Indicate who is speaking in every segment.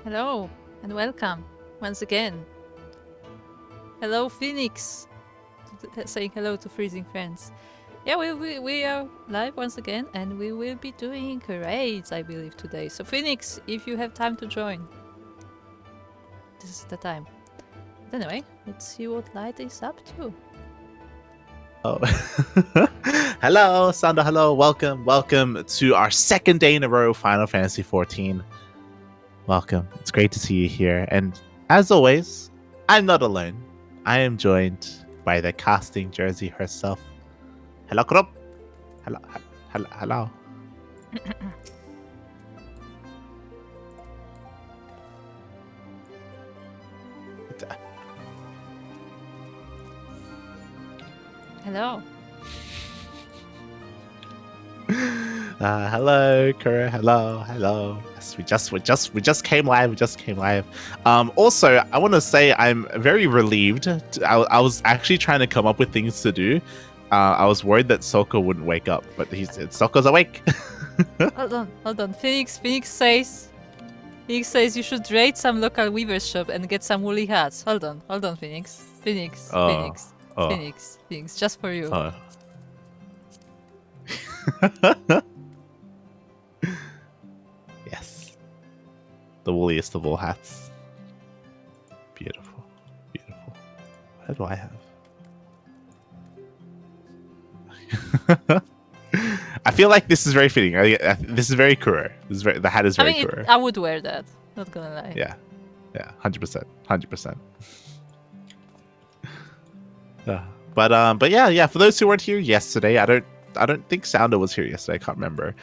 Speaker 1: Hello and welcome once again. Hello, Phoenix. Saying hello to freezing friends. Yeah, we are live once again, and we will be doing raids, I believe, today. So, Phoenix, if you have time to join, this is the time. But anyway, let's see what Light is up to.
Speaker 2: Oh. Hello, Sandra. Hello, welcome to our second day in a row, Final Fantasy XIV. Welcome. It's great to see you here. And as always, I'm not alone. I am joined by the casting jersey herself. Hello, Kuro. Hello.
Speaker 1: Hello.
Speaker 2: Hello, Kuro. Hello. Yes, we just came live. Also, I want to say I'm very relieved. I was actually trying to come up with things to do. I was worried that Souko wouldn't wake up, but Souko's awake.
Speaker 1: Hold on. Phoenix says you should raid some local weaver's shop and get some woolly hats. Hold on, Phoenix. Phoenix, just for you.
Speaker 2: Yes. The wooliest of all hats. Beautiful. What do I have? I feel like this is very fitting. This is very Kuro. The hat is very Kuro.
Speaker 1: I would wear that. Not gonna lie.
Speaker 2: Yeah, 100%. But yeah. For those who weren't here yesterday, I don't think Sounder was here yesterday. I can't remember.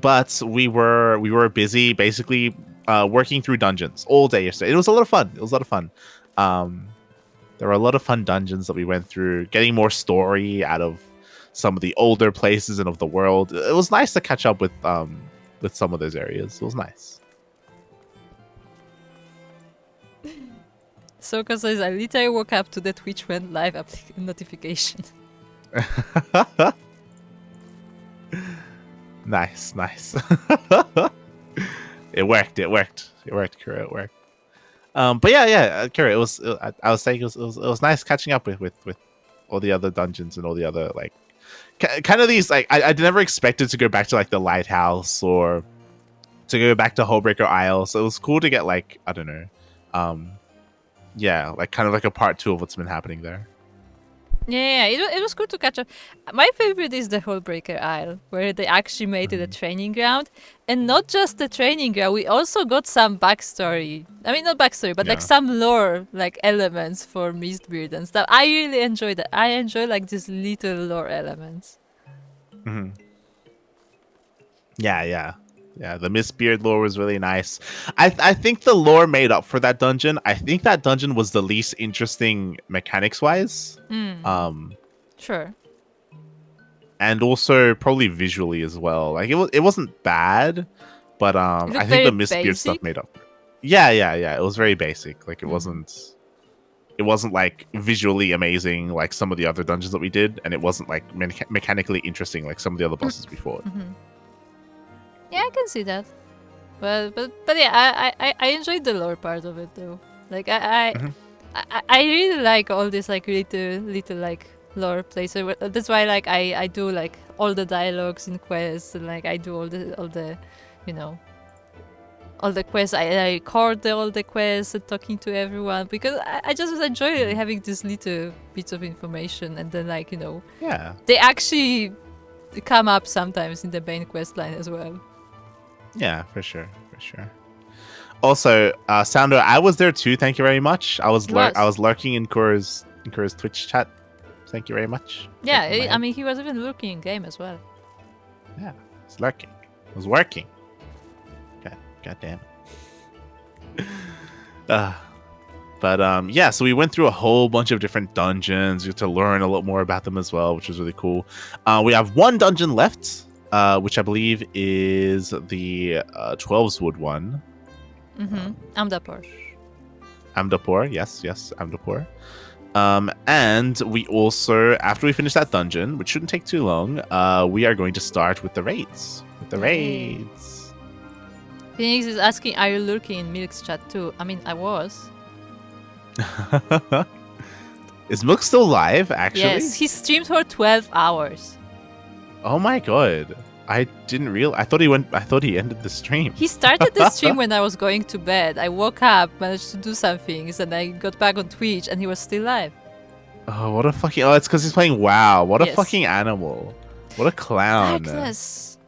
Speaker 2: But we were busy, basically working through dungeons all day yesterday. It was a lot of fun. There were a lot of fun dungeons that we went through, getting more story out of some of the older places and of the world. It was nice to catch up with some of those areas. It was nice.
Speaker 1: Souko says, I literally woke up to the Twitch went live notification.
Speaker 2: Nice. It worked, Kuro. It worked. But yeah, Kuro. I was saying it was nice catching up with all the other dungeons and all the other like kind of these like I never expected to go back to like the lighthouse or to go back to Hullbreaker Isle. So it was cool to get like I don't know, yeah, like kind of like a part 2 of what's been happening there.
Speaker 1: Yeah, it was good to catch up. My favorite is the Hullbreaker Isle, where they actually made it a training ground. And not just the training ground, we also got some backstory. I mean, not backstory, but like some lore, like elements for Mistbeard and stuff. I really enjoy that. I enjoy like these little lore elements.
Speaker 2: Mm-hmm. Yeah. The Mistbeard lore was really nice. I think the lore made up for that dungeon. I think that dungeon was the least interesting mechanics wise.
Speaker 1: Sure.
Speaker 2: And also probably visually as well. Like it wasn't bad, but I think the Mistbeard stuff made up. Yeah. It was very basic. Like it wasn't like visually amazing like some of the other dungeons that we did, and it wasn't like mechanically interesting like some of the other bosses we fought.
Speaker 1: Yeah, I can see that. But yeah, I enjoyed the lore part of it though. Like I really like all this like little like lore places. That's why like I do like all the dialogues in quests, and like I do all the you know all the quests. I record all the quests and talking to everyone because I just enjoy having these little bits of information, and then like they actually come up sometimes in the main quest line as well.
Speaker 2: Yeah, for sure. Also, Sounder, I was there too. Thank you very much. I was lurking in Kuro's Twitch chat. Thank you very much.
Speaker 1: Yeah, I mean, he was even lurking in game as well.
Speaker 2: Yeah, it's lurking. It was working. God damn it. But yeah, so we went through a whole bunch of different dungeons to learn a lot more about them as well, which was really cool. We have one dungeon left, which I believe is the 12'swood one.
Speaker 1: Amdapur,
Speaker 2: yes, Amdapur. And we also, after we finish that dungeon, which shouldn't take too long, we are going to start with the raids.
Speaker 1: Phoenix is asking, are you lurking in Milk's chat too? I mean, I was.
Speaker 2: Is Milk still live, actually?
Speaker 1: Yes, he streamed for 12 hours.
Speaker 2: Oh my god. I didn't realize. I thought he ended the stream.
Speaker 1: He started the stream when I was going to bed. I woke up, managed to do some things, and I got back on Twitch, and he was still live.
Speaker 2: Oh, what a fucking... Oh, it's because he's playing WoW. What a
Speaker 1: Yes.
Speaker 2: fucking animal. What a clown.
Speaker 1: Darkness.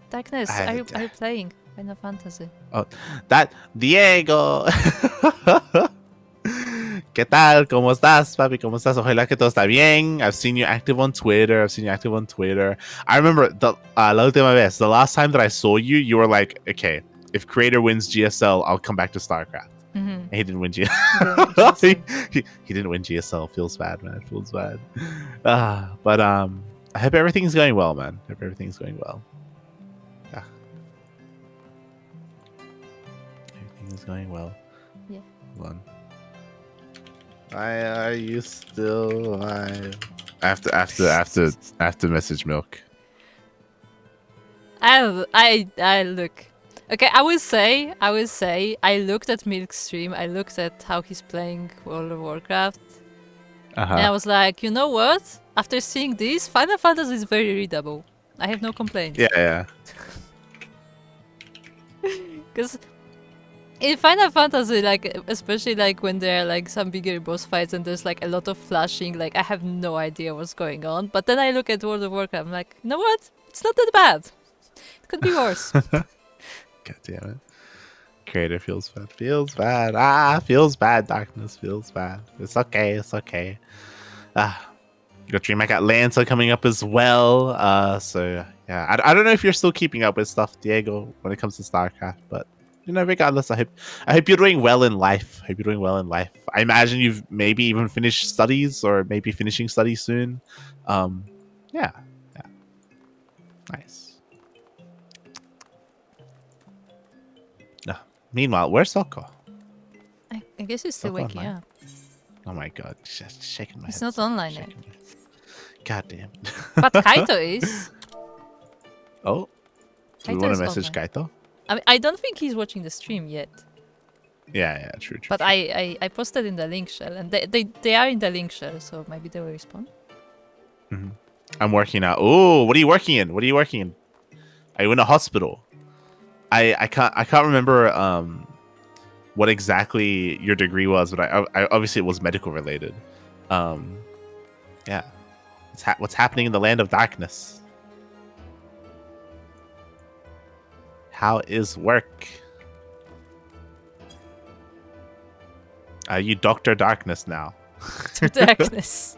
Speaker 1: Darkness, are you playing Final Fantasy?
Speaker 2: Oh, that... Diego. ¿Qué tal? ¿Cómo estás, papi? ¿Cómo estás? Ojalá que todo está bien. I've seen you active on Twitter. I remember la última vez, the last time that I saw you, you were like, okay, if Creator wins GSL, I'll come back to StarCraft.
Speaker 1: Mm-hmm.
Speaker 2: And he didn't win GSL. he didn't win GSL. Feels bad, man. Feels bad. But I hope everything's going well, man. Hope everything's going well. Everything is going well.
Speaker 1: Yeah.
Speaker 2: Hold on. Are you still alive? I have to message Milk.
Speaker 1: I look. Okay, I will say I looked at Milk's stream, I looked at how he's playing World of Warcraft. And I was like, you know what? After seeing this, Final Fantasy is very readable. I have no complaints.
Speaker 2: Yeah.
Speaker 1: Because in Final Fantasy, like, especially like when there are like some bigger boss fights and there's like a lot of flashing, like I have no idea what's going on. But then I look at World of Warcraft, I'm like, you know what? It's not that bad. It could be worse.
Speaker 2: God damn it. Creator feels bad. Feels bad. Feels bad. Darkness feels bad. It's okay. Your dream. I got Lancer coming up as well. So yeah, I don't know if you're still keeping up with stuff, Diego, when it comes to StarCraft, but you know, regardless, I hope you're doing well in life. I imagine you've maybe even finished studies or maybe finishing studies soon. Yeah. Nice. Meanwhile, where's Souko?
Speaker 1: I guess he's still
Speaker 2: Souko
Speaker 1: waking
Speaker 2: online?
Speaker 1: up.
Speaker 2: Oh my god, just shaking my head.
Speaker 1: He's not online yet.
Speaker 2: God damn.
Speaker 1: But Kaito is.
Speaker 2: Oh? Do we
Speaker 1: Kaito
Speaker 2: want
Speaker 1: is
Speaker 2: to message
Speaker 1: online.
Speaker 2: Kaito?
Speaker 1: I mean, I don't think he's watching the stream yet.
Speaker 2: Yeah, true.
Speaker 1: But I posted in the link shell, and they are in the link shell, so maybe they will respond.
Speaker 2: Mm-hmm. I'm working out. Oh, what are you working in? Are you in a hospital? I can't remember what exactly your degree was, but I obviously it was medical related. Yeah. What's happening in the land of darkness? How is work? Are you Dr. Darkness now?
Speaker 1: Dr. Darkness.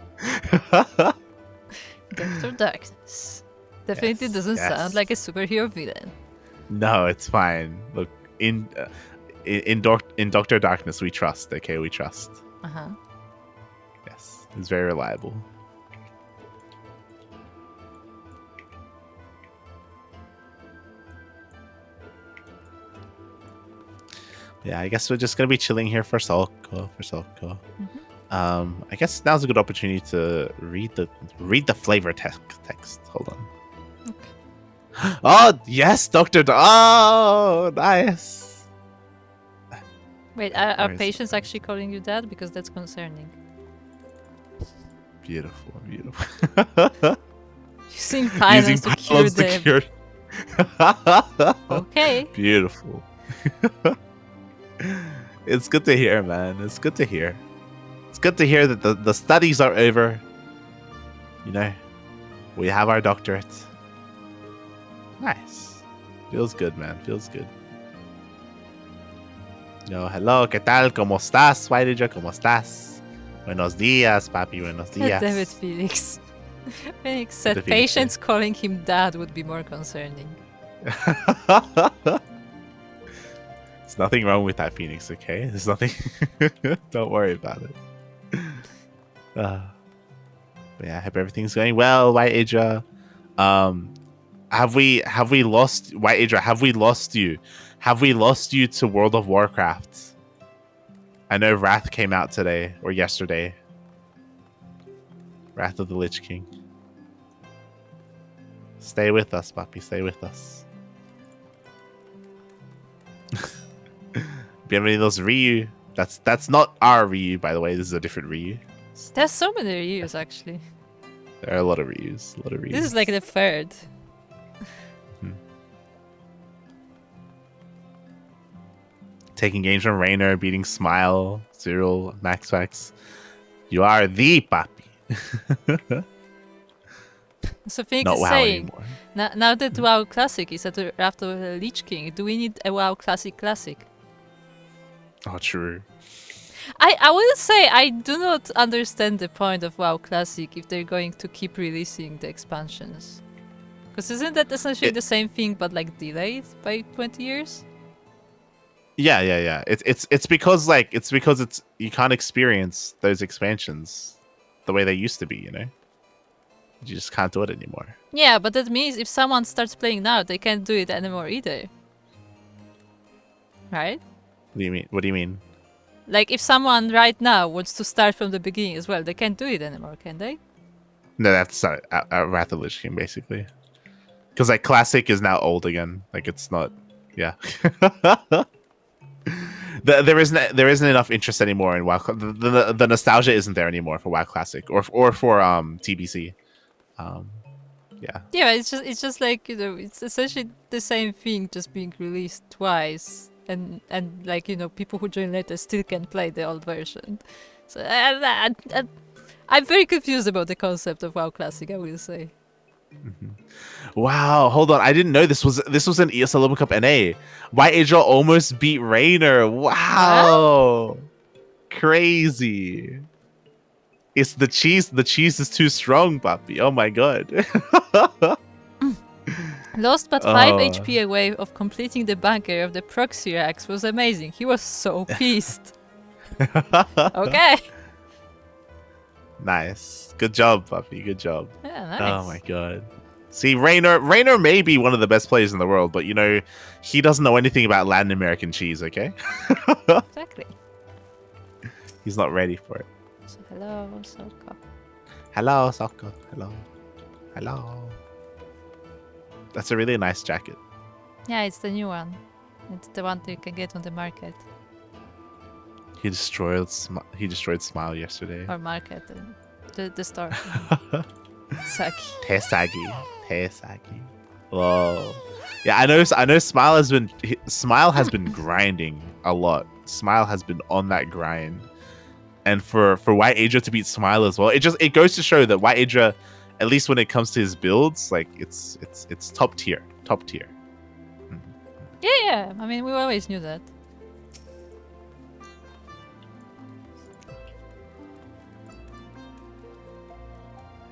Speaker 1: Dr. Darkness. Definitely doesn't sound like a superhero villain.
Speaker 2: No, it's fine. Look, in Dr. Darkness, we trust. Okay, we trust. Yes, it's very reliable. Yeah, I guess we're just gonna be chilling here for Souko. I guess now's a good opportunity to read the flavor text. Hold on. Okay. Oh yes, Oh, nice.
Speaker 1: Wait, are patients actually calling you dad? Because that's concerning.
Speaker 2: Beautiful.
Speaker 1: Using pylons to cure them. Okay.
Speaker 2: Beautiful. It's good to hear, man. It's good to hear that the studies are over. You know, we have our doctorate. Nice. Feels good, man. Feels good. No, hello, ¿qué tal? ¿Cómo estás? ¿Cómo estás? Buenos días, papi. Buenos días.
Speaker 1: Damn it, Felix. Felix said patients calling him dad would be more concerning.
Speaker 2: There's nothing wrong with that, Phoenix, okay? There's nothing. Don't worry about it. But yeah, I hope everything's going well, White Adra. Have we lost White Adra? Have we lost you? Have we lost you to World of Warcraft? I know Wrath came out today or yesterday. Wrath of the Lich King. Stay with us, papi. Stay with us. you have any of those Ryu? That's not our Ryu, by the way. This is a different Ryu.
Speaker 1: There's so many Ryus actually.
Speaker 2: There are a lot of Ryus. A lot of Ryus.
Speaker 1: This is like the third.
Speaker 2: Taking games from Rainer, beating Smile, Cyril, Max Fax. You are the papi.
Speaker 1: So Phoenix
Speaker 2: Not
Speaker 1: is
Speaker 2: WoW
Speaker 1: saying,
Speaker 2: anymore.
Speaker 1: now that WoW Classic is at the Raft of the Lich King, do we need a WoW Classic?
Speaker 2: Oh, true.
Speaker 1: I will say I do not understand the point of WoW Classic if they're going to keep releasing the expansions. Because isn't that essentially the same thing but like delayed by 20 years?
Speaker 2: Yeah. It's because you can't experience those expansions the way they used to be, you know? You just can't do it anymore.
Speaker 1: Yeah, but that means if someone starts playing now, they can't do it anymore either. Right?
Speaker 2: What do you mean?
Speaker 1: Like if someone right now wants to start from the beginning as well, they can't do it anymore, can they?
Speaker 2: No, that's a Wrath of the Lich King, basically. Because like Classic is now old again. Like it's not. Yeah. There isn't enough interest anymore in WoW. The nostalgia isn't there anymore for WoW Classic or for TBC. Yeah.
Speaker 1: Yeah, it's just like, you know, it's essentially the same thing just being released twice, and like, you know, people who join later still can play the old version. So I'm very confused about the concept of WoW Classic, I will say.
Speaker 2: Wow, hold on. I didn't know this was an ESL Olympic Cup NA. White Angel almost beat Rainer. Wow. Crazy. It's the cheese. The cheese is too strong, papi. Oh my god.
Speaker 1: Lost but 5 HP away of completing the bunker of the proxy racks was amazing. He was so pissed. Okay.
Speaker 2: Nice. Good job, papi. Good job.
Speaker 1: Yeah, nice.
Speaker 2: Oh my god. See, Rainer may be one of the best players in the world, but you know, he doesn't know anything about Latin American cheese, okay?
Speaker 1: Exactly.
Speaker 2: He's not ready for it.
Speaker 1: So, hello, Souko.
Speaker 2: Hello, Souko. Hello. That's a really nice jacket.
Speaker 1: Yeah, it's the new one. It's the one that you can get on the market.
Speaker 2: He destroyed Smile yesterday.
Speaker 1: Or market. The store. Saki.
Speaker 2: Teisagi. Whoa. Yeah, I know Smile has been grinding a lot. Smile has been on that grind. And for White Adra to beat Smile as well, it goes to show that White Adra, at least when it comes to his builds, like it's top tier. Mm-hmm.
Speaker 1: Yeah. I mean, we always knew that.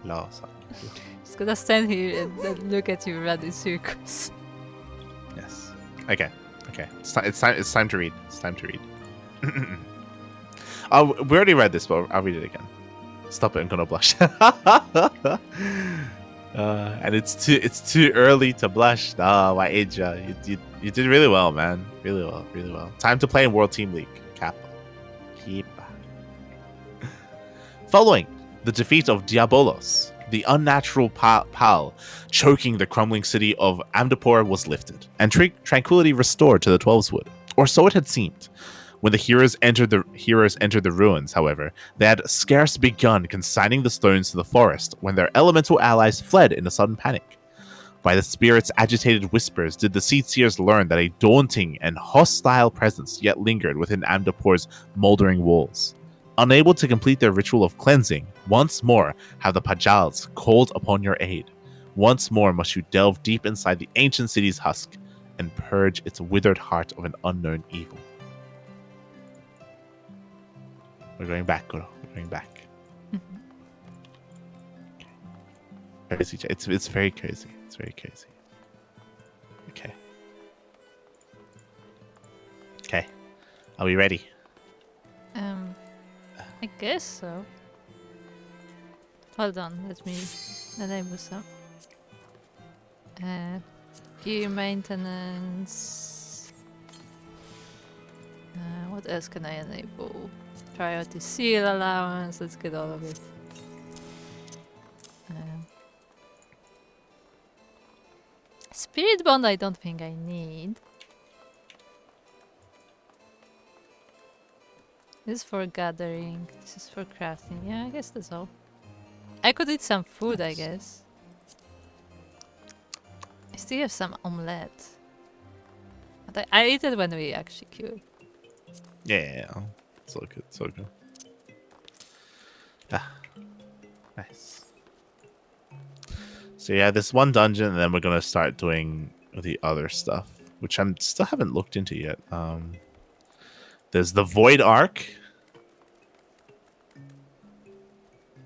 Speaker 2: Hello.
Speaker 1: Just gonna stand here and look at you run in circles.
Speaker 2: Yes. Okay. It's time to read. Oh, we already read this, but I'll read it again. Stop it! I'm gonna blush. And it's too early to blush. White Asia, you did really well, man. Really well. Time to play in World Team League. Kappa. Following the defeat of Diabolos, the unnatural Pal choking the crumbling city of Amdapur was lifted, and tranquility restored to the Twelveswood, or so it had seemed. When the heroes entered the ruins, however, they had scarce begun consigning the stones to the forest when their elemental allies fled in a sudden panic. By the spirit's agitated whispers did the Seedseers learn that a daunting and hostile presence yet lingered within Amdapur's moldering walls. Unable to complete their ritual of cleansing, once more have the Pajals called upon your aid. Once more must you delve deep inside the ancient city's husk and purge its withered heart of an unknown evil. We're going back, Kuro. We're going back. Crazy. It's very crazy. It's very crazy. Okay. Are we ready?
Speaker 1: I guess so. Hold on, let me enable some. Gear maintenance. What else can I enable? Priority seal allowance. Let's get all of it. Spirit bond I don't think I need. This is for gathering. This is for crafting. Yeah, I guess that's all. I could eat some food, I guess. I still have some omelette. But I eat it when we actually queue.
Speaker 2: Yeah. So good. So good. Ah, nice. So yeah, this one dungeon, and then we're gonna start doing the other stuff, which I'm still haven't looked into yet. There's the Void Ark,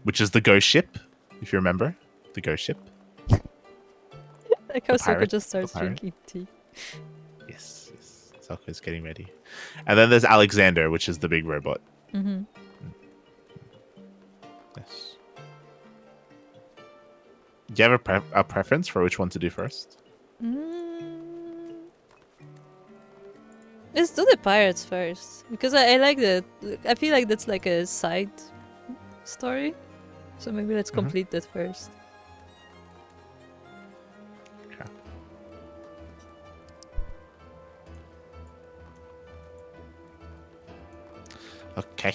Speaker 2: which is the ghost ship, if you remember, the ghost ship.
Speaker 1: Like how Souko
Speaker 2: pirate,
Speaker 1: just starts
Speaker 2: the pirate.
Speaker 1: drinking tea.
Speaker 2: Yes, yes. Souko's getting ready. And then there's Alexander, which is the big robot.
Speaker 1: Mm-hmm.
Speaker 2: Yes. Do you have a preference for which one to do first?
Speaker 1: Let's do the pirates first, because I like that. I feel like that's like a side story, so maybe let's complete that first.
Speaker 2: Okay.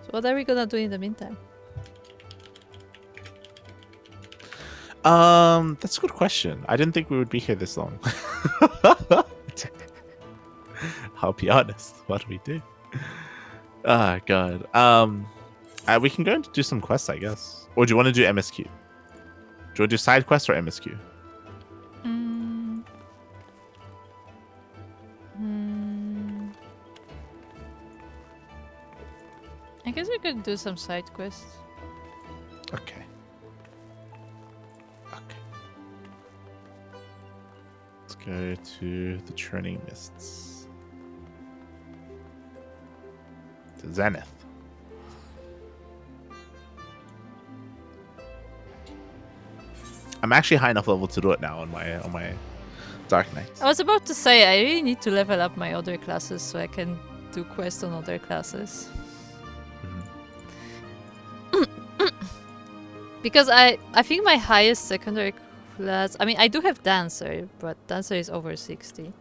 Speaker 1: So what are we gonna do in the meantime?
Speaker 2: That's a good question. I didn't think we would be here this long. I'll be honest. What do we do? Oh god. We can go and do some quests, I guess. Or do you want to do MSQ? Do you want to do side quests or MSQ?
Speaker 1: I guess we could do some side quests.
Speaker 2: Okay. Okay. Let's go to the Churning Mists. To Zenith. I'm actually high enough level to do it now on my Dark Knights.
Speaker 1: I was about to say I really need to level up my other classes so I can do quests on other classes. Because I think my highest secondary class... I mean, I do have Dancer, but Dancer is over 60.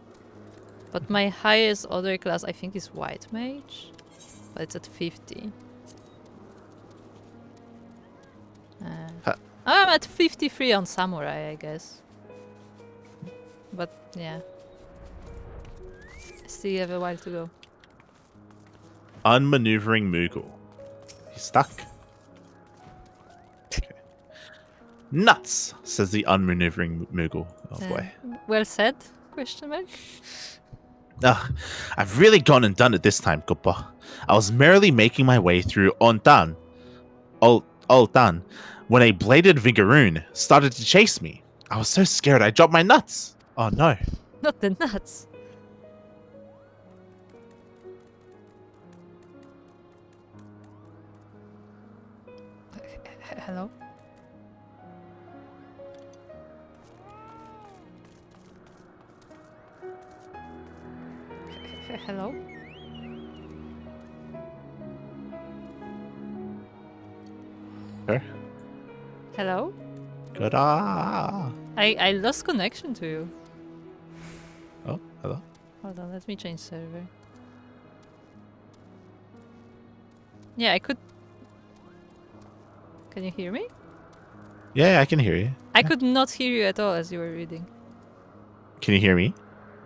Speaker 1: But my highest other class, I think, is White Mage. But it's at 50. I'm at 53 on Samurai, I guess. But, yeah. Still have a while to go.
Speaker 2: Unmaneuvering Moogle. He's stuck. Nuts, says the unmaneuvering Moogle. Oh boy.
Speaker 1: Well said? Question mark?
Speaker 2: Ugh, I've really gone and done it this time, Kuppa. I was merely making my way through Oltan, when a bladed Vigoroon started to chase me. I was so scared I dropped my nuts. Oh no.
Speaker 1: Not the nuts. Hello? Hello?
Speaker 2: Her?
Speaker 1: Hello?
Speaker 2: Good.
Speaker 1: I lost connection to you.
Speaker 2: Oh, hello.
Speaker 1: Hold on, let me change server. Yeah, I could... Can you hear me?
Speaker 2: Yeah, I can hear you.
Speaker 1: I could not hear you at all as you were reading.
Speaker 2: Can you hear me?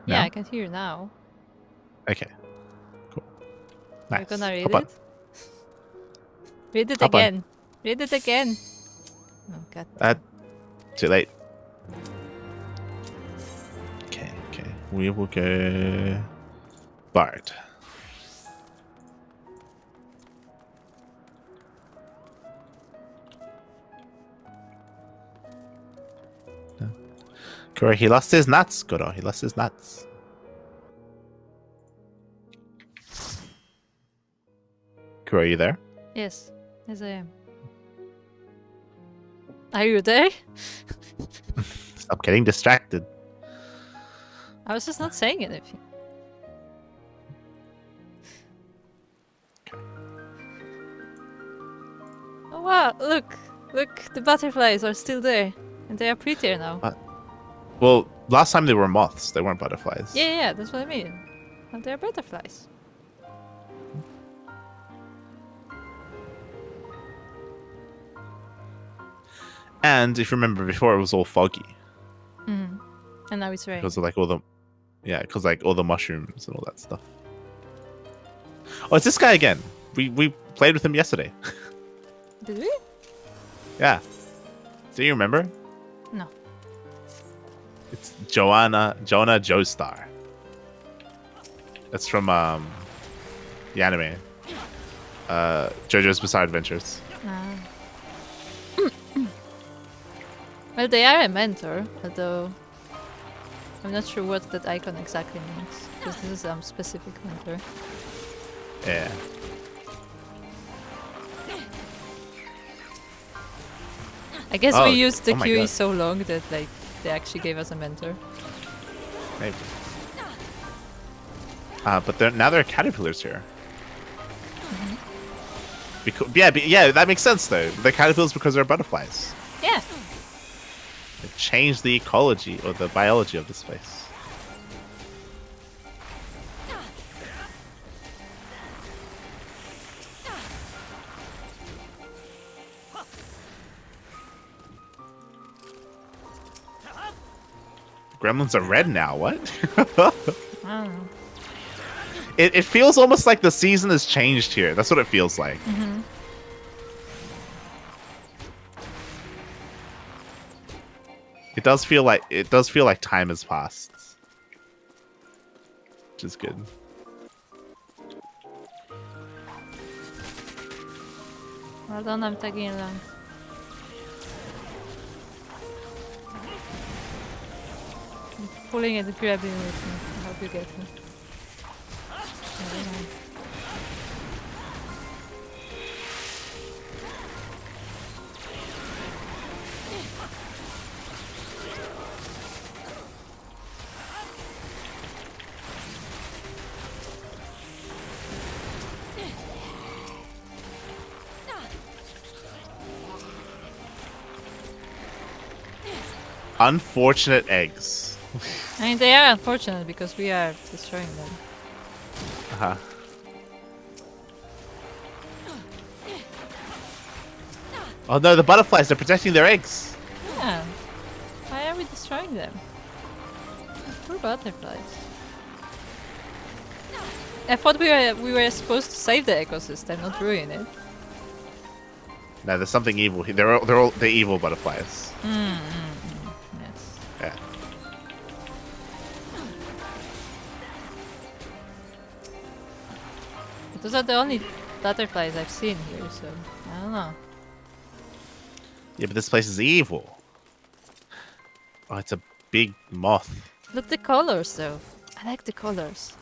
Speaker 1: Yeah,
Speaker 2: now?
Speaker 1: I can hear you now.
Speaker 2: Okay. Cool. Nice.
Speaker 1: You're gonna read
Speaker 2: Hop
Speaker 1: it? Read it
Speaker 2: Hop on.
Speaker 1: again. Read it again. Oh, god.
Speaker 2: Too late. Okay, okay. We will go Bard. Kuro, he lost his nuts. Kuro, he lost his nuts. Kuro, are you there?
Speaker 1: Yes. Yes, I am. Are you there?
Speaker 2: Stop getting distracted.
Speaker 1: I was just not saying anything. Oh wow, look! Look, the butterflies are still there. And they are prettier now.
Speaker 2: Well, last time they were moths. They weren't butterflies.
Speaker 1: Yeah, that's what I mean. And they're butterflies.
Speaker 2: And if you remember before, it was all foggy.
Speaker 1: Mm. And now it's raining.
Speaker 2: Because of like all the, because like all the mushrooms and all that stuff. Oh, it's this guy again. We played with him yesterday.
Speaker 1: Did we?
Speaker 2: Yeah. Do you remember?
Speaker 1: No.
Speaker 2: It's Jonah Joestar. That's from the anime. JoJo's Bizarre Adventures.
Speaker 1: Well, they are a mentor, although I'm not sure what that icon exactly means, because this is some specific mentor.
Speaker 2: Yeah.
Speaker 1: I guess
Speaker 2: Oh,
Speaker 1: we used the
Speaker 2: oh my
Speaker 1: QE
Speaker 2: God.
Speaker 1: so long that like they actually gave us a mentor.
Speaker 2: Maybe. But now there are caterpillars here. Because, yeah, that makes sense though. They're caterpillars because they're butterflies.
Speaker 1: Yeah.
Speaker 2: They change the ecology or the biology of this place. Gremlins are red now. What?
Speaker 1: I don't know.
Speaker 2: It feels almost like the season has changed here. That's what it feels like. It does feel like time has passed, which is good.
Speaker 1: Well done, I'm tagging along. I'm pulling and grabbing with me. I hope you get me. I don't know.
Speaker 2: Unfortunate eggs.
Speaker 1: I mean, they are unfortunate because we are destroying them.
Speaker 2: Uh-huh. Oh no, the butterflies, they're protecting their eggs.
Speaker 1: Yeah. Why are we destroying them? Poor butterflies. I thought we were supposed to save the ecosystem, not ruin it.
Speaker 2: No, there's something evil here. They're evil butterflies.
Speaker 1: Yes.
Speaker 2: Yeah.
Speaker 1: Those are the only butterflies I've seen here, so I don't know.
Speaker 2: Yeah, but this place is evil. Oh, it's a big moth.
Speaker 1: Look the colors though. I like the colors.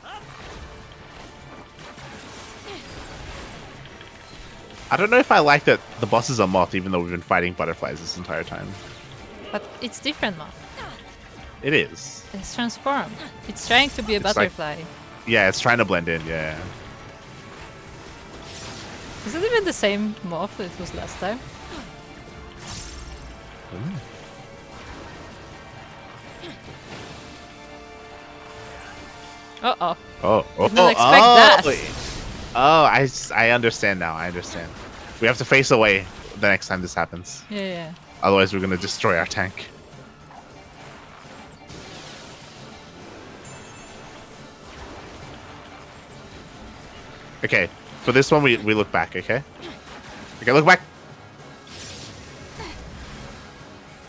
Speaker 2: I don't know if I like that the boss is a moth, even though we've been fighting butterflies this entire time.
Speaker 1: But it's different now.
Speaker 2: It is.
Speaker 1: It's transformed. It's trying to be a
Speaker 2: It's like-
Speaker 1: butterfly.
Speaker 2: Yeah, it's trying to blend in, yeah.
Speaker 1: Is it even the same moth that it was last time? Uh-oh.
Speaker 2: Oh,
Speaker 1: Did not expect that.
Speaker 2: I understand now. I understand. We have to face away the next time this happens.
Speaker 1: Yeah.
Speaker 2: Otherwise, we're going to destroy our tank. Okay, for this one, we look back, okay? Okay, look back.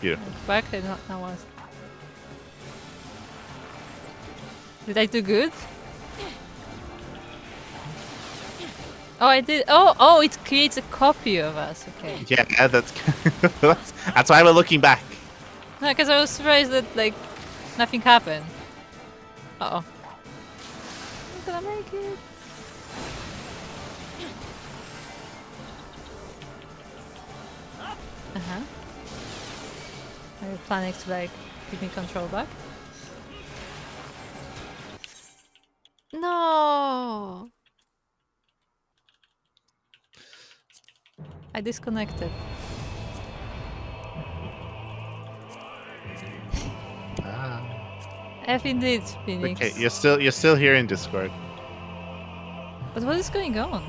Speaker 2: Beautiful.
Speaker 1: Back and not once. Did I do good? Oh, I did. Oh, it creates a copy of us. Okay.
Speaker 2: Yeah, that's that's why we're looking back.
Speaker 1: No, because I was surprised that like nothing happened. Uh oh. I'm gonna make it. Are you planning to like give me control back? No. I disconnected.
Speaker 2: Ah.
Speaker 1: F indeed, Phoenix.
Speaker 2: Okay, you're still here in Discord.
Speaker 1: But what is going on?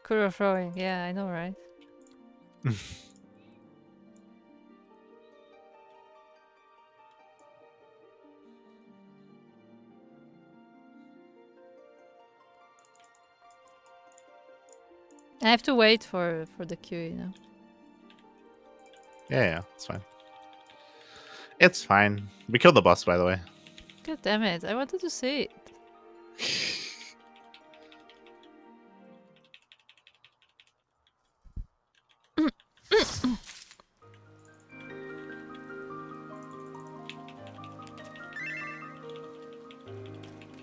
Speaker 1: Kuro throwing, yeah, I know, right? I have to wait for the queue, you know.
Speaker 2: Yeah, it's fine. It's fine. We killed the boss, by the way.
Speaker 1: God damn it, I wanted to see it.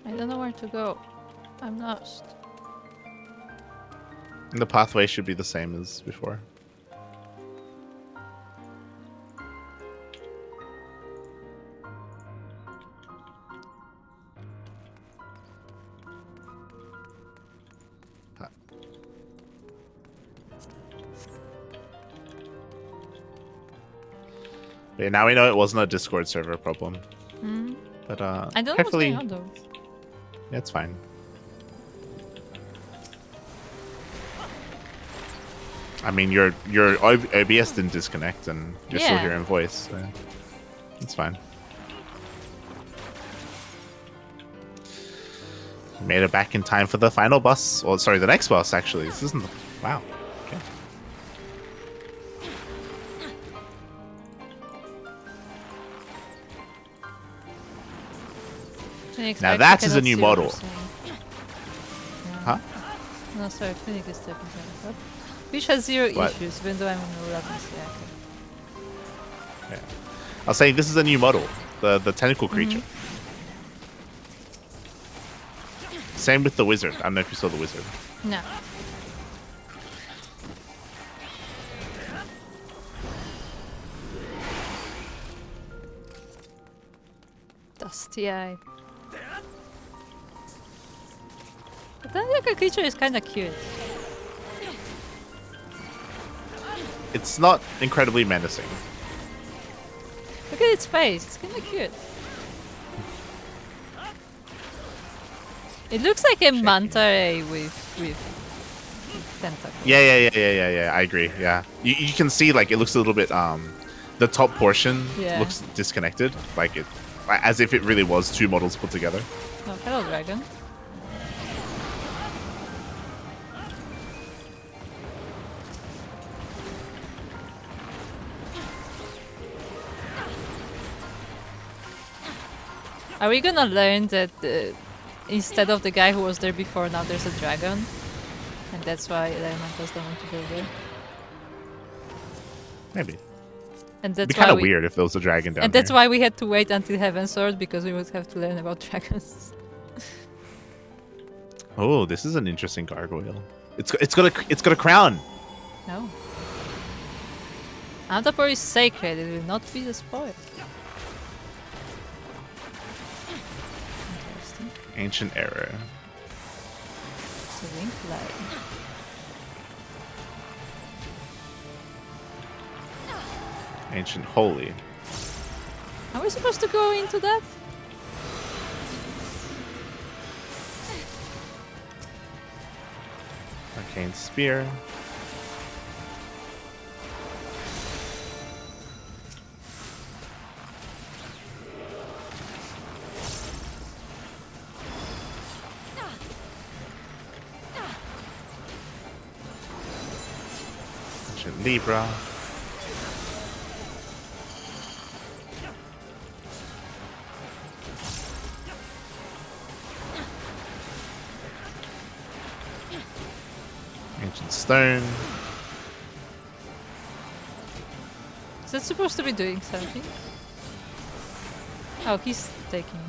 Speaker 1: I don't know where to go. I'm lost.
Speaker 2: The pathway should be the same as before. But yeah, now we know it wasn't a Discord server problem. But
Speaker 1: I don't know what's
Speaker 2: carefully,
Speaker 1: going on though.
Speaker 2: yeah, it's fine. I mean, your OBS didn't disconnect, and you're still
Speaker 1: Yeah.
Speaker 2: hearing voice. So it's fine. Made it back in time for the final boss. Well, sorry, the next boss actually. This isn't. Wow. Okay.
Speaker 1: Phoenix,
Speaker 2: Now
Speaker 1: I
Speaker 2: that
Speaker 1: cannot
Speaker 2: is a new
Speaker 1: see what
Speaker 2: model.
Speaker 1: you're saying.
Speaker 2: Huh?
Speaker 1: No, sorry, Phoenix is taking care of. Fish has zero
Speaker 2: What?
Speaker 1: issues, even though I'm in the latency.
Speaker 2: Yeah. I was saying this is a new model. The tentacle creature. Same with the wizard. I don't know if you saw the wizard.
Speaker 1: No. Dusty eye. But then like a creature is kinda cute.
Speaker 2: It's not incredibly menacing.
Speaker 1: Look at its face, it's kinda cute. It looks like a manta ray with tentacles.
Speaker 2: Yeah. I agree. Yeah, you can see like it looks a little bit. The top portion
Speaker 1: Yeah.
Speaker 2: looks disconnected, like it, as if it really was two models put together.
Speaker 1: Oh, hello, dragon. Are we gonna learn that instead of the guy who was there before, now there's a dragon? And that's why Elementals don't want to go there?
Speaker 2: Maybe.
Speaker 1: And
Speaker 2: It'd be
Speaker 1: that's
Speaker 2: kind
Speaker 1: why
Speaker 2: of weird if there was a dragon down
Speaker 1: And that's
Speaker 2: here.
Speaker 1: why we had to wait until Heaven Sword, because we would have to learn about dragons.
Speaker 2: Oh, this is an interesting gargoyle. It's got a crown.
Speaker 1: No. Antapor is sacred, it will not be despoiled. Interesting.
Speaker 2: Ancient error.
Speaker 1: It's a winged light.
Speaker 2: Ancient holy.
Speaker 1: Are we supposed to go into that?
Speaker 2: Arcane spear. Ancient Libra. Ancient stone.
Speaker 1: Is that supposed to be doing something? Oh, he's taking.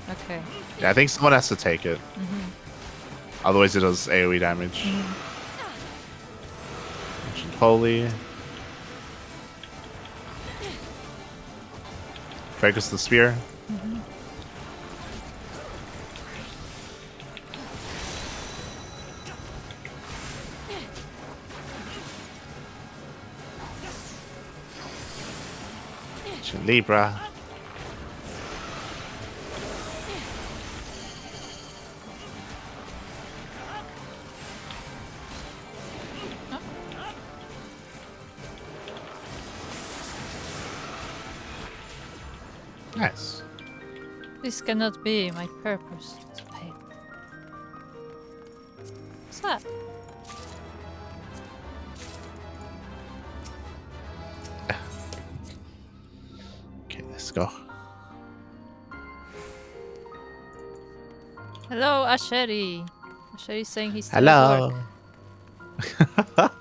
Speaker 1: Okay.
Speaker 2: Yeah, I think someone has to take it. Otherwise, it does AoE damage. Ancient holy. Focus the spear. Libra. Nice.
Speaker 1: This cannot be my purpose to pay. What's that?
Speaker 2: Okay, let's go.
Speaker 1: Hello, Asheri. Asheri's saying he's still at
Speaker 2: Hello.
Speaker 1: work.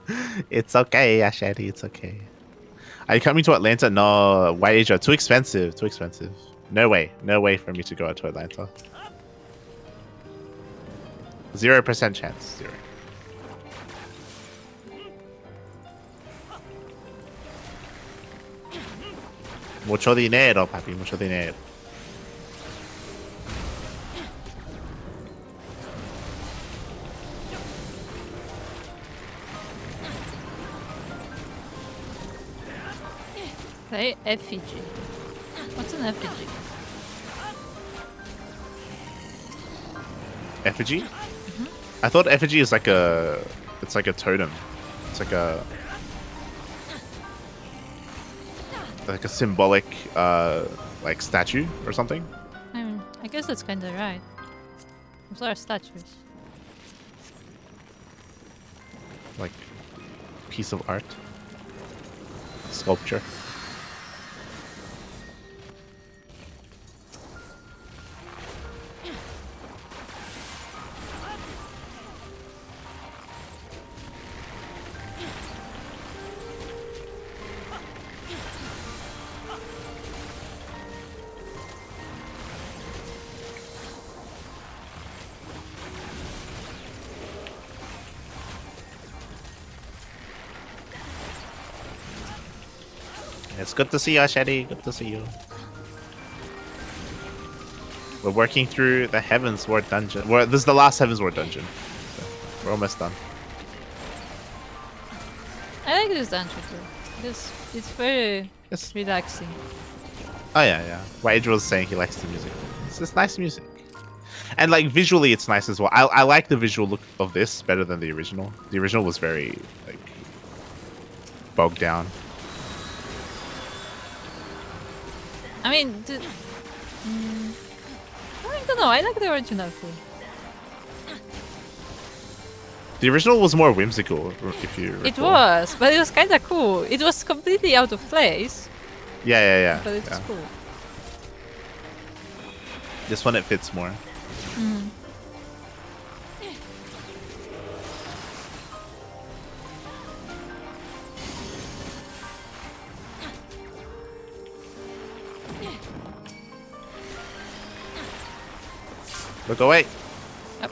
Speaker 2: It's okay, Ashadi. It's okay. Are you coming to Atlanta? No, White Asia. Too expensive. Too expensive. No way. No way for me to go out to Atlanta. 0% chance. 0. Mucho dinero, papi. Mucho dinero.
Speaker 1: Play effigy. What's an effigy?
Speaker 2: Effigy? I thought effigy is like a... It's like a totem. It's like a... Like a symbolic, like statue or something.
Speaker 1: I mean, I guess that's kind of right. Those are statues.
Speaker 2: Like, piece of art. Sculpture. It's good to see you, Shady. Good to see you. We're working through the Heavensward dungeon. This is the last Heavensward dungeon. So we're almost done.
Speaker 1: I like this dungeon too. It's very relaxing.
Speaker 2: Oh yeah. Wage was saying he likes the music. It's just nice music. And like visually it's nice as well. I like the visual look of this better than the original. The original was very like bogged down.
Speaker 1: I mean, I don't know. I like the original too.
Speaker 2: The original was more whimsical, if you recall.
Speaker 1: It was, but it was kind of cool. It was completely out of place.
Speaker 2: Yeah.
Speaker 1: But it's cool.
Speaker 2: This one it fits more. Look away.
Speaker 1: Yep.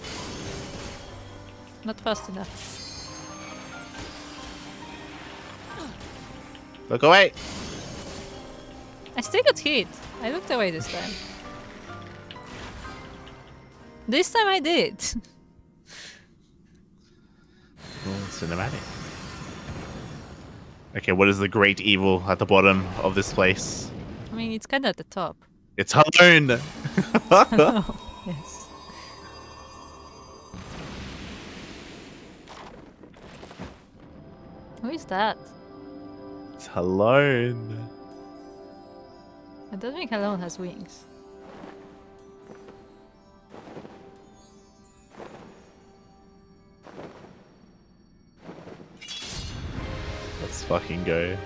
Speaker 1: Not fast enough.
Speaker 2: Look away.
Speaker 1: I still got hit. I looked away this time. This time I did.
Speaker 2: Cinematic. Okay, what is the great evil at the bottom of this place?
Speaker 1: I mean, it's kind of at the top.
Speaker 2: It's Halone!
Speaker 1: Yes. Who is that?
Speaker 2: It's Halone.
Speaker 1: I don't think Halone has wings.
Speaker 2: Let's fucking go.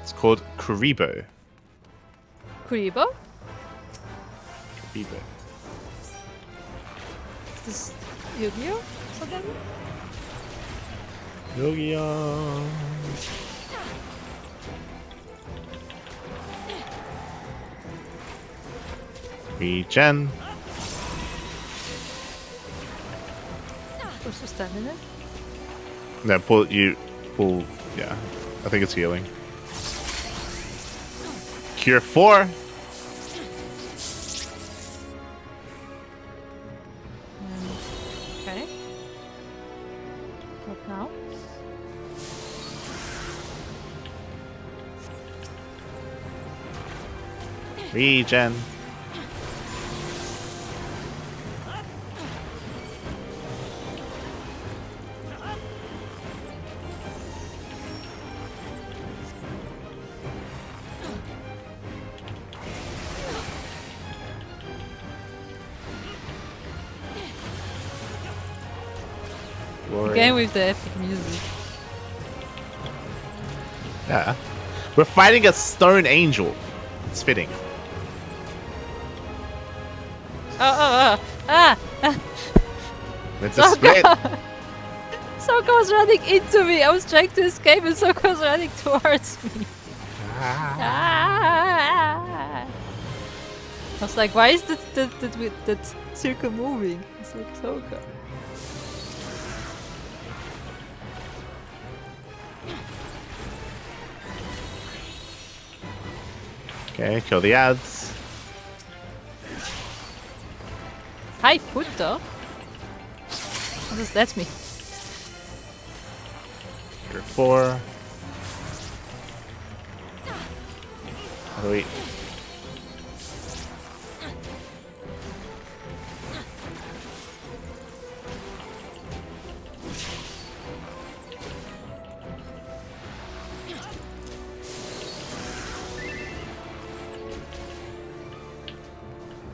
Speaker 2: It's called Kuribo.
Speaker 1: Kuribo?
Speaker 2: Kuribo.
Speaker 1: Is this Yu-Gi-Oh? Something?
Speaker 2: Yu-Gi-Oh! Regen.
Speaker 1: Supposed to stand in it?
Speaker 2: Yeah, pull. Yeah, I think it's healing. Cure 4.
Speaker 1: Okay. What now?
Speaker 2: Regen.
Speaker 1: Again with the epic music.
Speaker 2: Yeah. We're fighting a stone angel. It's fitting.
Speaker 1: Ah!
Speaker 2: It's a split.
Speaker 1: Souko was running into me. I was trying to escape and Souko was running towards me. Ah. I was like, why is that circle moving? It's like Souko.
Speaker 2: Okay, kill the ads.
Speaker 1: Hi, Puto. What does that mean?
Speaker 2: Cure 4. How do we...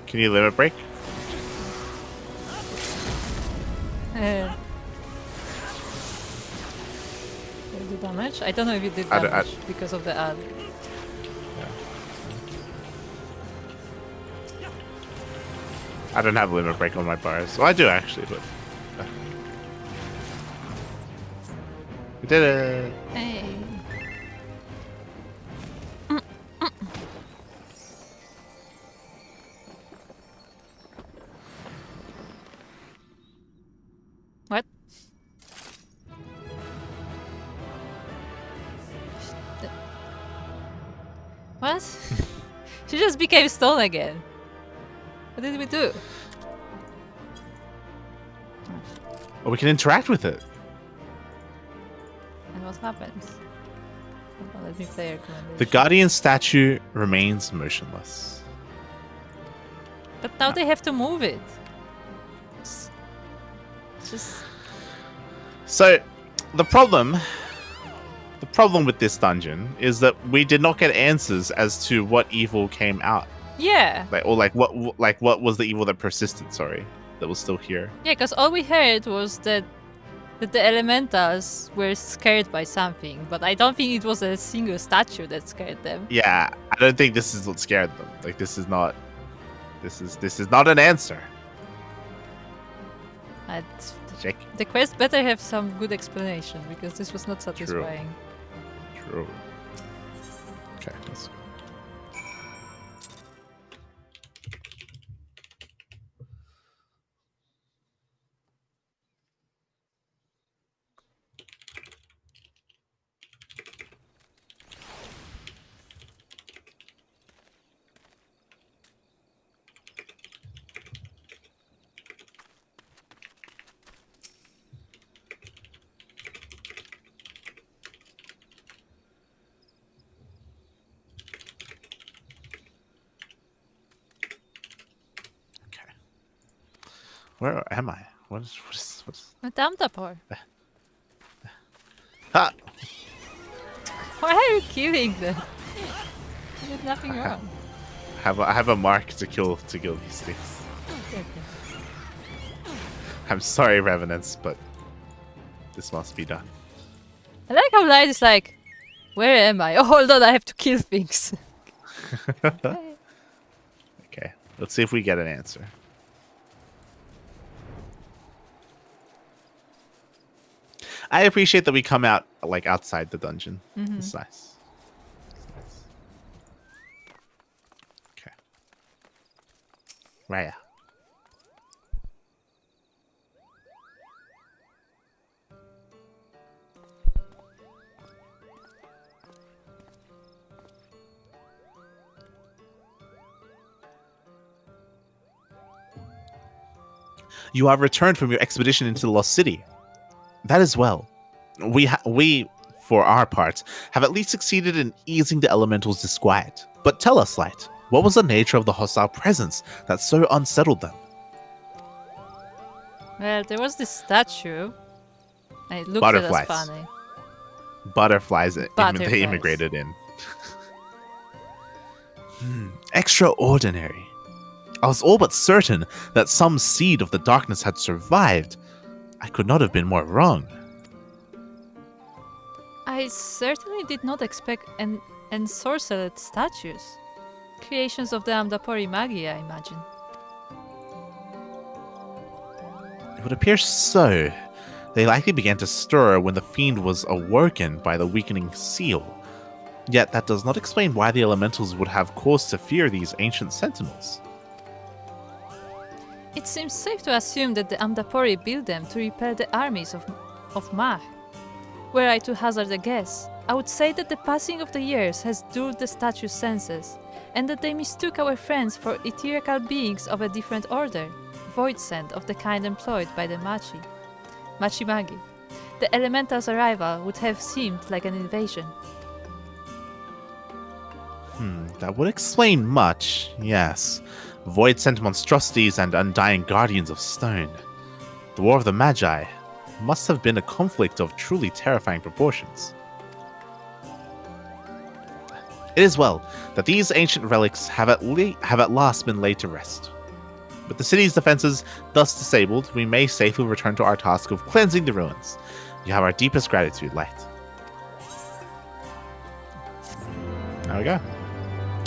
Speaker 2: Can you limit break?
Speaker 1: The damage? I don't know if you did damage because of the ad.
Speaker 2: I don't have limit break on my bars. Well, I do actually, but... We did it!
Speaker 1: Hey. What? What? She just became stone again. What did we do?
Speaker 2: Oh, we can interact with it.
Speaker 1: And what happens? Well, let me play your recommendation.
Speaker 2: The Guardian statue remains motionless.
Speaker 1: But now they have to move it. It's just...
Speaker 2: So, the problem with this dungeon is that we did not get answers as to what evil came out.
Speaker 1: Yeah.
Speaker 2: What was the evil that persisted, sorry, that was still here.
Speaker 1: Yeah, because all we heard was that the elementals were scared by something, but I don't think it was a single statue that scared them.
Speaker 2: Yeah, I don't think this is what scared them. Like, this is not an answer. Check.
Speaker 1: The quest better have some good explanation, because this was not satisfying.
Speaker 2: True. Okay, let's go. Where am I? What is
Speaker 1: Madame Tapor.
Speaker 2: Ha!
Speaker 1: Why are you killing them? You did nothing wrong.
Speaker 2: I have a mark to kill these things.
Speaker 1: Okay.
Speaker 2: I'm sorry, Revenants, but this must be done.
Speaker 1: I like how Light is like, where am I? Oh, hold on, I have to kill things. Okay.
Speaker 2: Okay, let's see if we get an answer. I appreciate that we come out like outside the dungeon.
Speaker 1: Mm-hmm.
Speaker 2: It's nice. Okay. Raya. You have returned from your expedition into the Lost City. That is well. We, for our part, have at least succeeded in easing the elemental's disquiet. But tell us, Light, what was the nature of the hostile presence that so unsettled them?
Speaker 1: Well, there was this statue. And it looked at us
Speaker 2: Butterflies.
Speaker 1: funny.
Speaker 2: Butterflies. They
Speaker 1: Butterflies.
Speaker 2: immigrated in. Extraordinary. I was all but certain that some seed of the darkness had survived. I could not have been more wrong.
Speaker 1: I certainly did not expect ensorcelled statues. Creations of the Amdapori Magi, I imagine.
Speaker 2: It would appear so. They likely began to stir when the fiend was awoken by the weakening seal. Yet that does not explain why the elementals would have cause to fear these ancient sentinels.
Speaker 1: It seems safe to assume that the Amdapori built them to repel the armies of Mah. Were I to hazard a guess, I would say that the passing of the years has dulled the statue's senses, and that they mistook our friends for ethereal beings of a different order, void sent of the kind employed by the Machimagi. The elemental's arrival would have seemed like an invasion.
Speaker 2: That would explain much, yes. Void sent monstrosities and undying guardians of stone. The War of the Magi must have been a conflict of truly terrifying proportions. It is well that these ancient relics have at last been laid to rest. With the city's defenses thus disabled, we may safely return to our task of cleansing the ruins. You have our deepest gratitude, Light. There we go.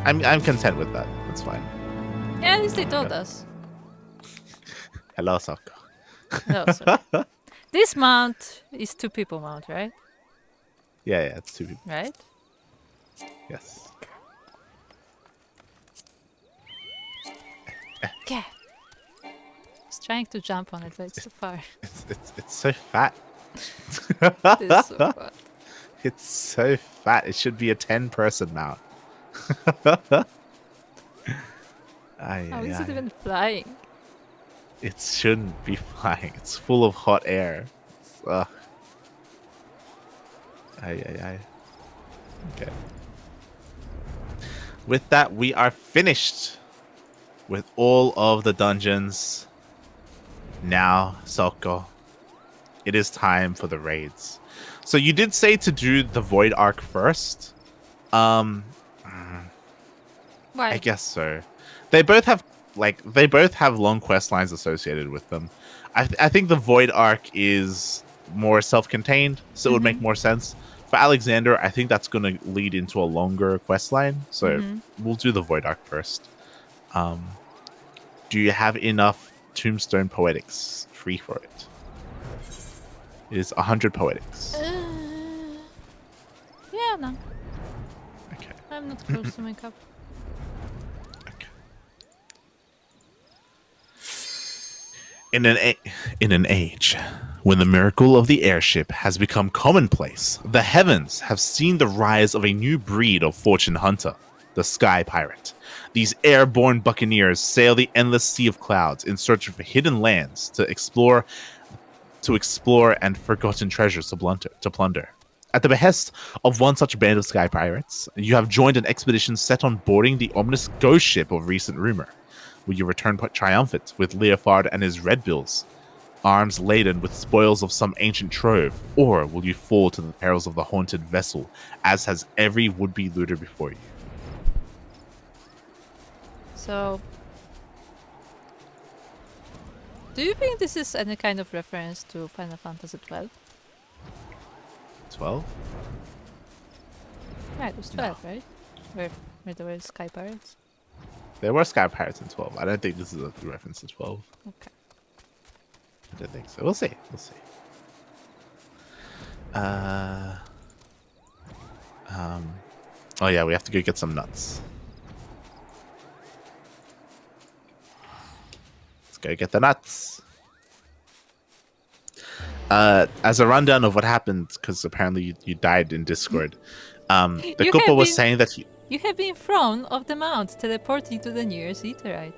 Speaker 2: I'm content with that. That's fine.
Speaker 1: Yeah, at least they told us.
Speaker 2: Hello, Souko.
Speaker 1: No, sorry. This mount is 2 people mount, right?
Speaker 2: Yeah, it's 2 people.
Speaker 1: Right?
Speaker 2: Yes.
Speaker 1: Yeah. I was trying to jump on it, but it's too far.
Speaker 2: It's so fat.
Speaker 1: It is so far.
Speaker 2: It's so fat. It should be a 10-person mount.
Speaker 1: How is it even flying?
Speaker 2: It shouldn't be flying. It's full of hot air. Ugh. Okay. With that, we are finished with all of the dungeons. Now, Souko, it is time for the raids. So you did say to do the Void Arc first.
Speaker 1: Why?
Speaker 2: I guess so. They both have long quest lines associated with them. I think the Void Arc is more self-contained, so it would make more sense. For Alexander, I think that's going to lead into a longer quest line, so we'll do the Void Arc first. Do you have enough Tombstone Poetics free for it? It is 100 Poetics.
Speaker 1: Yeah, no.
Speaker 2: Okay.
Speaker 1: I'm not close to my cup.
Speaker 2: In an age when the miracle of the airship has become commonplace, the heavens have seen the rise of a new breed of fortune hunter, the Sky Pirate. These airborne buccaneers sail the endless sea of clouds in search of hidden lands to explore and forgotten treasures to plunder. At the behest of one such band of Sky Pirates, you have joined an expedition set on boarding the ominous ghost ship of recent rumor. Will you return triumphant with Leofard and his Red Bills, arms laden with spoils of some ancient trove, or will you fall to the perils of the haunted vessel, as has every would-be looter before you?
Speaker 1: So, do you think this is any kind of reference to Final Fantasy XII?
Speaker 2: 12?
Speaker 1: Yeah, it was 12, right? Where there were Sky Pirates?
Speaker 2: There were Sky Pirates in 12. I don't think this is a reference to 12.
Speaker 1: Okay.
Speaker 2: I don't think so. We'll see. Oh yeah, we have to go get some nuts. go get the nuts. As a rundown of what happened, because apparently you died in Discord, the Koopa was saying that
Speaker 1: you have been thrown off the mount, teleporting to the nearest Etherite.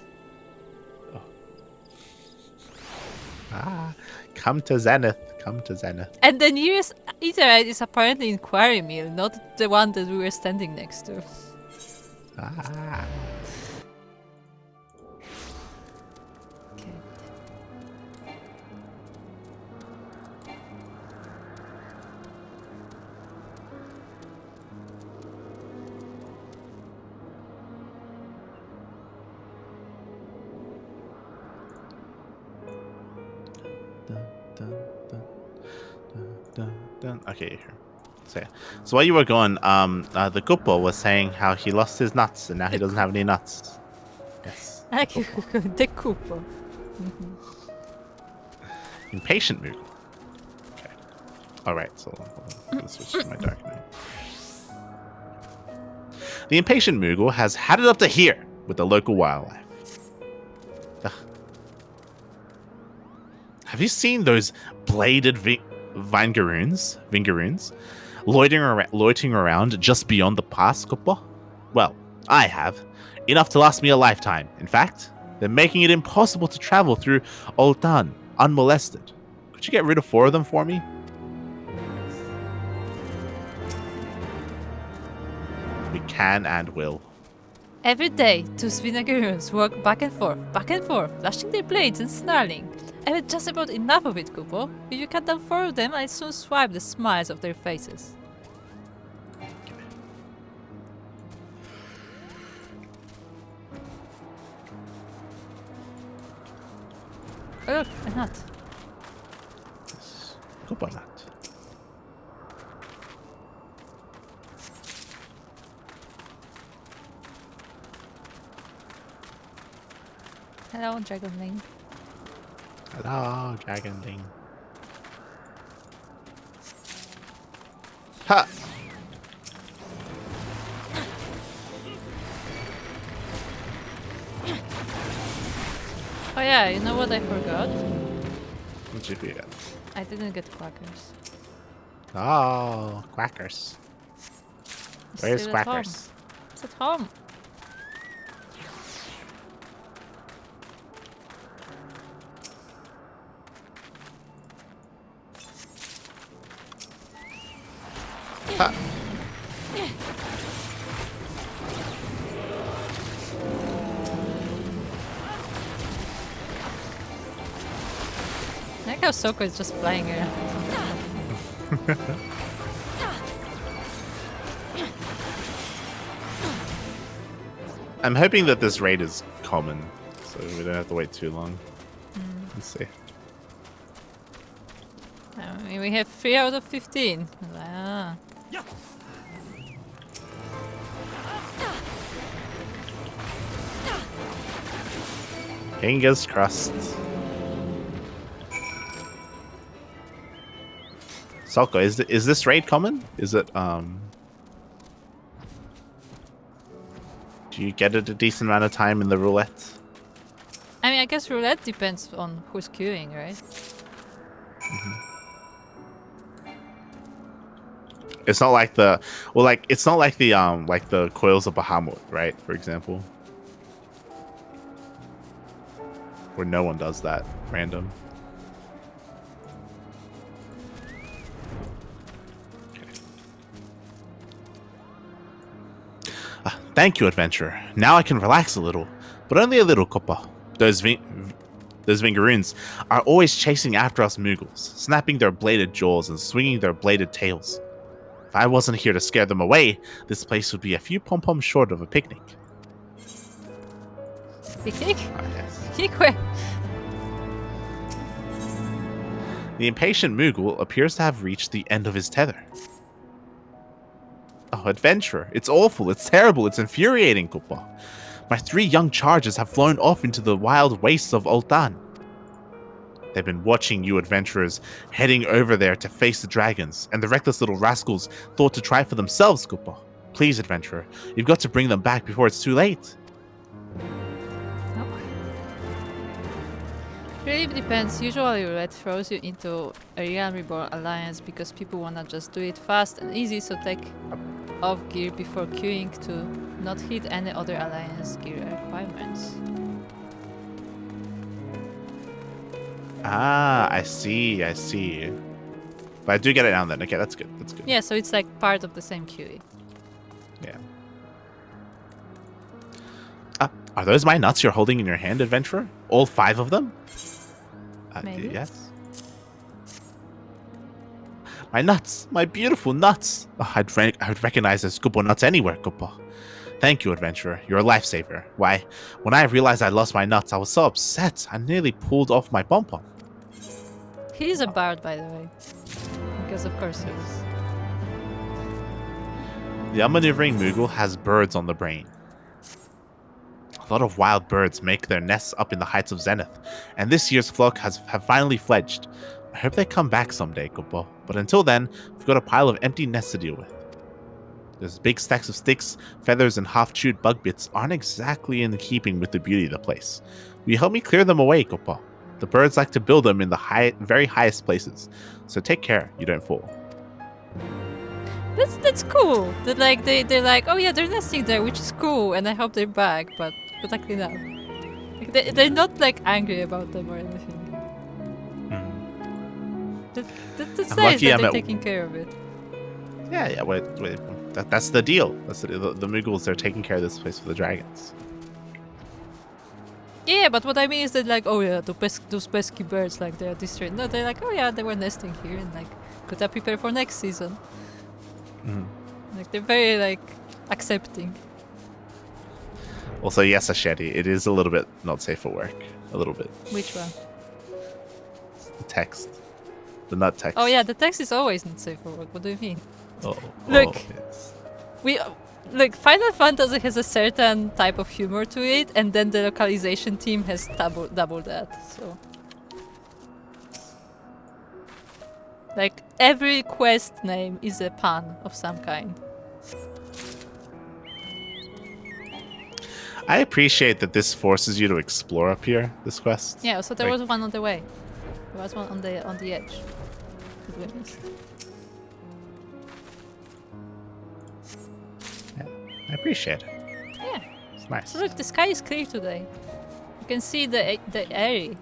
Speaker 2: Come to Zenith. Come to Zenith.
Speaker 1: And the nearest Etherite is apparently in Quarry Mill, not the one that we were standing next to.
Speaker 2: Okay, here. So while you were gone, the Koopa was saying how he lost his nuts and now he doesn't have any nuts. Yes.
Speaker 1: The Koopa.
Speaker 2: Impatient Moogle. Okay. Alright, so hold on. I'm gonna switch to my Dark Knight. The Impatient Moogle has had it up to here with the local wildlife. Ugh. Have you seen those bladed Vingaroons loitering around just beyond the pass, Koopa? Well, I have. Enough to last me a lifetime. In fact, they're making it impossible to travel through Ultan unmolested. Could you get rid of 4 of them for me? We can and will.
Speaker 1: Every day, 2 Svinagaroons walk back and forth, flashing their blades and snarling. I had just about enough of it, Koopa. If you cut down 4 of them, I'd soon swipe the smiles off their faces. Oh look, a nut.
Speaker 2: Yes. Koopa nut.
Speaker 1: Hello, Dragonling.
Speaker 2: Hello, Dragonling. Ha!
Speaker 1: Oh yeah, you know what I forgot?
Speaker 2: What did you forget?
Speaker 1: I didn't get quackers.
Speaker 2: Oh, quackers.
Speaker 1: It's
Speaker 2: Where's
Speaker 1: still at home.
Speaker 2: quackers?
Speaker 1: It's at home.
Speaker 2: Ha!
Speaker 1: I like how Souko is just flying around.
Speaker 2: I'm hoping that this raid is common, so we don't have to wait too long. Let's see.
Speaker 1: I mean, we have 3 out of 15. Ah.
Speaker 2: Fingers crossed. Souko, is this raid common? Is it do you get it a decent amount of time in the roulette?
Speaker 1: I mean, I guess roulette depends on who's queuing, right?
Speaker 2: It's not like it's not like the Coils of Bahamut, right? For example, where no one does that random. Thank you, adventurer. Now I can relax a little, but only a little, Koopa. Those Vingaroons are always chasing after us Moogles, snapping their bladed jaws and swinging their bladed tails. If I wasn't here to scare them away, this place would be a few pom-poms short of a picnic.
Speaker 1: Picnic?
Speaker 2: Yes.
Speaker 1: Picnic where?
Speaker 2: The impatient Moogle appears to have reached the end of his tether. Oh, adventurer. It's awful, it's terrible, it's infuriating, Koopa. My 3 young charges have flown off into the wild wastes of Ultan. They've been watching you adventurers heading over there to face the dragons, and the reckless little rascals thought to try for themselves, Koopa. Please, adventurer, you've got to bring them back before it's too late.
Speaker 1: really depends. Usually Red throws you into a Realm Reborn alliance because people wanna just do it fast and easy, so take off gear before queuing to not hit any other alliance gear requirements.
Speaker 2: Ah, I see. But I do get it now and then. Okay, that's good.
Speaker 1: Yeah, so it's like part of the same queue.
Speaker 2: Yeah. Are those my nuts you're holding in your hand, adventurer? All 5 of them?
Speaker 1: Maybe.
Speaker 2: Yes. My nuts, my beautiful nuts. Oh, I'd recognize those Kupo nuts anywhere, Kupo. Thank you, adventurer. You're a lifesaver. Why, when I realized I lost my nuts, I was so upset. I nearly pulled off my pom-pom.
Speaker 1: He's a bard, by the way. Because of course he is.
Speaker 2: The unmaneuvering Moogle has birds on the brain. A lot of wild birds make their nests up in the heights of Zenith, and this year's flock have finally fledged. I hope they come back someday, Kupo. But until then, we've got a pile of empty nests to deal with. Those big stacks of sticks, feathers, and half-chewed bug bits aren't exactly in keeping with the beauty of the place. Will you help me clear them away, Kupo? The birds like to build them in the very highest places, so take care you don't fall.
Speaker 1: That's cool. That like they're like, oh yeah, they're nesting there, which is cool, and I hope they're back, but I clean up. Like, they're not like angry about them or anything. That's nice that they're taking care of it.
Speaker 2: Yeah. That's the deal. That's the Moogles. They're taking care of this place for the dragons.
Speaker 1: Yeah, but what I mean is that like, oh yeah, those pesky birds, like they're destroyed. No, they're like, oh yeah, they were nesting here, and like, could I prepare for next season? Like they're very like accepting.
Speaker 2: Also, yes, Asheti, it is a little bit not safe for work. A little bit.
Speaker 1: Which one?
Speaker 2: The text. The nut text.
Speaker 1: Oh yeah, the text is always not safe for work. What do you mean?
Speaker 2: Look,
Speaker 1: Final Fantasy has a certain type of humor to it, and then the localization team has double that. So, like every quest name is a pun of some kind.
Speaker 2: I appreciate that this forces you to explore up here. This quest.
Speaker 1: Yeah. So there was one on the way. There was one on the edge.
Speaker 2: I appreciate it.
Speaker 1: Yeah.
Speaker 2: It's nice.
Speaker 1: So look, the sky is clear today. You can see the area.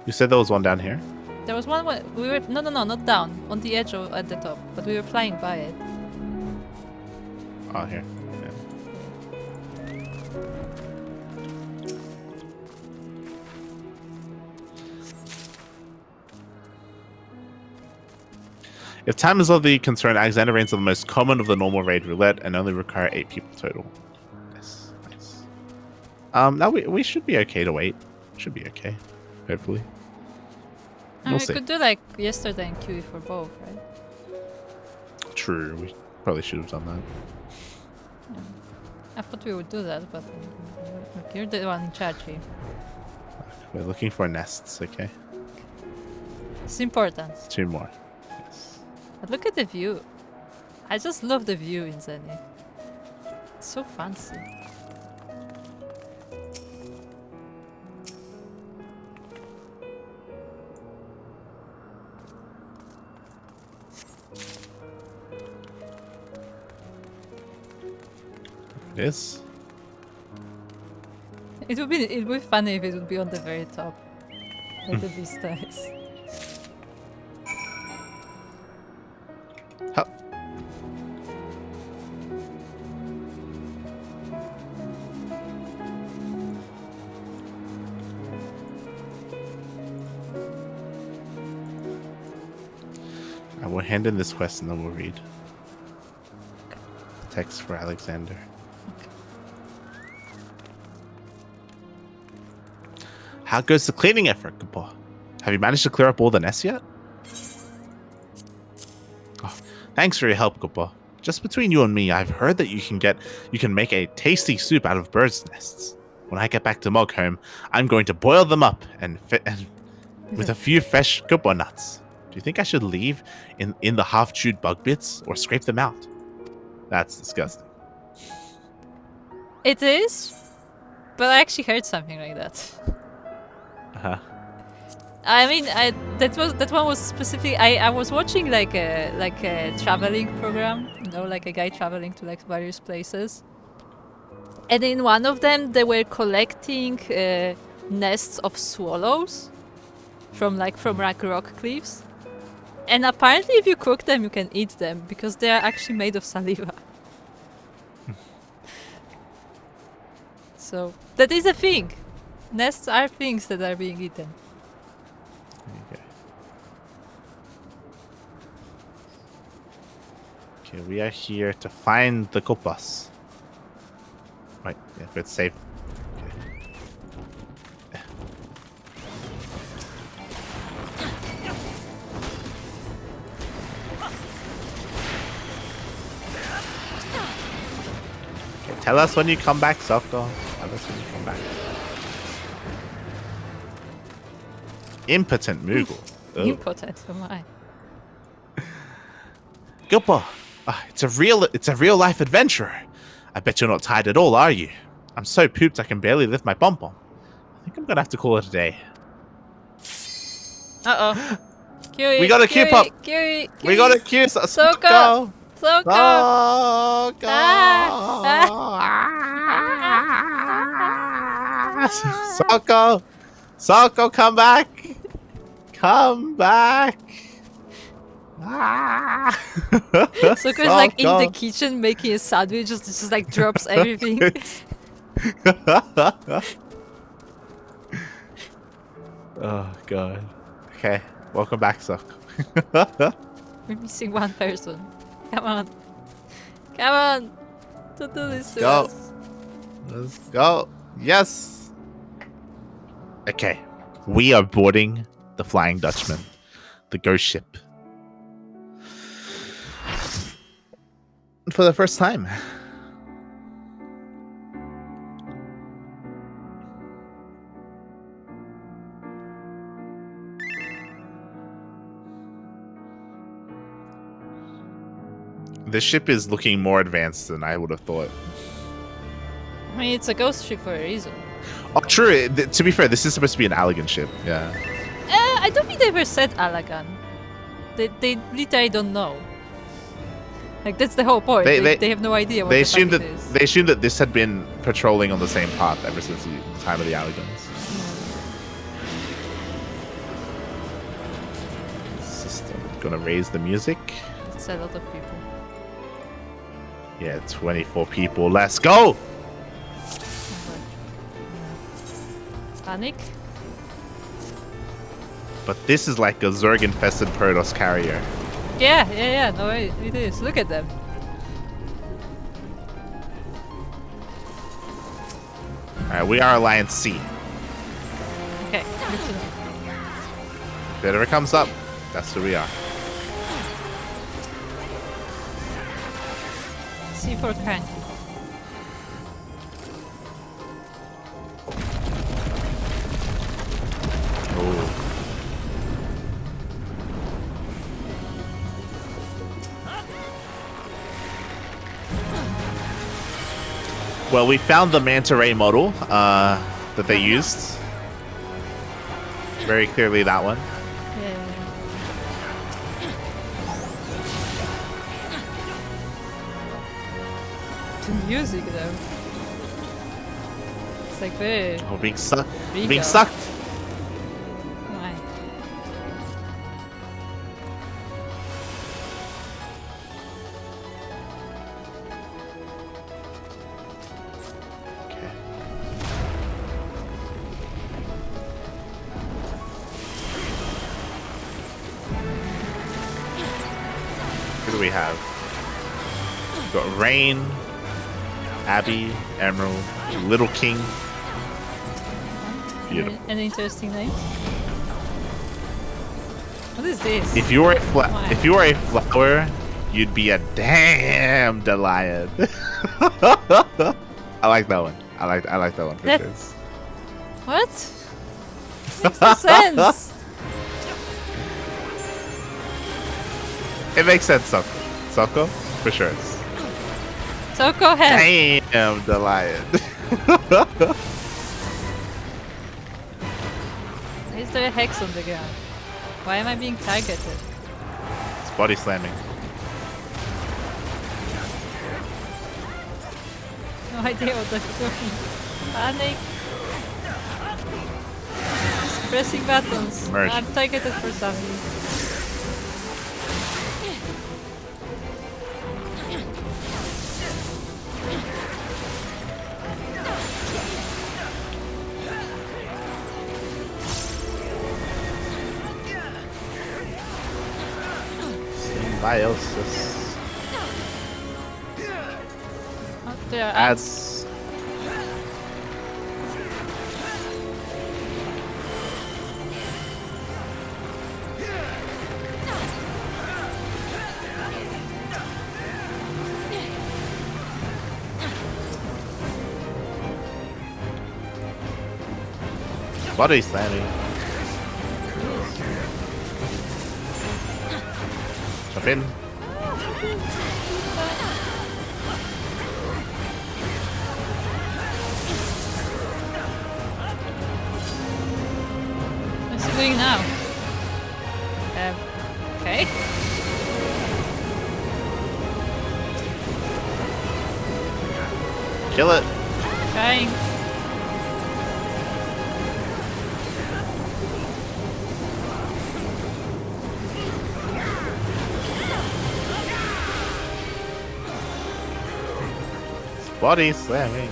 Speaker 2: You said there was one down here?
Speaker 1: There was one where we were no, not down, on the edge or at the top, but we were flying by it.
Speaker 2: Oh, here. Yeah. If time is of the concern, Alexander reigns are the most common of the normal raid roulette and only require 8 people total. Nice. Now we should be okay to wait. Should be okay. Hopefully.
Speaker 1: We could do like yesterday and QE for both, right?
Speaker 2: True. We probably should have done that.
Speaker 1: Yeah. I thought we would do that, but you're the one in charge here.
Speaker 2: We're looking for nests, okay?
Speaker 1: It's important.
Speaker 2: 2 more.
Speaker 1: But look at the view. I just love the view in Zenith. It's so fancy.
Speaker 2: It is.
Speaker 1: It would be funny if it would be on the very top. Like the vista is.
Speaker 2: I will hand in this quest and then we'll read. The text for Alexander. How goes the cleaning effort, Kupo? Have you managed to clear up all the nests yet? Oh, thanks for your help, Kupo. Just between you and me, I've heard that you can make a tasty soup out of birds' nests. When I get back to Mogholm, I'm going to boil them up and with a few fresh Kupo nuts. Do you think I should leave in the half-chewed bug bits or scrape them out? That's disgusting.
Speaker 1: It is, but I actually heard something like that. I mean, that one was specific. I was watching like a traveling program, you know, like a guy traveling to like various places. And in one of them, they were collecting nests of swallows from rock cliffs. And apparently, if you cook them, you can eat them because they are actually made of saliva. So that is a thing. Nests are things that are being eaten.
Speaker 2: Okay. Okay, we are here to find the copas. Right, yeah, it's safe. Okay. Okay, tell us when you come back, Souko. Tell us when you come back. Impotent Moogle. Oh.
Speaker 1: Impotent, oh my.
Speaker 2: Gilpa, it's a real life adventure. I bet you're not tired at all, are you? I'm so pooped I can barely lift my pom-pom. I think I'm gonna have to call it a day.
Speaker 1: Uh-oh. Kiri,
Speaker 2: We got a queue pop.
Speaker 1: Kiri.
Speaker 2: We got a queue.
Speaker 1: Souko.
Speaker 2: Souko. Souko. Souko, come back. Come back.
Speaker 1: Souko's like in the kitchen making a sandwich, just like drops everything.
Speaker 2: Oh god. Okay, welcome back, Souko.
Speaker 1: We're missing one person. Come on. Come on. Don't do this to
Speaker 2: Go.
Speaker 1: us.
Speaker 2: Let's go. Yes. Okay, we are boarding the Flying Dutchman, the ghost ship. For the first time. The ship is looking more advanced than I would have thought.
Speaker 1: I mean, it's a ghost ship for a reason.
Speaker 2: Oh, true. To be fair, this is supposed to be an Allegan ship. Yeah.
Speaker 1: I don't think they ever said Allagan. They literally don't know. Like, that's the whole point. They have no idea what
Speaker 2: they
Speaker 1: the
Speaker 2: assumed
Speaker 1: fuck
Speaker 2: that
Speaker 1: it is.
Speaker 2: they assumed that this had been patrolling on the same path ever since the time of the Allegans. System gonna raise the music.
Speaker 1: It's a lot of people.
Speaker 2: Yeah, 24 people. Let's go.
Speaker 1: Panic?
Speaker 2: But this is like a Zerg-infested Protoss carrier.
Speaker 1: Yeah. No, it is. Look at them.
Speaker 2: Alright, we are Alliance C.
Speaker 1: Okay, good to know.
Speaker 2: If it ever comes up, that's who we are.
Speaker 1: C for cranky.
Speaker 2: Oh. Well, we found the manta ray model that they used. Very clearly that one.
Speaker 1: Yeah. The music though. It's like very...
Speaker 2: Oh, being sucked.
Speaker 1: Rico.
Speaker 2: Being sucked.
Speaker 1: Why?
Speaker 2: Okay. Who do we have? We've got Rain, Abby, Emerald, Little King. Beautiful.
Speaker 1: An interesting name. What is this?
Speaker 2: If you were a flower, you'd be a damn lion. I like that one. I like that one for
Speaker 1: That-
Speaker 2: sure.
Speaker 1: What? Makes no sense.
Speaker 2: It makes sense, Souko. Souko, for sure.
Speaker 1: So go ahead.
Speaker 2: Damn the lion.
Speaker 1: Is there a hex on the ground? Why am I being targeted?
Speaker 2: It's body slamming.
Speaker 1: No idea what I'm doing. Panic. Just pressing buttons.
Speaker 2: Merge.
Speaker 1: I'm targeted for some reason.
Speaker 2: Symbiosis.
Speaker 1: Oh, there are
Speaker 2: Adds. Body slamming. Jump in.
Speaker 1: What's he doing now? Okay.
Speaker 2: Kill it.
Speaker 1: Trying.
Speaker 2: Body slamming.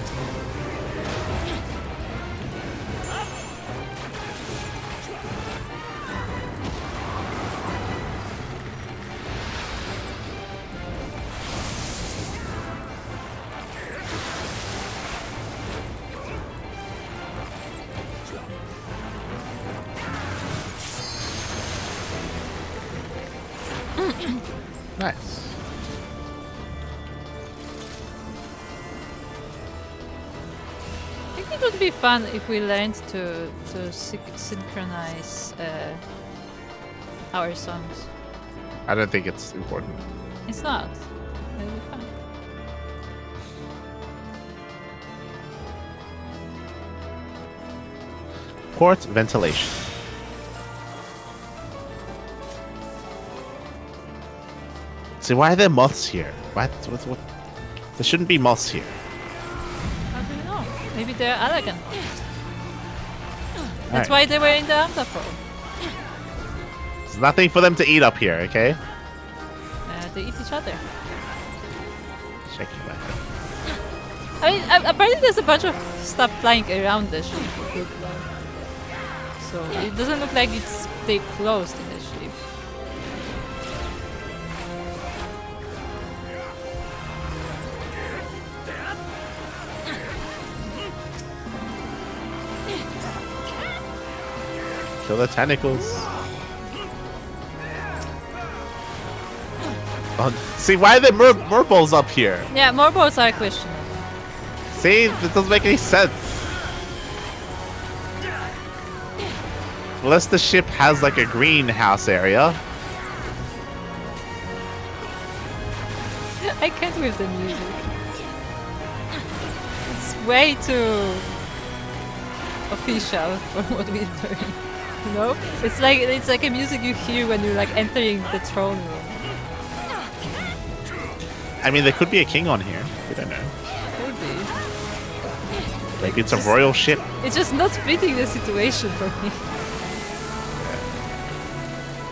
Speaker 2: Nice.
Speaker 1: I think it would be fun if we learned to synchronize our songs.
Speaker 2: I don't think it's important.
Speaker 1: It's not. It'll be fun.
Speaker 2: Port ventilation. See, why are there moths here? What? There shouldn't be moths here.
Speaker 1: How do you know? Maybe they're elegant. That's
Speaker 2: Alright.
Speaker 1: why they were in the Amdapro.
Speaker 2: There's nothing for them to eat up here, okay?
Speaker 1: They eat each other.
Speaker 2: Shaking my head.
Speaker 1: I mean, apparently there's a bunch of stuff flying around the ship. So it doesn't look like it's stay closed in the ship.
Speaker 2: Kill the tentacles. Oh, see, why are there more balls up here?
Speaker 1: Yeah, more boats are questionable.
Speaker 2: See, that doesn't make any sense. Unless the ship has like a greenhouse area.
Speaker 1: I can't with the music. It's way too official for what we're doing. You know? It's like a music you hear when you're like entering the throne room.
Speaker 2: I mean, there could be a king on here. We don't know.
Speaker 1: Could be.
Speaker 2: Maybe it's a royal ship.
Speaker 1: It's just not fitting the situation for me.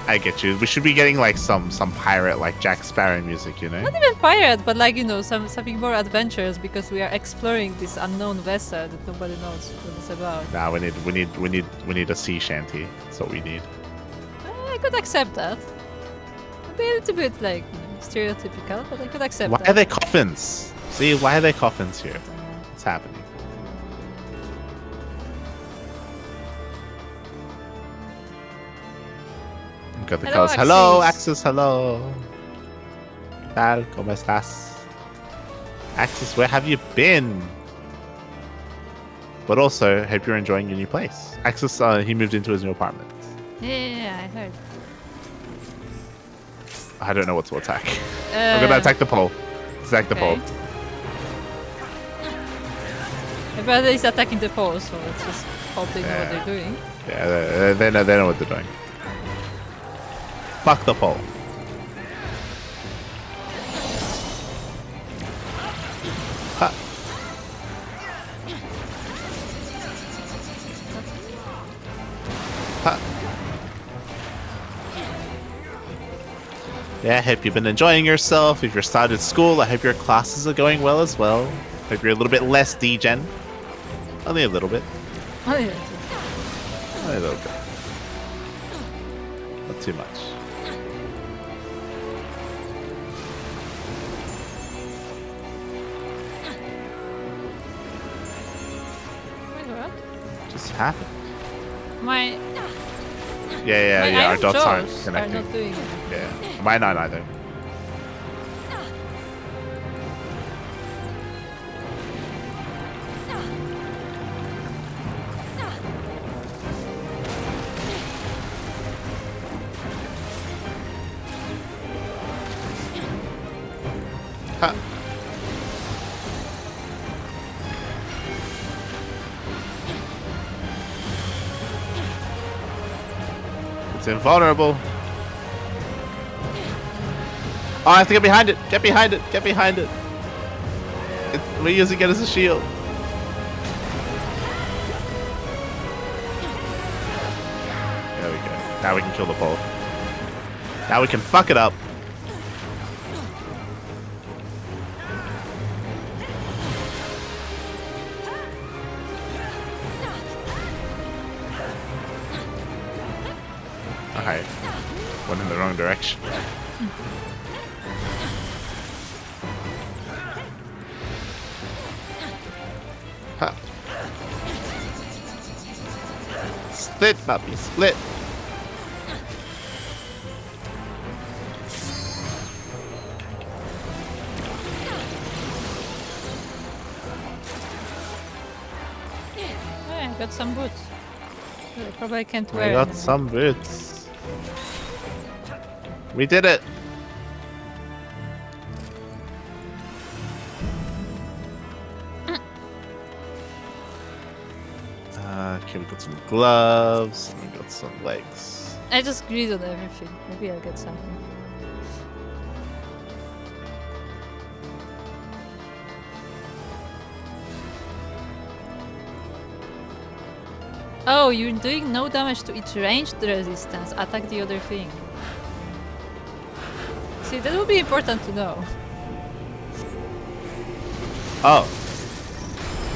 Speaker 2: I get you. We should be getting like some pirate like Jack Sparrow music, you know?
Speaker 1: Not even pirate, but like, you know, something more adventurous because we are exploring this unknown vessel that nobody knows what it's about.
Speaker 2: Nah, we need a sea shanty. That's what we need.
Speaker 1: I could accept that. It'd be a little bit like, you know, stereotypical, but I could accept
Speaker 2: Why
Speaker 1: that.
Speaker 2: are there coffins? See, why are there coffins here? What's happening? Got the
Speaker 1: Hello,
Speaker 2: calls. Hello,
Speaker 1: Axis.
Speaker 2: Axis. Hello. ¿Qué tal? ¿Cómo estás? Axis, where have you been? But also, hope you're enjoying your new place. Axis, he moved into his new apartment.
Speaker 1: Yeah, I heard.
Speaker 2: I don't know what to attack. I'm gonna attack the pole. Attack the pole.
Speaker 1: My brother is attacking the pole, so let's just hope they know what they're doing.
Speaker 2: Yeah, they know what they're doing. Fuck the pole. Ha. Ha. Yeah, I hope you've been enjoying yourself. If you're started school, I hope your classes are going well as well. Hope you're a little bit less degen. Only a little bit.
Speaker 1: Oh, yeah.
Speaker 2: Only a little bit. Not too much.
Speaker 1: Wait, what?
Speaker 2: Just happened.
Speaker 1: My
Speaker 2: Yeah. Our dots aren't
Speaker 1: jaws
Speaker 2: connecting.
Speaker 1: are not doing it.
Speaker 2: Yeah. Mine aren't either. Ha. It's invulnerable. Oh, I have to get behind it. Get behind it. Get behind it. We're using it as a shield. There we go. Now we can kill the pole. Now we can fuck it up. Alright. Went in the wrong direction. Ha. Split, puppy, split.
Speaker 1: Yeah, I got some boots. I probably can't
Speaker 2: We
Speaker 1: wear
Speaker 2: got
Speaker 1: them.
Speaker 2: some boots. We did it. Okay, we got some gloves. We got some legs.
Speaker 1: I just greed on everything. Maybe I'll get something. Oh, you're doing no damage to each ranged resistance. Attack the other thing. See, that would be important to know.
Speaker 2: Oh.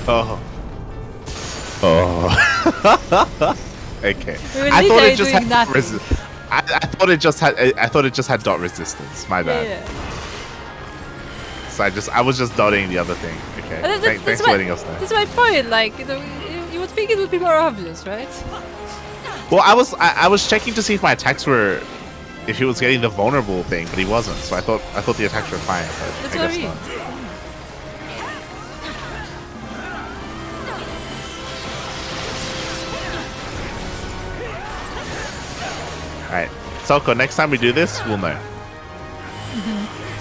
Speaker 2: Oh. Oh. Okay.
Speaker 1: We were
Speaker 2: I thought
Speaker 1: literally
Speaker 2: it just
Speaker 1: doing
Speaker 2: had
Speaker 1: nothing.
Speaker 2: I thought it just had. I thought it just had dot resistance. My bad.
Speaker 1: Yeah.
Speaker 2: So I was just dotting the other thing. Okay. Thanks for letting us know.
Speaker 1: That's my point. Like, you would think it would be more obvious, right?
Speaker 2: Well, I was checking to see if my attacks were, if he was getting the vulnerable thing, but he wasn't. So I thought the attacks were fine. But
Speaker 1: That's
Speaker 2: I
Speaker 1: what I
Speaker 2: guess
Speaker 1: mean.
Speaker 2: not. Alright. Souko, next time we do this, we'll know.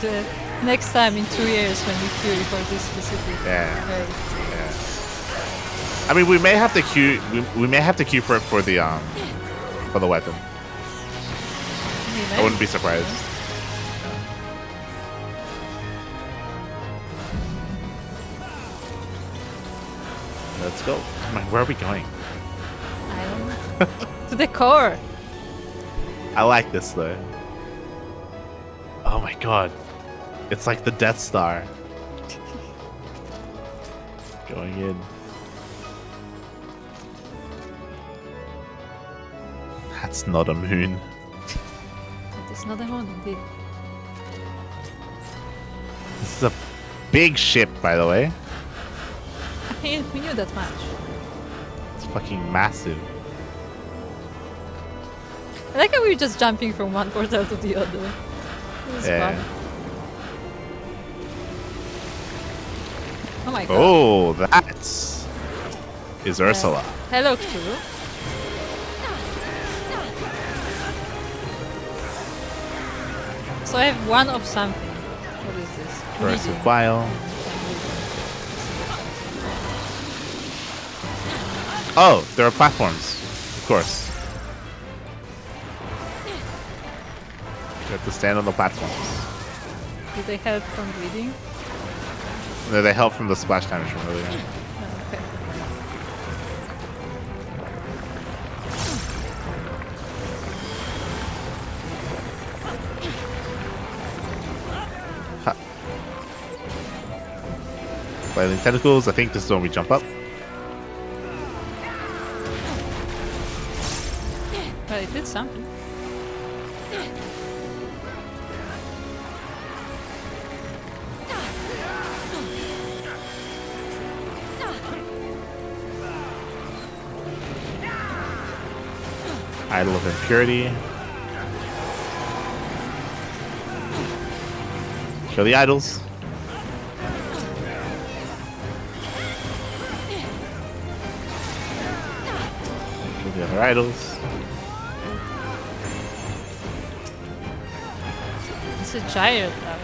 Speaker 1: The next time in 2 years when we queue for this specific
Speaker 2: Yeah.
Speaker 1: raid.
Speaker 2: Yeah. I mean, we may have to queue. We may have to queue for the weapon. I wouldn't be surprised. Let's go. Come on, where are we going?
Speaker 1: I don't know. To the core.
Speaker 2: I like this though. Oh my god. It's like the Death Star. Going in. That's not a moon.
Speaker 1: It's not a moon, indeed.
Speaker 2: This is a big ship, by the way.
Speaker 1: I mean, we knew that much.
Speaker 2: It's fucking massive.
Speaker 1: I like how we were just jumping from one portal to the other. It was
Speaker 2: Yeah.
Speaker 1: fun. Oh my god.
Speaker 2: Oh, that is Ursula.
Speaker 1: Hello, Kuro. So I have one of something. What is this?
Speaker 2: Corrosive
Speaker 1: Lyria.
Speaker 2: Bile. Oh, there are platforms. course. You have to stand on the platforms.
Speaker 1: Do they help from bleeding?
Speaker 2: No, they help from the splash damage from earlier.
Speaker 1: Oh, okay.
Speaker 2: Ha. Flailing tentacles. I think this is when we jump up.
Speaker 1: Well, it did something.
Speaker 2: Idol of Impurity. Kill the idols. Kill the other idols.
Speaker 1: It's a gyro tower.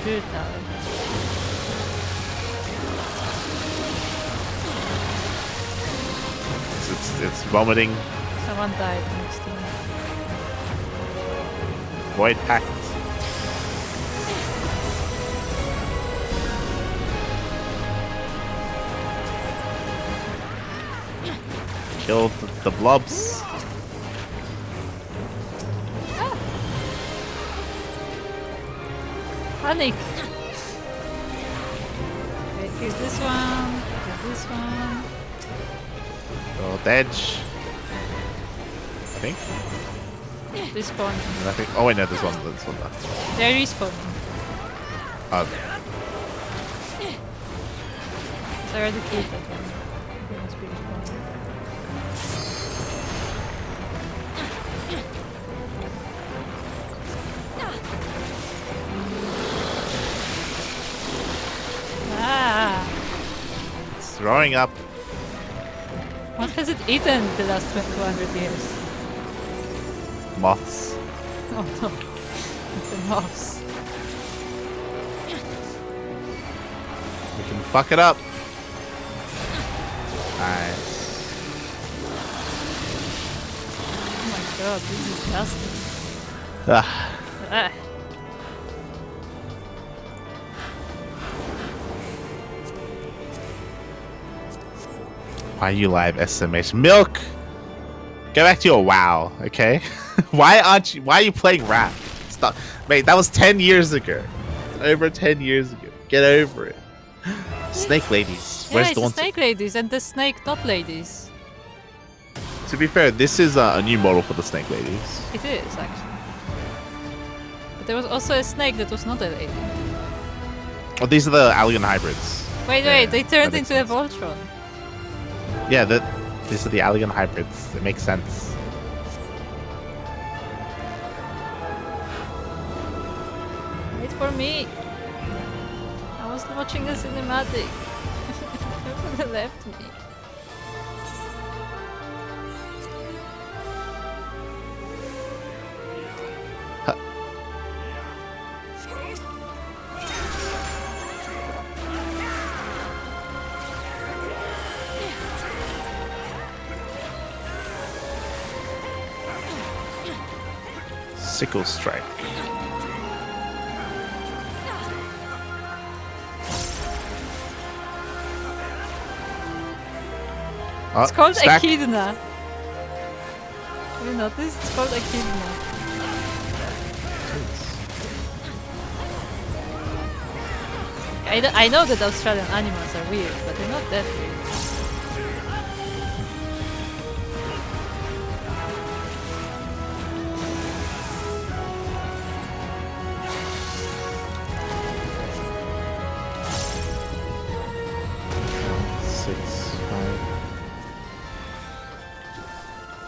Speaker 1: Good tower.
Speaker 2: It's vomiting.
Speaker 1: Someone died next to me.
Speaker 2: Void Pact. Kill the blobs.
Speaker 1: Panic! Okay, kill this one. Kill this one.
Speaker 2: Gold Edge. I think.
Speaker 1: Respawn.
Speaker 2: And I think. Oh wait, no, this one.
Speaker 1: They're respawning. So I already killed that one. They must be respawning. Ah!
Speaker 2: It's throwing up.
Speaker 1: What has it eaten the last 200 years?
Speaker 2: Moths.
Speaker 1: Oh no. The moths.
Speaker 2: We can fuck it up. Nice.
Speaker 1: Oh my god, this is disgusting.
Speaker 2: Ah.
Speaker 1: Ah.
Speaker 2: Why are you live SMH? Milk! Go back to your WoW, okay? Why are you playing rap? Stop. Mate, that was 10 years ago. Over 10 years ago. Get over it. Snake ladies.
Speaker 1: Yeah,
Speaker 2: Where's
Speaker 1: it's
Speaker 2: the
Speaker 1: the
Speaker 2: one?
Speaker 1: snake ladies and the snake not ladies.
Speaker 2: To be fair, this is a new model for the snake ladies.
Speaker 1: It is, actually. But there was also a snake that was not a lady.
Speaker 2: Oh, these are the alien hybrids.
Speaker 1: Wait,
Speaker 2: Yeah,
Speaker 1: wait, they turned
Speaker 2: that makes
Speaker 1: into a
Speaker 2: sense.
Speaker 1: Voltron.
Speaker 2: Yeah, these are the alien hybrids. It makes sense.
Speaker 1: Wait for me. I was watching a cinematic. They left me.
Speaker 2: Sickle Strike.
Speaker 1: It's called
Speaker 2: stack.
Speaker 1: Echidna. Have you noticed? It's called Echidna. I know that Australian animals are weird, but they're not that weird.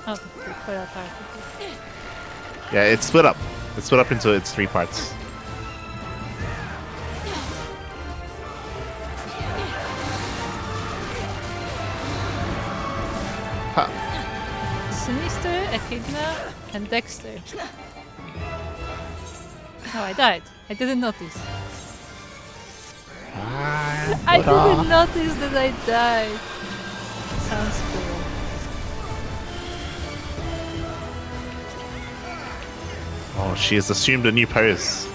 Speaker 1: Oh, they put that part.
Speaker 2: Yeah, it's split up. It's split up into its 3 parts. Ha.
Speaker 1: Sinister, Echidna, and Dexter. Oh, I died. I didn't notice. I didn't notice that I died. Sounds cool.
Speaker 2: Oh, she has assumed a new pose.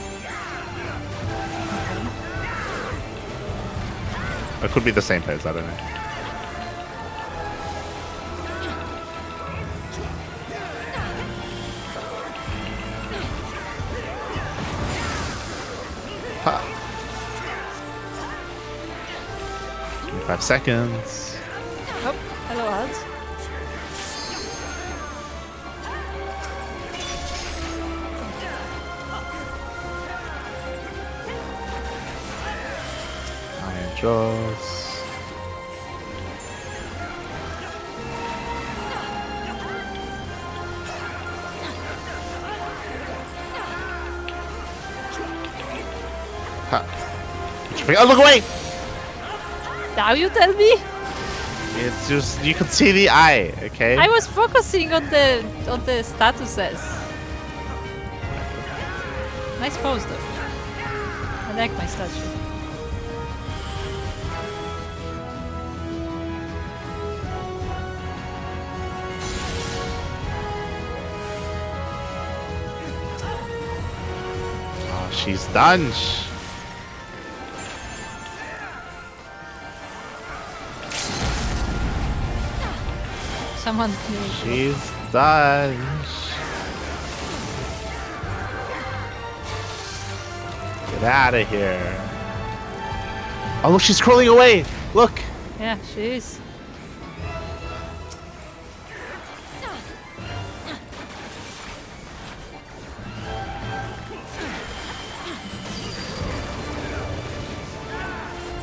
Speaker 2: It could be the same pose, I don't know. Ha. 25 seconds.
Speaker 1: Oh, hello, Alt.
Speaker 2: Iron Jaws. Ha. Oh, look away!
Speaker 1: Now you tell me?
Speaker 2: It's just, you can see the eye, okay?
Speaker 1: I was focusing on the statuses. Nice pose though. I like my statue.
Speaker 2: Oh, she's done.
Speaker 1: Someone.
Speaker 2: She's done. Get out of here. Oh, look, she's crawling away. Look.
Speaker 1: Yeah, she is.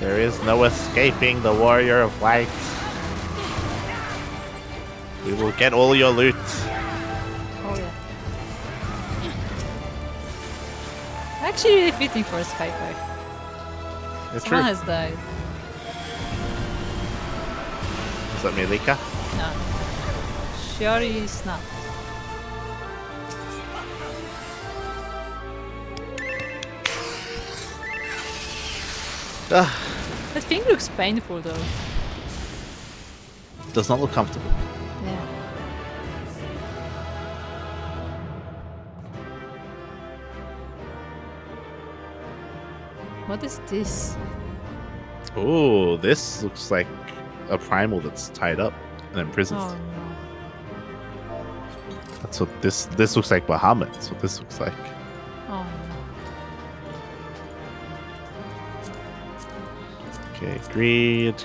Speaker 2: There is no escaping the warrior of light. We will get all your loot.
Speaker 1: Oh yeah. Actually really fitting for a Sky Fight.
Speaker 2: It's
Speaker 1: Someone
Speaker 2: true.
Speaker 1: has died.
Speaker 2: Is that Mielikka?
Speaker 1: No. Shiori Snap. That thing looks painful though.
Speaker 2: Does not look comfortable.
Speaker 1: Yeah. What is this?
Speaker 2: Oh, this looks like a primal that's tied up and imprisoned.
Speaker 1: Oh no.
Speaker 2: That's what this looks like. Bahamut. That's what this looks like.
Speaker 1: Oh no.
Speaker 2: Okay, greed.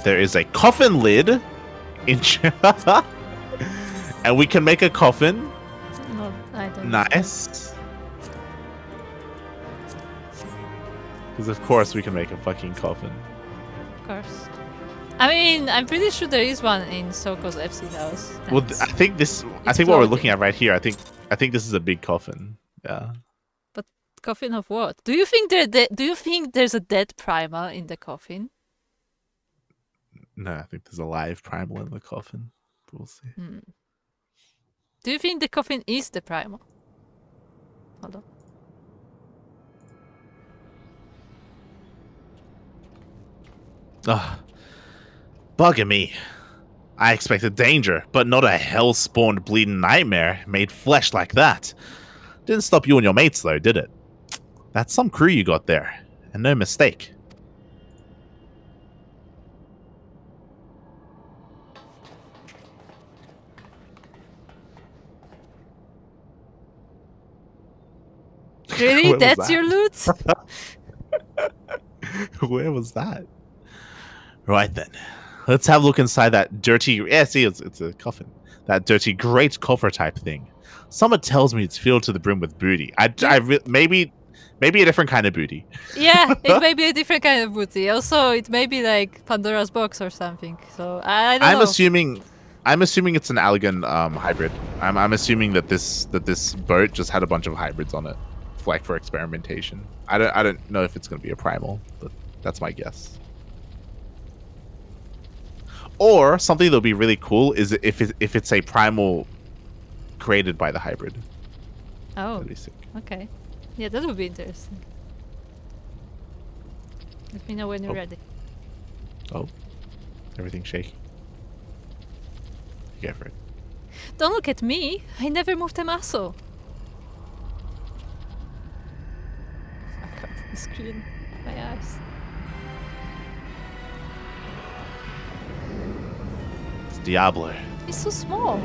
Speaker 2: There is a coffin lid in and we can make a coffin.
Speaker 1: No, I don't.
Speaker 2: Nice. Because of course we can make a fucking coffin.
Speaker 1: Of course. I mean, I'm pretty sure there is one in Souko's FC house.
Speaker 2: Well, I think what we're
Speaker 1: floating.
Speaker 2: looking at right here. I think this is a big coffin. Yeah.
Speaker 1: But coffin of what? Do you think do you think there's a dead primal in the coffin?
Speaker 2: No, I think there's a live primal in the coffin. We'll see.
Speaker 1: Do you think the coffin is the primal? Hold on.
Speaker 2: Ugh. Bugging me. I expected danger, but not a hell-spawned bleeding nightmare made flesh like that. Didn't stop you and your mates, though, did it? That's some crew you got there, and no mistake.
Speaker 1: Really?
Speaker 2: Where was
Speaker 1: That's
Speaker 2: that?
Speaker 1: your loot?
Speaker 2: Where was that? Right then. Let's have a look inside that dirty... Yeah, see, it's a coffin. That dirty great coffer type thing. Someone tells me it's filled to the brim with booty. Maybe a different kind of booty.
Speaker 1: Yeah, it may be a different kind of booty. Also, it may be like Pandora's box or something. So I don't know.
Speaker 2: I'm assuming it's an Allegan hybrid. I'm assuming that this boat just had a bunch of hybrids on it, for experimentation. I don't know if it's going to be a primal, but that's my guess. Or something that'll be really cool is if it's a primal created by the hybrid.
Speaker 1: Oh,
Speaker 2: That'd be sick.
Speaker 1: okay. Yeah, that would be interesting. Let me know when you're ready.
Speaker 2: Oh, everything's shaky. You go for it.
Speaker 1: Don't look at me. I never moved a muscle. Oh my god, the screen. My eyes.
Speaker 2: It's Diablo.
Speaker 1: He's so small.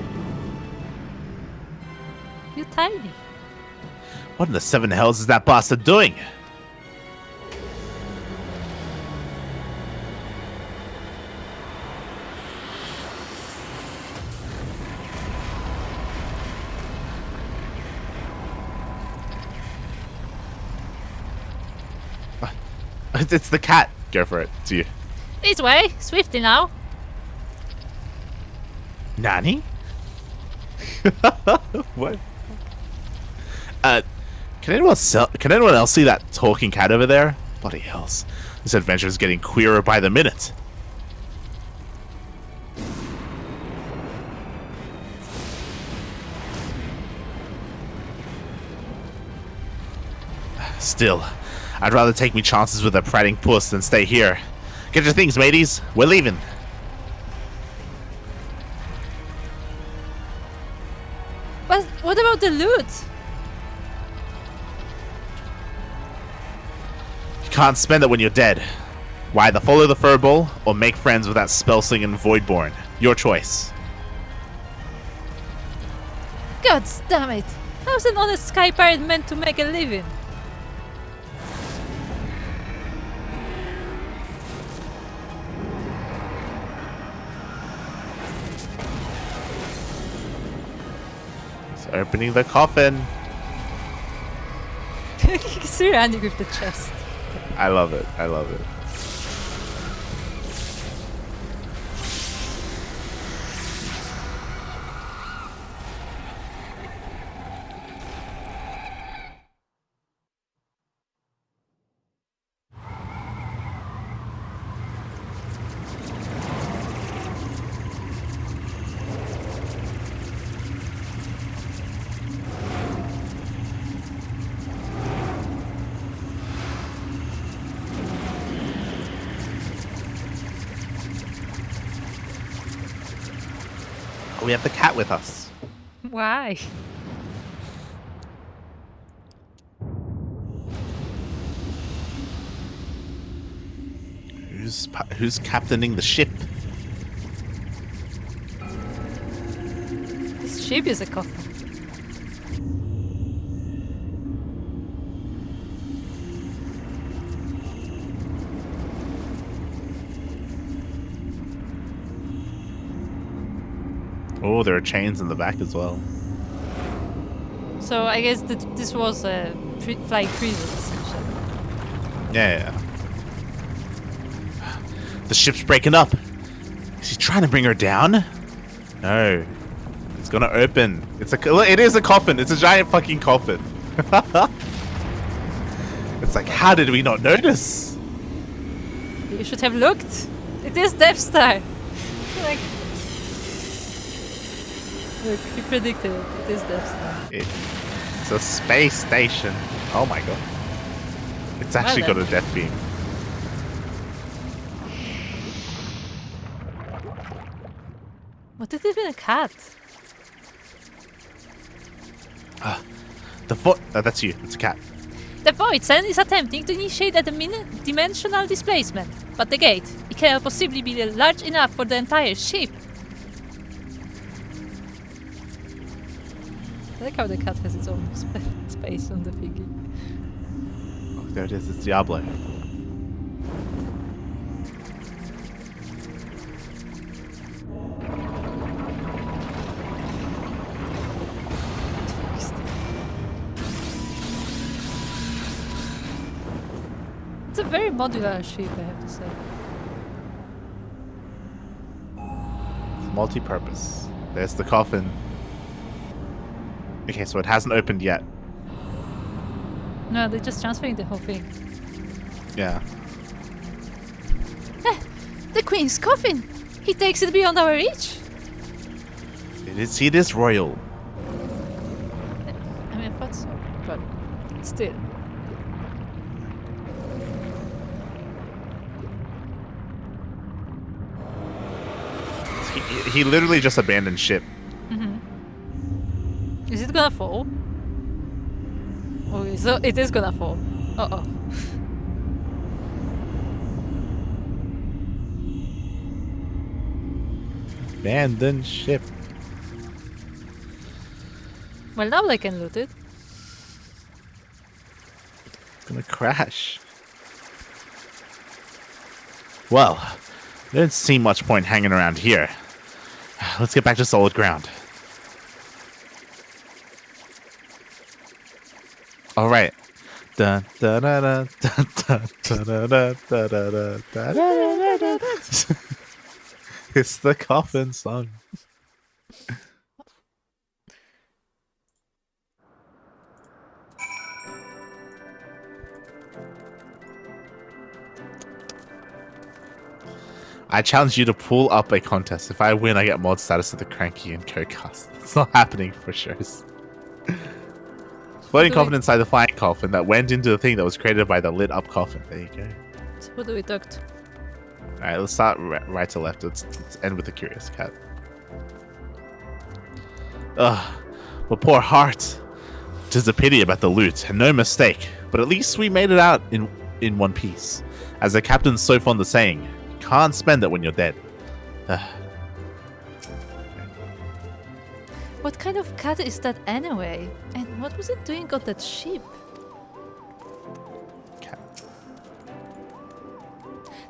Speaker 1: You're tiny.
Speaker 2: What in the seven hells is that bastard doing? It's the cat. Go for it. It's you.
Speaker 1: This way, swiftly now.
Speaker 2: Nani? What? Can anyone else see that talking cat over there? Bloody hells. This adventure is getting queerer by the minute. Still, I'd rather take me chances with a prating puss than stay here. Get your things, mateys. We're leaving.
Speaker 1: But what about the loot?
Speaker 2: You can't spend it when you're dead. Why either follow the furball or make friends with that spell-slinging Voidborn. Your choice.
Speaker 1: God damn it! How's an honest sky pirate meant to make a living?
Speaker 2: It's opening the coffin.
Speaker 1: Surrounding with the chest.
Speaker 2: I love it. I love it. We have the cat with us.
Speaker 1: Why?
Speaker 2: Who's captaining the ship?
Speaker 1: This ship is a coffin.
Speaker 2: Oh, there are chains in the back as well.
Speaker 1: So I guess this was a flying prison, essentially.
Speaker 2: Yeah. The ship's breaking up. Is he trying to bring her down? No. It's gonna open. It is a coffin. It's a giant fucking coffin. It's like, how did we not notice?
Speaker 1: You should have looked. It is Death Star. Like, look, you predicted it. It is Death Star.
Speaker 2: It's a space station. Oh my god. It's actually got a death beam.
Speaker 1: What did it mean, a cat?
Speaker 2: That's you. It's a cat.
Speaker 1: The Voidsen is attempting to initiate a dimensional displacement, but the gate, it cannot possibly be large enough for the entire ship. I like how the cat has its own space on the thingy.
Speaker 2: Oh, there it is. It's Diablo.
Speaker 1: It's a very modular ship, I have to say.
Speaker 2: Multi-purpose. There's the coffin. Okay, so it hasn't opened yet.
Speaker 1: No, they're just transferring the whole thing.
Speaker 2: Yeah.
Speaker 1: The Queen's coffin! He takes it beyond our reach!
Speaker 2: It is royal.
Speaker 1: I mean, I thought so, but still.
Speaker 2: He literally just abandoned ship.
Speaker 1: Mm-hmm. Is it gonna fall? Okay, so it is gonna fall. Uh-oh.
Speaker 2: Abandoned ship.
Speaker 1: Well, now I can loot it.
Speaker 2: It's gonna crash. Well, there didn't seem much point hanging around here. Let's get back to solid ground. All right. Dun, dun, dun, dun, dun, dun, dun, dun, dun, dun, dun, dun, dun, dun, dun. It's the coffin song. I challenge you to pull up a contest. If I win, I get mod status of the Cranky and Co-cast. It's not happening for sure. Floating coffin inside the flying coffin that went into the thing that was created by the lit up coffin. There you go.
Speaker 1: So what do we talk?
Speaker 2: Alright, let's start right to left. Let's end with the curious cat. Ugh, but poor heart. 'Tis a pity about the loot, and no mistake. But at least we made it out in one piece. As the captain's so fond of saying, can't spend it when you're dead.
Speaker 1: What kind of cat is that anyway? And what was it doing on that ship?
Speaker 2: Cat.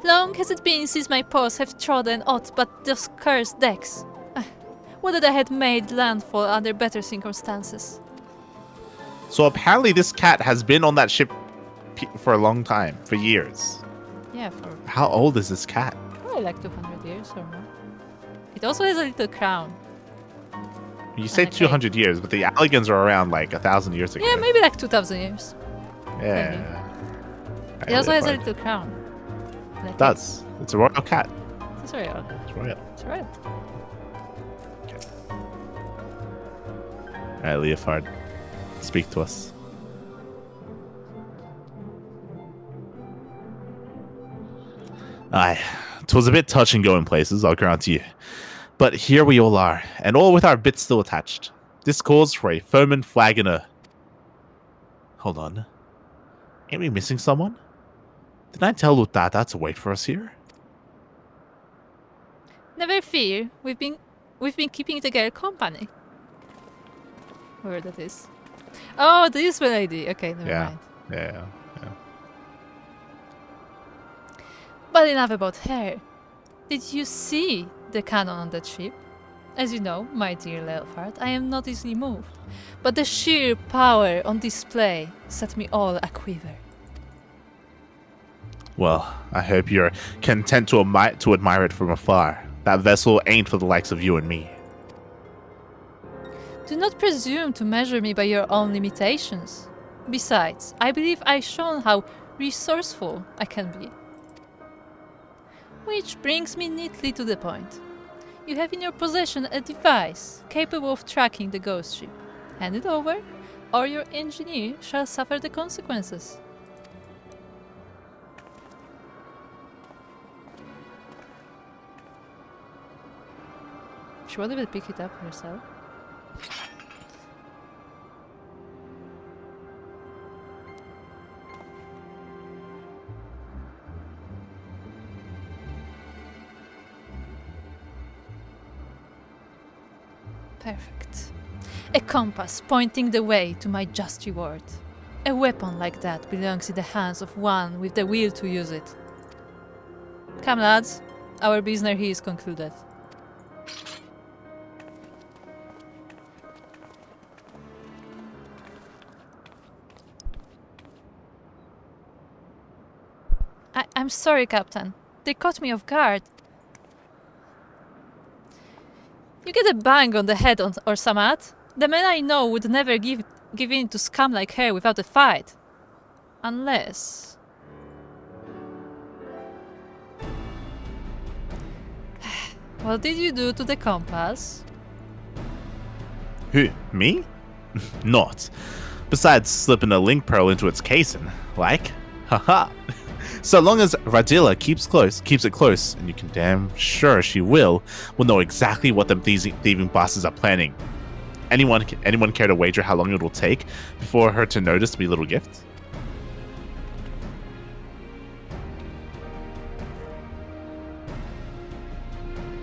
Speaker 1: Long has it been since my paws have trodden aught but those cursed decks. Would that I had made landfall under better circumstances.
Speaker 2: So apparently this cat has been on that ship for a long time, for years.
Speaker 1: Yeah, for
Speaker 2: How old is this cat?
Speaker 1: probably like 200 years or more. It also has a little crown.
Speaker 2: You say
Speaker 1: And a
Speaker 2: 200 years, but the Alligans are around like 1,000 years ago.
Speaker 1: Yeah, maybe like 2000 years.
Speaker 2: Yeah.
Speaker 1: It also has a little crown.
Speaker 2: It does. It's a royal cat.
Speaker 1: It's royal.
Speaker 2: It's royal.
Speaker 1: It's royal.
Speaker 2: Alright, Leofard. Speak to us. Aye, 'twas a bit touch and go in places, I'll grant you. But here we all are, and all with our bits still attached. This calls for a foeman flag and a... Hold on. Ain't we missing someone? Didn't I tell Lutata to wait for us here?
Speaker 1: Never fear. We've been keeping the girl company. Where that is. Oh, this lady. Okay, never mind.
Speaker 2: Yeah.
Speaker 1: But enough about her. Did you see the cannon on that ship? As you know, my dear Leofard, I am not easily moved. But the sheer power on display set me all a-quiver.
Speaker 2: Well, I hope you're content to admire it from afar. That vessel ain't for the likes of you and me.
Speaker 1: Do not presume to measure me by your own limitations. Besides, I believe I've shown how resourceful I can be. Which brings me neatly to the point. You have in your possession a device capable of tracking the ghost ship. Hand it over, or your engineer shall suffer the consequences. She won't even pick it up herself. Perfect. A compass pointing the way to my just reward. A weapon like that belongs in the hands of one with the will to use it. Come, lads. Our business here is concluded. I'm sorry, Captain. They caught me off guard. You get a bang on the head or somewhat. The men I know would never give in to scum like her without a fight. Unless... What did you do to the compass?
Speaker 2: Who? Me? Not. Besides slipping a link pearl into its casing. Like? Haha. So long as Radilla keeps it close, and you can damn sure she will, we'll know exactly what them thieving bosses are planning. anyone care to wager how long it will take for her to notice my little gift?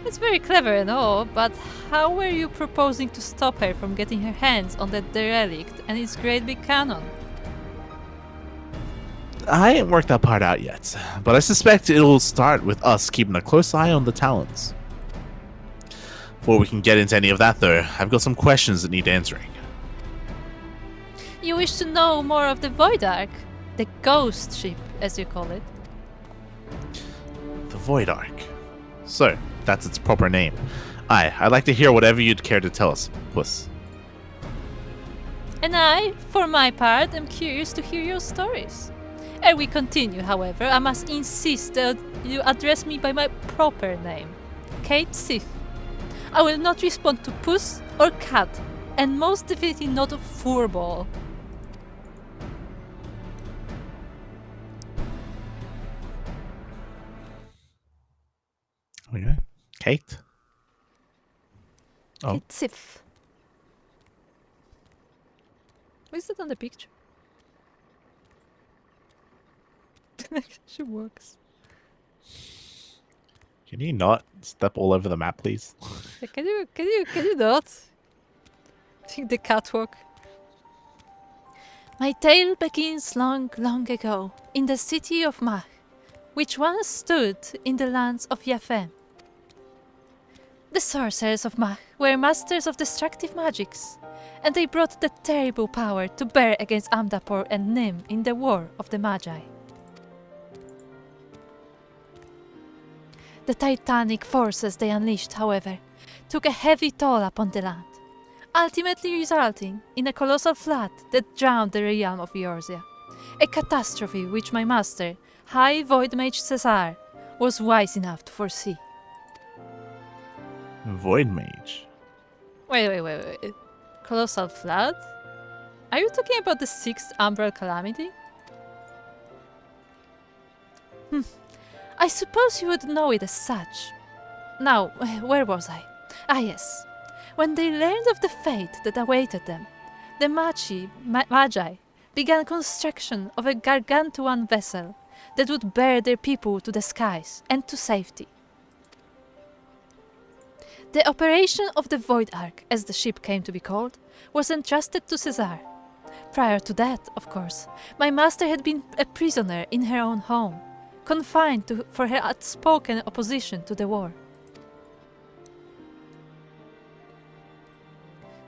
Speaker 1: It's very clever and all, but how were you proposing to stop her from getting her hands on that derelict and its great big cannon?
Speaker 2: I ain't worked that part out yet, but I suspect it'll start with us keeping a close eye on the talons. Before we can get into any of that, though, I've got some questions that need answering.
Speaker 1: You wish to know more of the Void Ark? The ghost ship, as you call it.
Speaker 2: The Void Ark. So, that's its proper name. I'd like to hear whatever you'd care to tell us, Puss.
Speaker 1: And I, for my part, am curious to hear your stories. Ere we continue, however, I must insist that you address me by my proper name, Kate Sith. I will not respond to Puss or Cat, and most definitely not Furball.
Speaker 2: Okay. Kate? Oh.
Speaker 1: Kate Sith. What is it on the picture? She works.
Speaker 2: Can you not step all over the map, please?
Speaker 1: Can you not? I think the catwalk. My tale begins long, long ago, in the city of Mach, which once stood in the lands of Yafem. The sorcerers of Mach were masters of destructive magics, and they brought the terrible power to bear against Amdapor and Nim in the War of the Magi. The titanic forces they unleashed, however, took a heavy toll upon the land, ultimately resulting in a colossal flood that drowned the realm of Eorzea, a catastrophe which my master, High Void Mage Cesar, was wise enough to foresee.
Speaker 2: Void Mage?
Speaker 1: Wait. Colossal flood? Are you talking about the 6th Umbral Calamity? I suppose you would know it as such. Now, where was I? Ah yes. When they learned of the fate that awaited them, the Magi began construction of a gargantuan vessel that would bear their people to the skies and to safety. The operation of the Void Ark, as the ship came to be called, was entrusted to Cesar. Prior to that, of course, my master had been a prisoner in her own home, confined for her outspoken opposition to the war.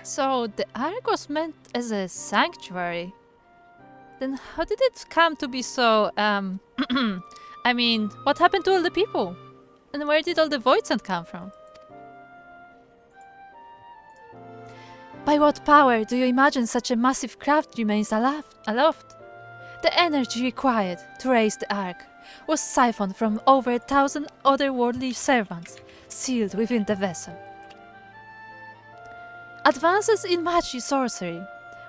Speaker 1: So the Ark was meant as a sanctuary. Then how did it come to be so, I mean, what happened to all the people? And where did all the Void Sand come from? By what power do you imagine such a massive craft remains aloft? The energy required to raise the Ark was siphoned from over 1,000 otherworldly servants sealed within the vessel. Advances in magic sorcery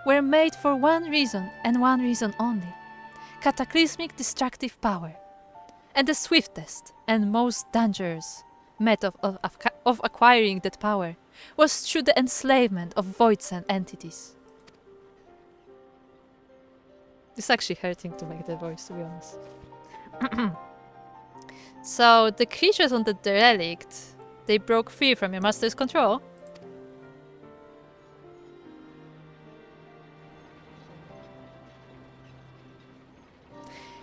Speaker 1: were made for one reason and one reason only: cataclysmic destructive power. And the swiftest and most dangerous method of acquiring that power was through the enslavement of voidsent entities. It's actually hurting to make the voice, to be honest. So the creatures on the derelict, they broke free from your master's control?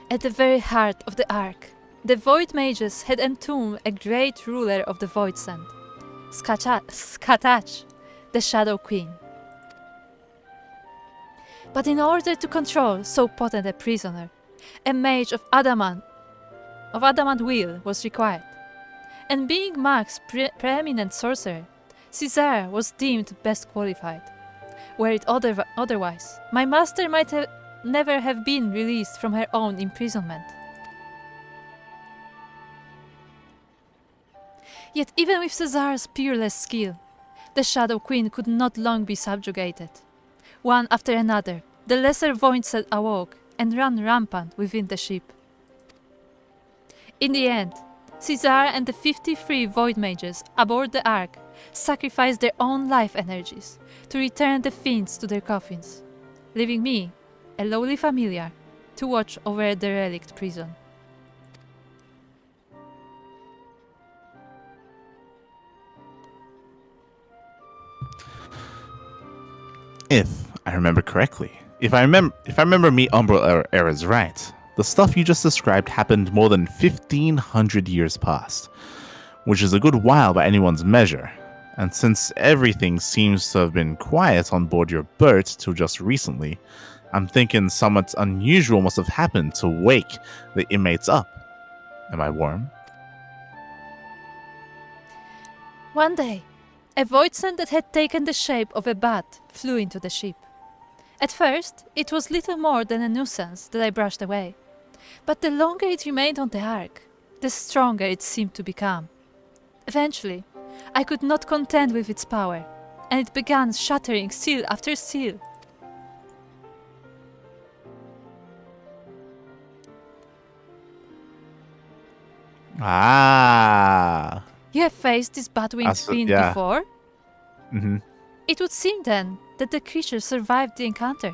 Speaker 1: At the very heart of the Ark, the Void Mages had entombed a great ruler of the Voidsent, Skatach, the Shadow Queen. But in order to control so potent a prisoner, a mage of adamant will was required. And being Mach's preeminent sorcerer, Cesar was deemed best qualified. Were it otherwise, my master might never have been released from her own imprisonment. Yet even with Cesar's peerless skill, the Shadow Queen could not long be subjugated. One after another, the lesser Voidsent awoke and ran rampant within the ship. In the end, Cesar and the 53 Void Mages aboard the Ark sacrificed their own life energies to return the fiends to their coffins, leaving me, a lowly familiar, to watch over a derelict prison.
Speaker 2: If I remember correctly, if I remember me Umbral era's right, the stuff you just described happened more than 1,500 years past, which is a good while by anyone's measure. And since everything seems to have been quiet on board your boat till just recently, I'm thinking something unusual must have happened to wake the inmates up. Am I warm?
Speaker 1: One day, a voidsent that had taken the shape of a bat flew into the ship. At first, it was little more than a nuisance that I brushed away, but the longer it remained on the ark, the stronger it seemed to become. Eventually, I could not contend with its power, and it began shattering seal after seal.
Speaker 2: Ah.
Speaker 1: You have faced this bat-winged fiend before?
Speaker 2: Mm-hmm.
Speaker 1: It would seem then that the creature survived the encounter,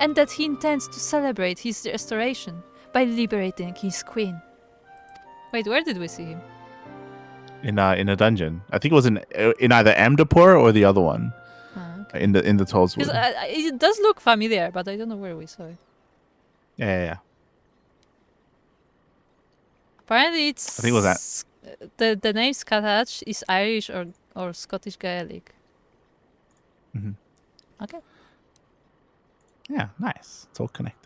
Speaker 1: and that he intends to celebrate his restoration by liberating his queen. Wait, where did we see him?
Speaker 2: In a dungeon. I think it was in either Amdapur or the other one.
Speaker 1: Okay.
Speaker 2: In the Tollswood.
Speaker 1: It does look familiar, but I don't know where we saw it.
Speaker 2: Yeah.
Speaker 1: Apparently, it's.
Speaker 2: I think it was
Speaker 1: that. The name Scatach is Irish or Scottish Gaelic.
Speaker 2: Mm-hmm.
Speaker 1: Okay.
Speaker 2: Yeah, nice. It's all connected.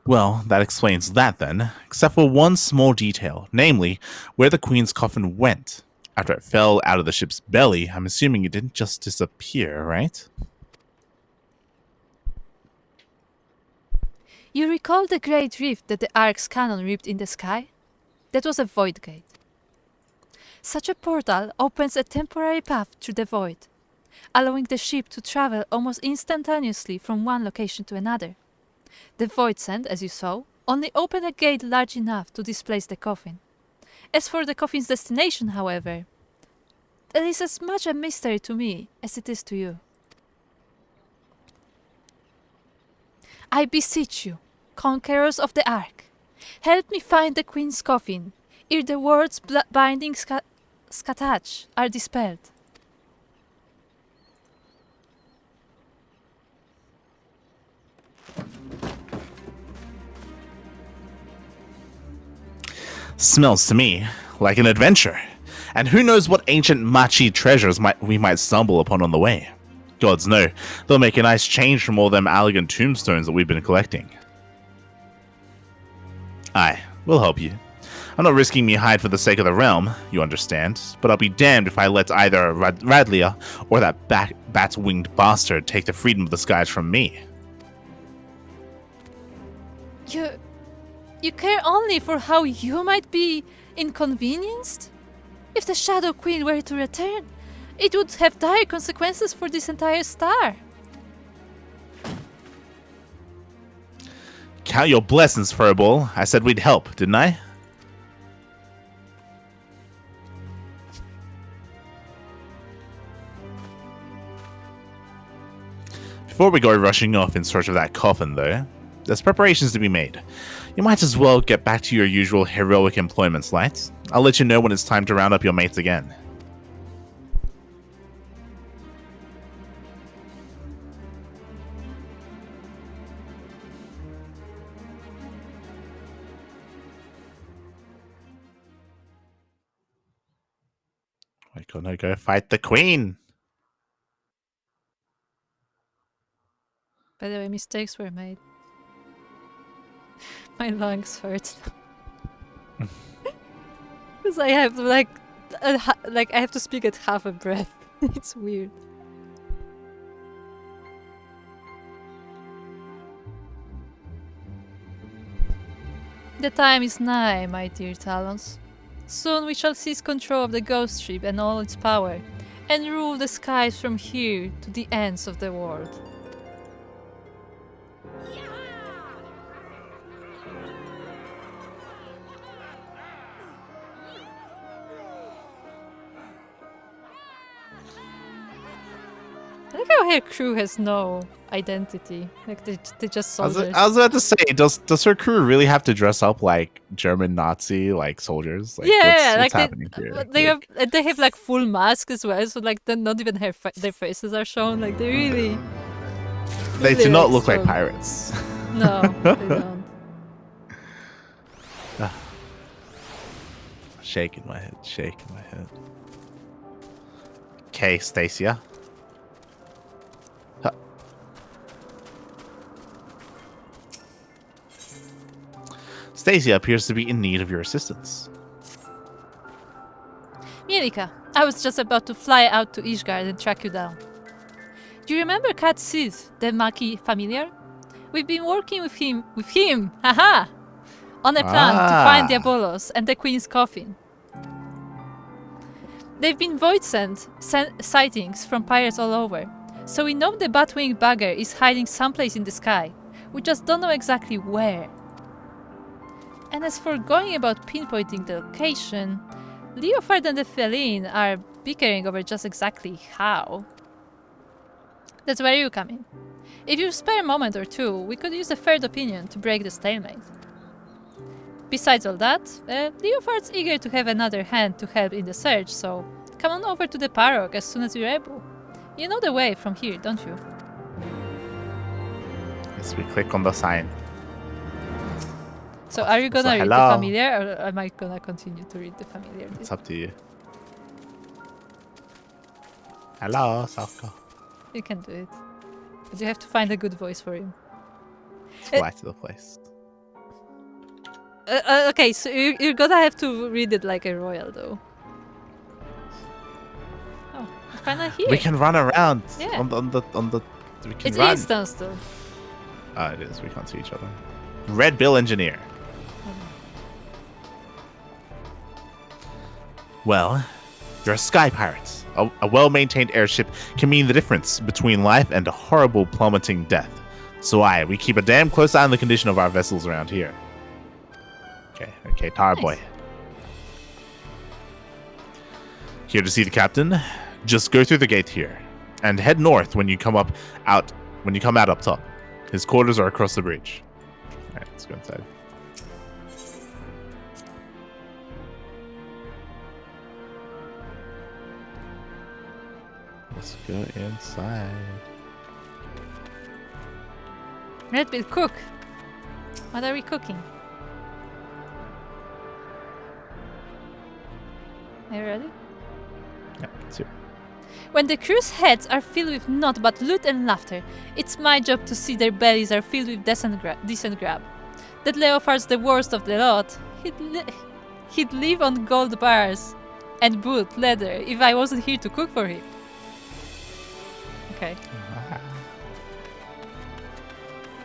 Speaker 2: Well, that explains that then, except for one small detail, namely, where the Queen's coffin went. After it fell out of the ship's belly, I'm assuming it didn't just disappear, right?
Speaker 1: You recall the great rift that the Ark's cannon ripped in the sky? That was a void gate. Such a portal opens a temporary path through the void, allowing the ship to travel almost instantaneously from one location to another. The voidsent, as you saw, only opened a gate large enough to displace the coffin. As for the coffin's destination, however, that is as much a mystery to me as it is to you. I beseech you, conquerors of the Ark, help me find the Queen's coffin, ere the words binding Scatach are dispelled.
Speaker 2: Smells to me like an adventure. And who knows what ancient Machi treasures we might stumble upon on the way. Gods know, they'll make a nice change from all them elegant tombstones that we've been collecting. Aye, we'll help you. I'm not risking me hide for the sake of the realm, you understand, but I'll be damned if I let either Radlia or that bat-winged bastard take the freedom of the skies from me.
Speaker 1: You care only for how you might be inconvenienced? If the Shadow Queen were to return, it would have dire consequences for this entire star.
Speaker 2: Count your blessings, Furball. I said we'd help, didn't I? Before we go rushing off in search of that coffin, though, there's preparations to be made. You might as well get back to your usual heroic employments, Light. I'll let you know when it's time to round up your mates again. We're gonna go fight the Queen!
Speaker 1: By the way, mistakes were made. My lungs hurt. Because I have like I have to speak at half a breath. It's weird. The time is nigh, my dear Talons. Soon we shall seize control of the ghost ship and all its power, and rule the skies from here to the ends of the world. I like how her crew has no identity. Like they just soldiers.
Speaker 2: I was about to say, does her crew really have to dress up like German Nazi like soldiers? Like
Speaker 1: yeah,
Speaker 2: what's
Speaker 1: like
Speaker 2: happening here?
Speaker 1: they have like full masks as well, so like not even their faces are shown. Like they really
Speaker 2: they do not look like
Speaker 1: strong.
Speaker 2: pirates.
Speaker 1: No, they don't.
Speaker 2: Shaking my head. Okay, Stacia. Huh. Stacia appears to be in need of your assistance.
Speaker 1: Mielikka, I was just about to fly out to Ishgard and track you down. Do you remember Cat Sid, the Maki familiar? We've been working with him, haha, on a plan to find the Apolos and the Queen's coffin. They've been void sightings from pirates all over, so we know the bat-winged bugger is hiding someplace in the sky. We just don't know exactly where. And as for going about pinpointing the location, Leofard and the Feline are bickering over just exactly how. That's where you come in. If you spare a moment or two, we could use a third opinion to break the stalemate. Besides all that, Leofard's eager to have another hand to help in the search, so come on over to the Parrock as soon as you're able. You know the way from here, don't you?
Speaker 2: Yes, we click on the sign.
Speaker 1: So are you gonna read the familiar, or am I gonna continue to read the familiar?
Speaker 2: It's up to you. Hello, Souko.
Speaker 1: You can do it. But you have to find a good voice for him.
Speaker 2: Fly to the place.
Speaker 1: Okay, so you're gonna have to read it like a royal, though. Oh, it's kinda here.
Speaker 2: We can run around.
Speaker 1: Yeah.
Speaker 2: On the. We can
Speaker 1: it's
Speaker 2: run.
Speaker 1: instance, though.
Speaker 2: Ah, it is. We can't see each other. Red Bill Engineer. Well, you're a sky pirate. A well-maintained airship can mean the difference between life and a horrible plummeting death. So we keep a damn close eye on the condition of our vessels around here. Okay, Tar Boy. Here to see the captain? Just go through the gate here, and head north when you come out up top. His quarters are across the bridge. All right, let's go inside. Let's go inside.
Speaker 1: Red Bill, cook. What are we cooking? Are you ready?
Speaker 2: Yeah, it's here.
Speaker 1: When the crew's heads are filled with naught but loot and laughter, it's my job to see their bellies are filled with decent grab. That Leofard's the worst of the lot. He'd live on gold bars and boot leather if I wasn't here to cook for him. Okay.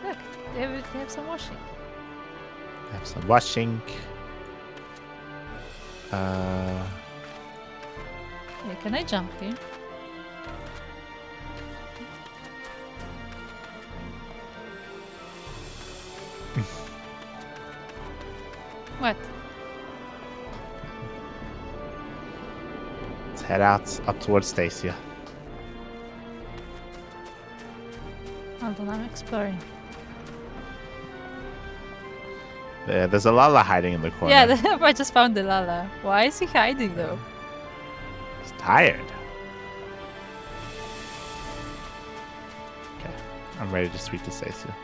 Speaker 1: Look, they have some washing.
Speaker 2: Have some washing.
Speaker 1: Yeah, can I jump here? What?
Speaker 2: Let's head up towards Stacia.
Speaker 1: Hold on, I'm exploring.
Speaker 2: There's a Lala hiding in the corner.
Speaker 1: Yeah, I just found the Lala. Why is he hiding though?
Speaker 2: He's tired. Okay, I'm ready to speak to Stacia.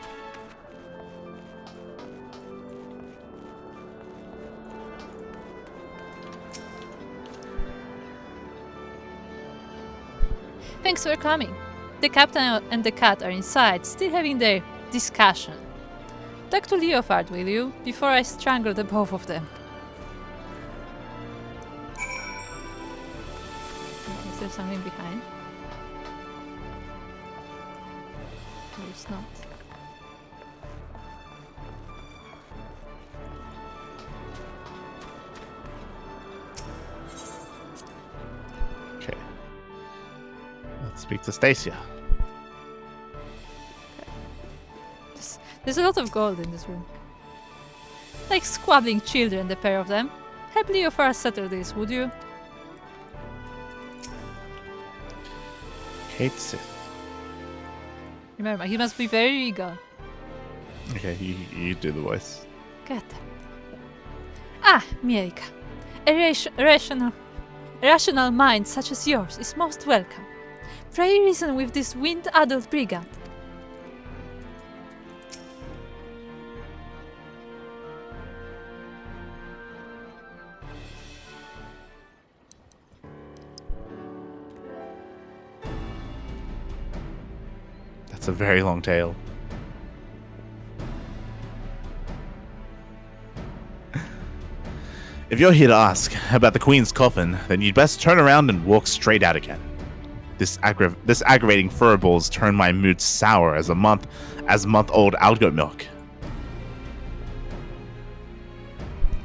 Speaker 1: Thanks for coming. The captain and the cat are inside, still having their discussion. Talk to Leofard, will you? Before I strangle the both of them. Is there something behind? There's not.
Speaker 2: Okay. Let's speak to Stacia.
Speaker 1: There's a lot of gold in this room. Like squabbling children, the pair of them. Help Leofard settle this, would you?
Speaker 2: Kate Sith.
Speaker 1: Remember, he must be very regal.
Speaker 2: Okay, you do the voice.
Speaker 1: God damn. Ah, Mielikka. A rational mind such as yours is most welcome. Pray reason with this winged adult brigand.
Speaker 2: That's a very long tale. If you're here to ask about the Queen's coffin, then you'd best turn around and walk straight out again. This aggravating furballs turn my mood sour as month-old outgoat milk.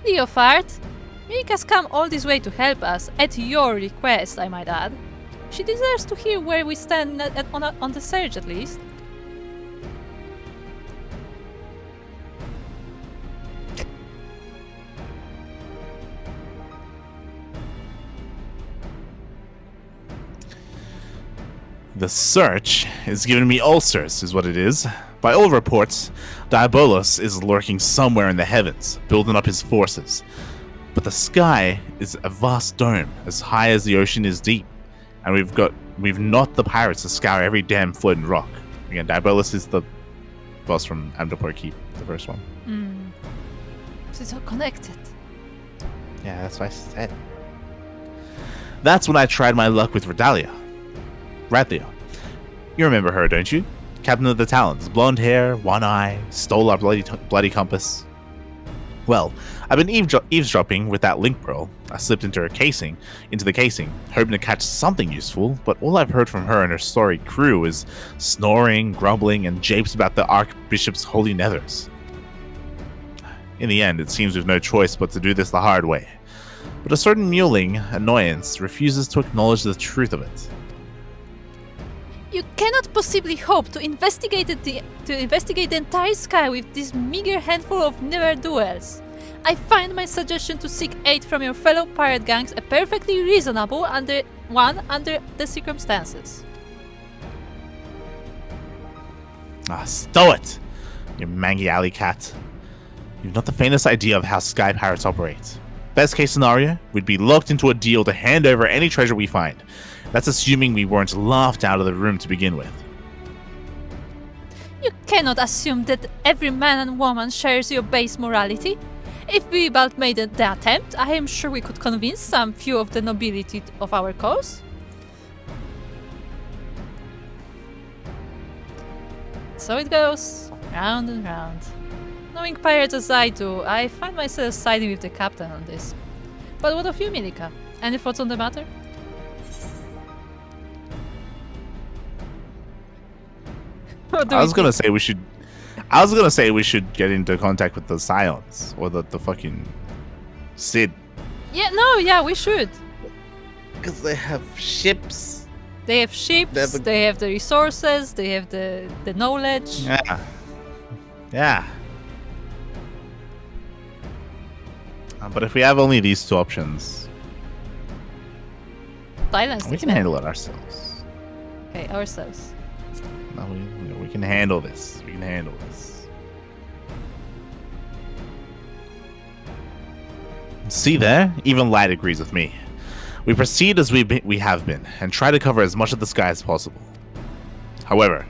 Speaker 1: Leofard, Mielikka's come all this way to help us, at your request, I might add. She deserves to hear where we stand on the search, at least.
Speaker 2: The search is giving me ulcers, is what it is. By all reports, Diabolos is lurking somewhere in the heavens, building up his forces. But the sky is a vast dome, as high as the ocean is deep, and we've not the pirates to scour every damn floating rock. Again, Diabolos is the boss from Amdapur Keep, the first one.
Speaker 1: So it's all connected.
Speaker 2: Yeah, that's what I said. That's when I tried my luck with Radlia. You remember her, don't you? Captain of the Talons, blonde hair, one eye, stole our bloody compass. Well, I've been eavesdropping with that link pearl. I slipped into the casing, hoping to catch something useful, but all I've heard from her and her sorry crew is snoring, grumbling, and japes about the Archbishop's holy nethers. In the end, it seems we've no choice but to do this the hard way. But a certain mewling annoyance refuses to acknowledge the truth of it.
Speaker 1: You cannot possibly hope to investigate the entire sky with this meager handful of ne'er-do-wells. I find my suggestion to seek aid from your fellow pirate gangs a perfectly reasonable under the circumstances.
Speaker 2: Stow it, you mangy alley cat. You've not the faintest idea of how sky pirates operate. Best case scenario, we'd be locked into a deal to hand over any treasure we find. That's assuming we weren't laughed out of the room to begin with.
Speaker 1: You cannot assume that every man and woman shares your base morality. If we both made the attempt, I am sure we could convince some few of the nobility of our cause. So it goes, round and round. Knowing pirates as I do, I find myself siding with the captain on this. But what of you, Mielikka? Any thoughts on the matter?
Speaker 2: I was gonna say we should get into contact with the Scions or the fucking Cid.
Speaker 1: Yeah, we should.
Speaker 2: Because they have ships.
Speaker 1: They have ships, they have the resources, they have the knowledge.
Speaker 2: Yeah. But if we have only these two options,
Speaker 1: Silence.
Speaker 2: We can handle it ourselves.
Speaker 1: Okay, ourselves.
Speaker 2: No, we can handle this. We can handle this. See there? Even Light agrees with me. We proceed as we have been, and try to cover as much of the sky as possible. However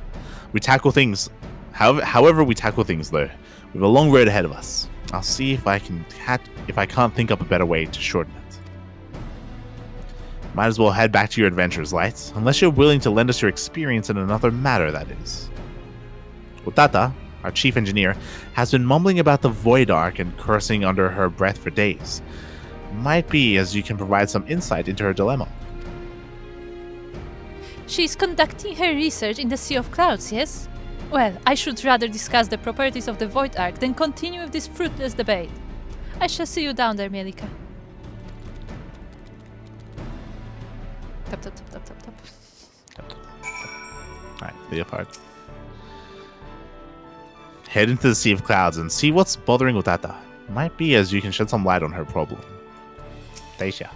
Speaker 2: we tackle things though, we have a long road ahead of us. I'll see if I can't think up a better way to shorten it. Might as well head back to your adventures, Light, unless you're willing to lend us your experience in another matter, that is. Utata, our chief engineer, has been mumbling about the Void Ark and cursing under her breath for days. Might be as you can provide some insight into her dilemma.
Speaker 1: She's conducting her research in the Sea of Clouds, yes? Well, I should rather discuss the properties of the Void Ark than continue with this fruitless debate. I shall see you down there, Mielikka. Tap.
Speaker 2: Alright, video part. Head into the Sea of Clouds and see what's bothering Utata. Might be as you can shed some light on her problem. Daisha.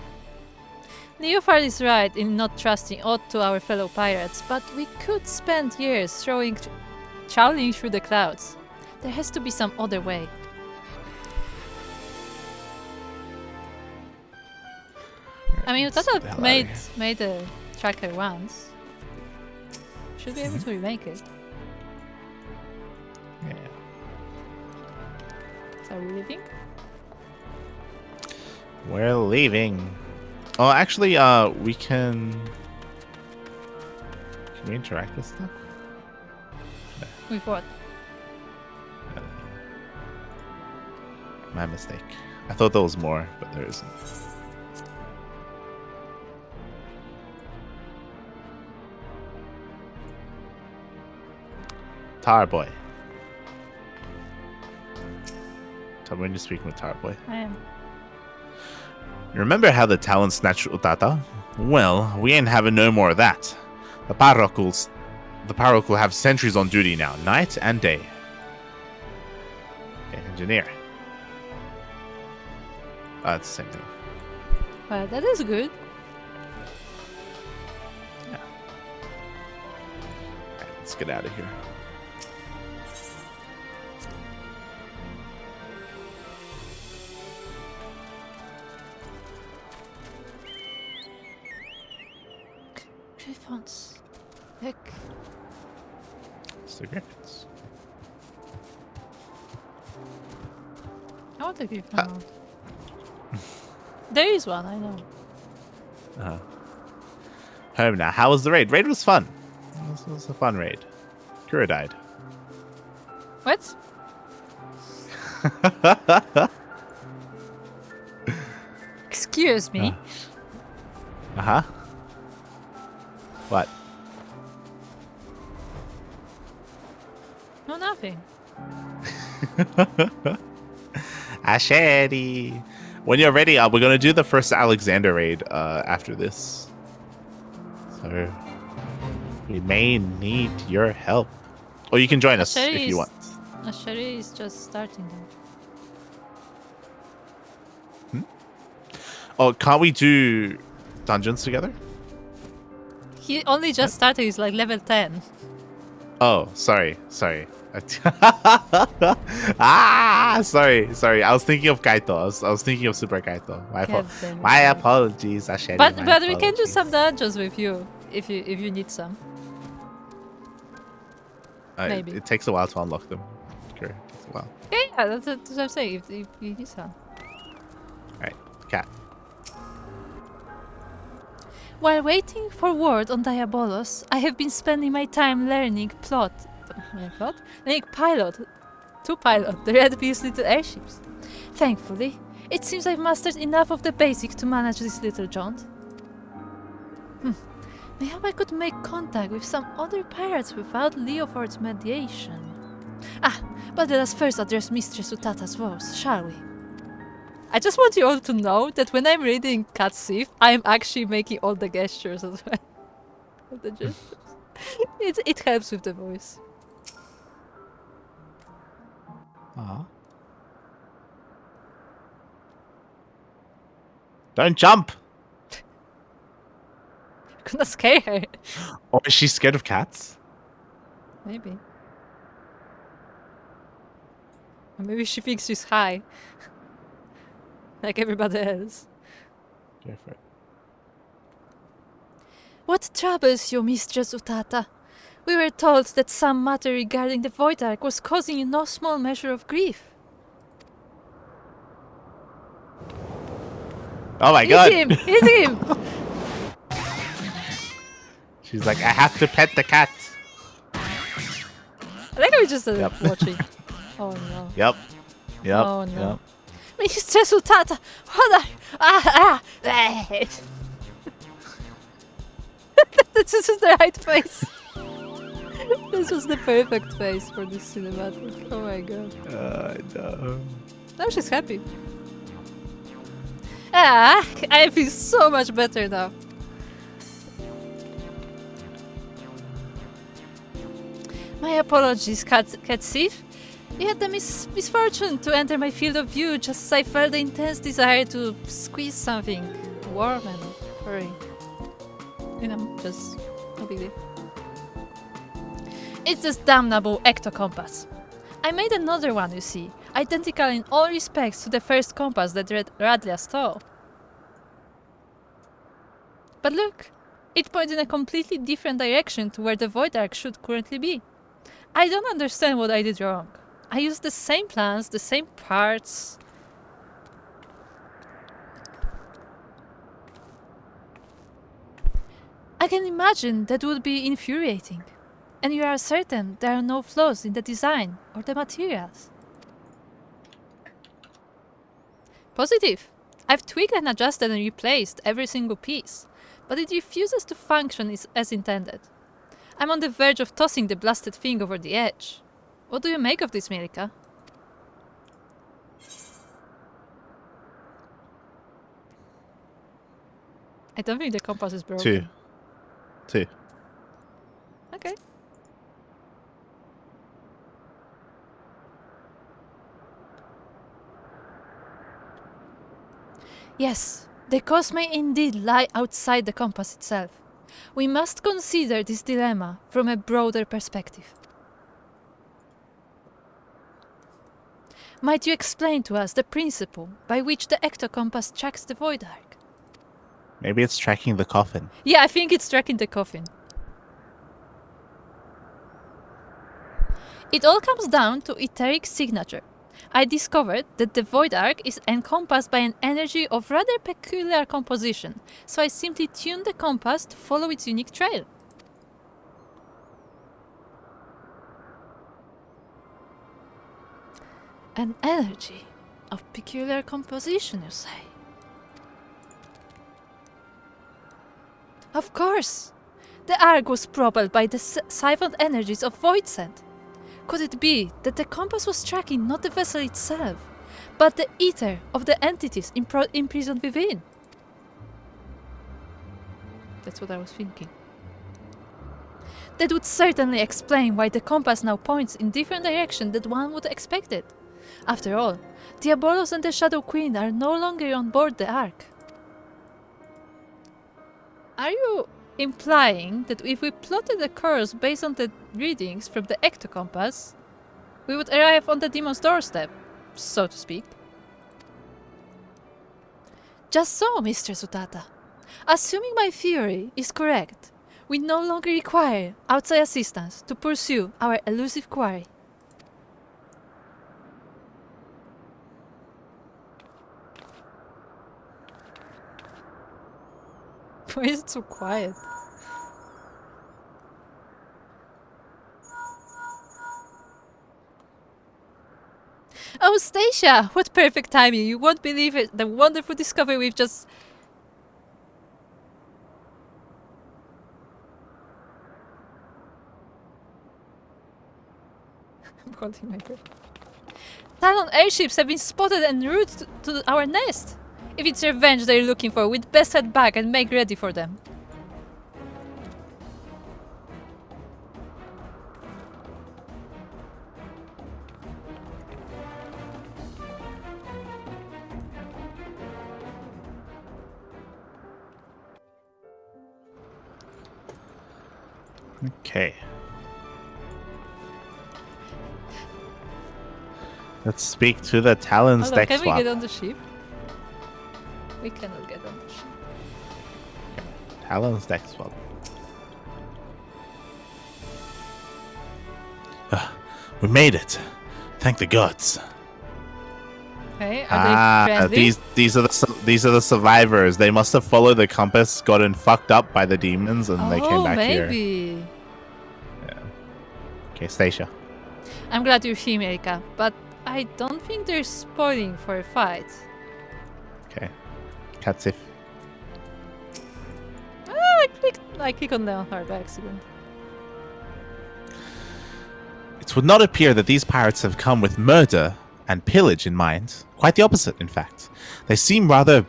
Speaker 1: Neophar is right in not trusting aught to our fellow pirates, but we could spend years trawling through the clouds. There has to be some other way. I mean, Tata made a tracker once. Should be able to remake it.
Speaker 2: Yeah.
Speaker 1: So are we leaving?
Speaker 2: We're leaving. Oh, actually, we can. Can we interact with stuff?
Speaker 1: With what?
Speaker 2: My mistake. I thought there was more, but there isn't. Tarboy. Tell me when you're speaking with Tarboy.
Speaker 1: I am.
Speaker 2: You remember how the Talon snatched Utata? Well, we ain't having no more of that. The Parok will have sentries on duty now, night and day. Okay, engineer. Oh, it's the same thing.
Speaker 1: Well, that is good.
Speaker 2: Yeah. Right, let's get out of here.
Speaker 1: Griffons. Heck.
Speaker 2: It's the Griffins.
Speaker 1: I want a Griffon out. There is one, I know.
Speaker 2: Home now. How was the raid? Raid was fun. This was a fun raid. Kuro died.
Speaker 1: What? Excuse me.
Speaker 2: Uh-huh. What?
Speaker 1: No, nothing.
Speaker 2: Asheri. When you're ready, we're gonna do the first Alexander raid after this. So we may need your help. Or you can join us if you want.
Speaker 1: Asheri is just starting then.
Speaker 2: Oh, can't we do dungeons together?
Speaker 1: He only just started, he's like level 10.
Speaker 2: Oh, sorry. Sorry. Sorry. I was thinking of Kaito. I was thinking of Super Kaito. My fault. My apologies, Asheri.
Speaker 1: But we can do some dungeons with you if you need some. Maybe.
Speaker 2: It takes a while to unlock them. Sure, it takes a while.
Speaker 1: Yeah, that's what I'm saying. If you need some.
Speaker 2: Alright, cat.
Speaker 1: While waiting for word on Diabolos, I have been spending my time learning pilot the Red Beast's little airships. Thankfully, it seems I've mastered enough of the basics to manage this little jaunt. Maybe I could make contact with some other pirates without Leoford's mediation. But let us first address Mistress Utata's woes, shall we? I just want you all to know that when I'm reading XIV, I'm actually making all the gestures as well. The gestures. It helps with the voice.
Speaker 2: Don't jump!
Speaker 1: You're gonna scare her.
Speaker 2: Or is she scared of cats?
Speaker 1: Maybe. Or maybe she thinks she's high. Like everybody else.
Speaker 2: Go for it.
Speaker 1: What troubles you, Mistress Utata? We were told that some matter regarding the Void Ark was causing you no small measure of grief.
Speaker 2: Oh my god!
Speaker 1: Eat him! Eat him!
Speaker 2: She's like, I have to pet the cat.
Speaker 1: I think we just watching. Oh no.
Speaker 2: Yep.
Speaker 1: Oh no. Yep. Mistress Utata! This is the right face. This was the perfect face for this cinematic. Oh my god.
Speaker 2: No.
Speaker 1: Now she's happy. I feel so much better now. My apologies, XIV. You had the misfortune to enter my field of view just as I felt the intense desire to squeeze something warm and Sorry. You know, just no big deal. It's this damnable ectocompass. I made another one, you see, identical in all respects to the first compass that Radlia stole. But look, it points in a completely different direction to where the Void Ark should currently be. I don't understand what I did wrong. I used the same plans, the same parts. I can imagine that would be infuriating. And you are certain there are no flaws in the design or the materials. Positive. I've tweaked and adjusted and replaced every single piece, but it refuses to function as intended. I'm on the verge of tossing the blasted thing over the edge. What do you make of this, Mielikka? I don't think the compass is broken.
Speaker 2: Two.
Speaker 1: Okay. Yes, the cause may indeed lie outside the compass itself. We must consider this dilemma from a broader perspective. Might you explain to us the principle by which the ectocompass tracks the Void Ark?
Speaker 2: Maybe it's tracking the coffin.
Speaker 1: Yeah, I think it's tracking the coffin. It all comes down to etheric signature. I discovered that the Void Ark is encompassed by an energy of rather peculiar composition, so I simply tuned the compass to follow its unique trail. An energy of peculiar composition, you say? Of course! The Ark was propelled by the siphoned energies of Voidsent. Could it be that the compass was tracking not the vessel itself, but the ether of the entities imprisoned within? That's what I was thinking. That would certainly explain why the compass now points in different direction than one would expect it. After all, Diabolos and the Shadow Queen are no longer on board the Ark. Are you implying that if we plotted the course based on the readings from the ectocompass, we would arrive on the demon's doorstep, so to speak? Just so, Mr. Sutata. Assuming my theory is correct, we no longer require outside assistance to pursue our elusive quarry. Why is it so quiet? Oh, Stacia! What perfect timing! You won't believe it! The wonderful discovery we've just... I'm holding my breath. Talon airships have been spotted en route to our nest! If it's revenge they're looking for, we'd best head back and make ready for them.
Speaker 2: Okay. Let's speak to the Talon's deck
Speaker 1: Can
Speaker 2: swap.
Speaker 1: we get on the ship? We cannot get on the ship.
Speaker 2: Talon's deck swap. We made it. Thank the gods.
Speaker 1: Okay, are they friendly?
Speaker 2: These are the survivors. They must have followed the compass, gotten fucked up by the demons, and they came back here.
Speaker 1: Maybe.
Speaker 2: Yeah. Okay, Stacia.
Speaker 1: I'm glad you're here, Mielikka, but I don't think they're spoiling for a fight.
Speaker 2: Okay. Katsif.
Speaker 1: I click on the heart by accident.
Speaker 2: It would not appear that these pirates have come with murder and pillage in mind. Quite the opposite, in fact. They seem rather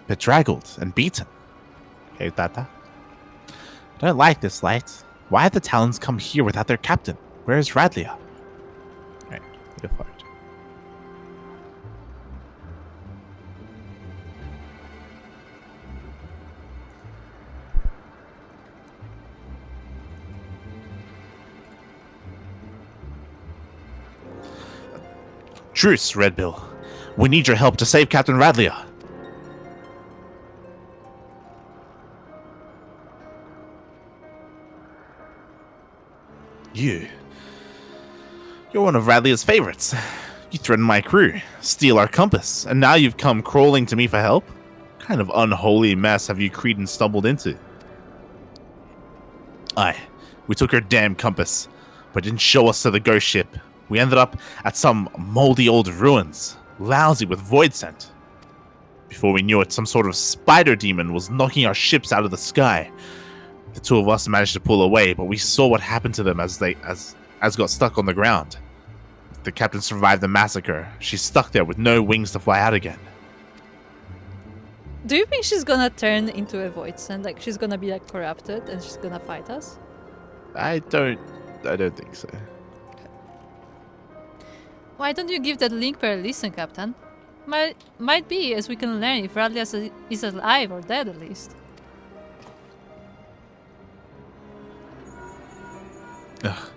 Speaker 2: bedraggled and beaten. Okay, Tata. I don't like this, Light. Why have the Talons come here without their captain? Where is Radlia? Alright, go for it. Truce, Red Bill. We need your help to save Captain Radlia. You're one of Radlia's favorites. You threatened my crew, steal our compass, and now you've come crawling to me for help? What kind of unholy mess have you Cretan stumbled into? Aye, we took your damn compass, but didn't show us to the ghost ship. We ended up at some moldy old ruins, lousy with void scent. Before we knew it, some sort of spider demon was knocking our ships out of the sky. The two of us managed to pull away, but we saw what happened to them as got stuck on the ground. The captain survived the massacre. She's stuck there with no wings to fly out again.
Speaker 1: Do you think she's gonna turn into a void sand? Like she's gonna be like corrupted and she's gonna fight us?
Speaker 2: I don't think so.
Speaker 1: Why don't you give that link per listen, Captain? Might be, as we can learn if Radlia is alive or dead at least.
Speaker 2: Ugh,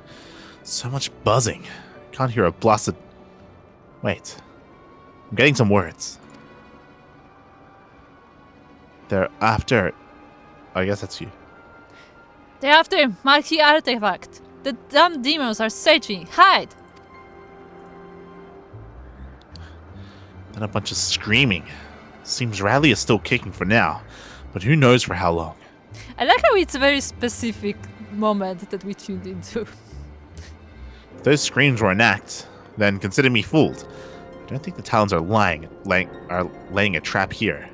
Speaker 2: so much buzzing. Can't hear a blasted... Wait. I'm getting some words. They're after... I guess that's you.
Speaker 1: They're after Marquis artifact. The damn demons are searching. Hide!
Speaker 2: Then a bunch of screaming. Seems Radlia is still kicking for now, but who knows for how long.
Speaker 1: I like how it's a very specific moment that we tuned into.
Speaker 2: If those screams were an act, then consider me fooled. I don't think the Talons are laying a trap here.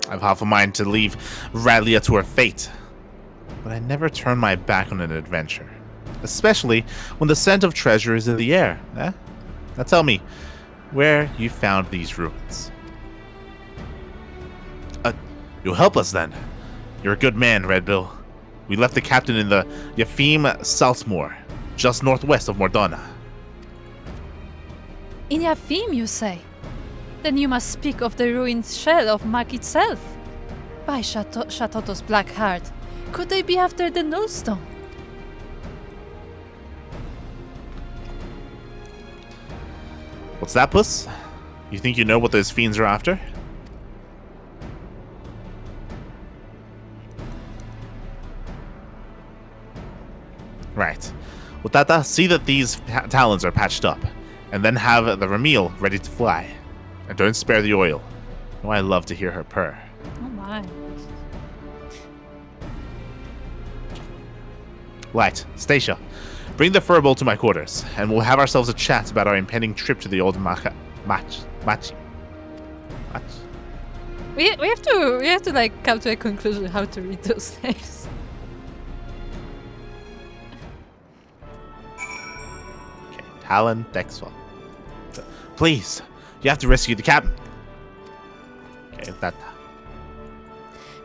Speaker 2: I've half a mind to leave Radlia to her fate, but I never turn my back on an adventure, especially when the scent of treasure is in the air. Eh? Now tell me, where you found these ruins? You'll help us then. You're a good man, Red Bill. We left the captain in the Yafim Saltmoor, just northwest of Mordana.
Speaker 1: In Yafim, you say? Then you must speak of the ruined shell of Mak itself. By Shatoto's black heart, could they be after the Nullstone?
Speaker 2: What's that, puss? You think you know what those fiends are after? Right. Watata, see that these talons are patched up, and then have the Ramil ready to fly. And don't spare the oil. Oh, I love to hear her purr.
Speaker 1: Oh my.
Speaker 2: Light, Stacia, bring the furball to my quarters, and we'll have ourselves a chat about our impending trip to the old Machi.
Speaker 1: We have to like come to a conclusion how to read those names.
Speaker 2: Okay, Talon Dexwell. Please, you have to rescue the captain. Okay, that.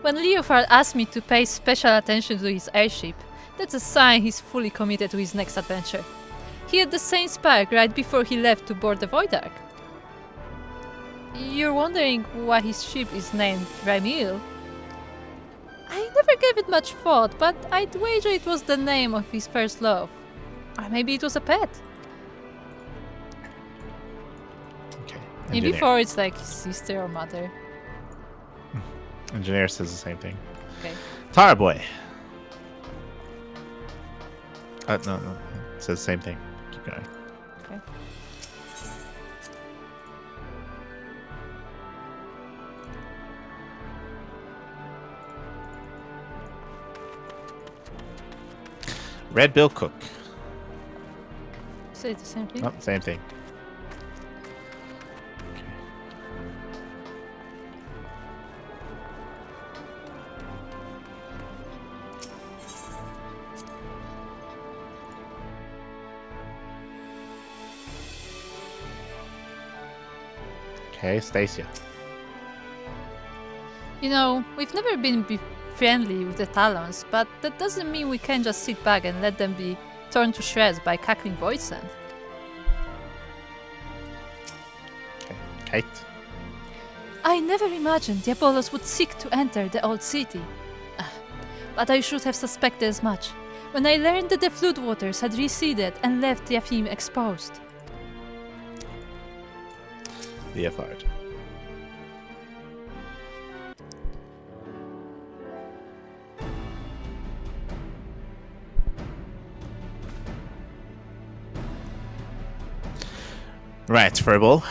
Speaker 1: When Leofard asked me to pay special attention to his airship, that's a sign he's fully committed to his next adventure. He had the same spark right before he left to board the Void Ark. You're wondering why his ship is named Ramil? I never gave it much thought, but I'd wager it was the name of his first love. Or maybe it was a pet.
Speaker 2: Okay.
Speaker 1: Maybe before it's like his sister or mother.
Speaker 2: Engineer says the same thing.
Speaker 1: Okay.
Speaker 2: Tara boy. No. It says the same thing. Keep going.
Speaker 1: Okay.
Speaker 2: Red Bill Cook.
Speaker 1: So it's the same thing?
Speaker 2: Oh, same thing. Okay, Stacia.
Speaker 1: You know, we've never been friendly with the Talons, but that doesn't mean we can just sit back and let them be torn to shreds by cackling void sand.
Speaker 2: Okay, Kate.
Speaker 1: I never imagined Diabolos would seek to enter the old city. But I should have suspected as much when I learned that the floodwaters had receded and left Yafim exposed.
Speaker 2: The effort. Right, Furball.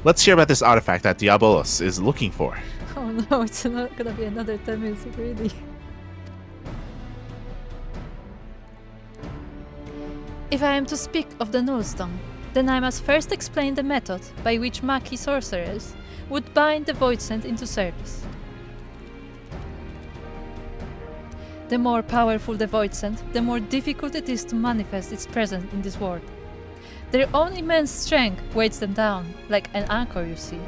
Speaker 2: Let's hear about this artifact that Diabolos is looking for.
Speaker 1: Oh no, it's not gonna be another 10 minutes already. If I am to speak of the Nullstone, then I must first explain the method by which Maki sorcerers would bind the Voidsent into service. The more powerful the Voidsent, the more difficult it is to manifest its presence in this world. Their own immense strength weights them down, like an anchor you see,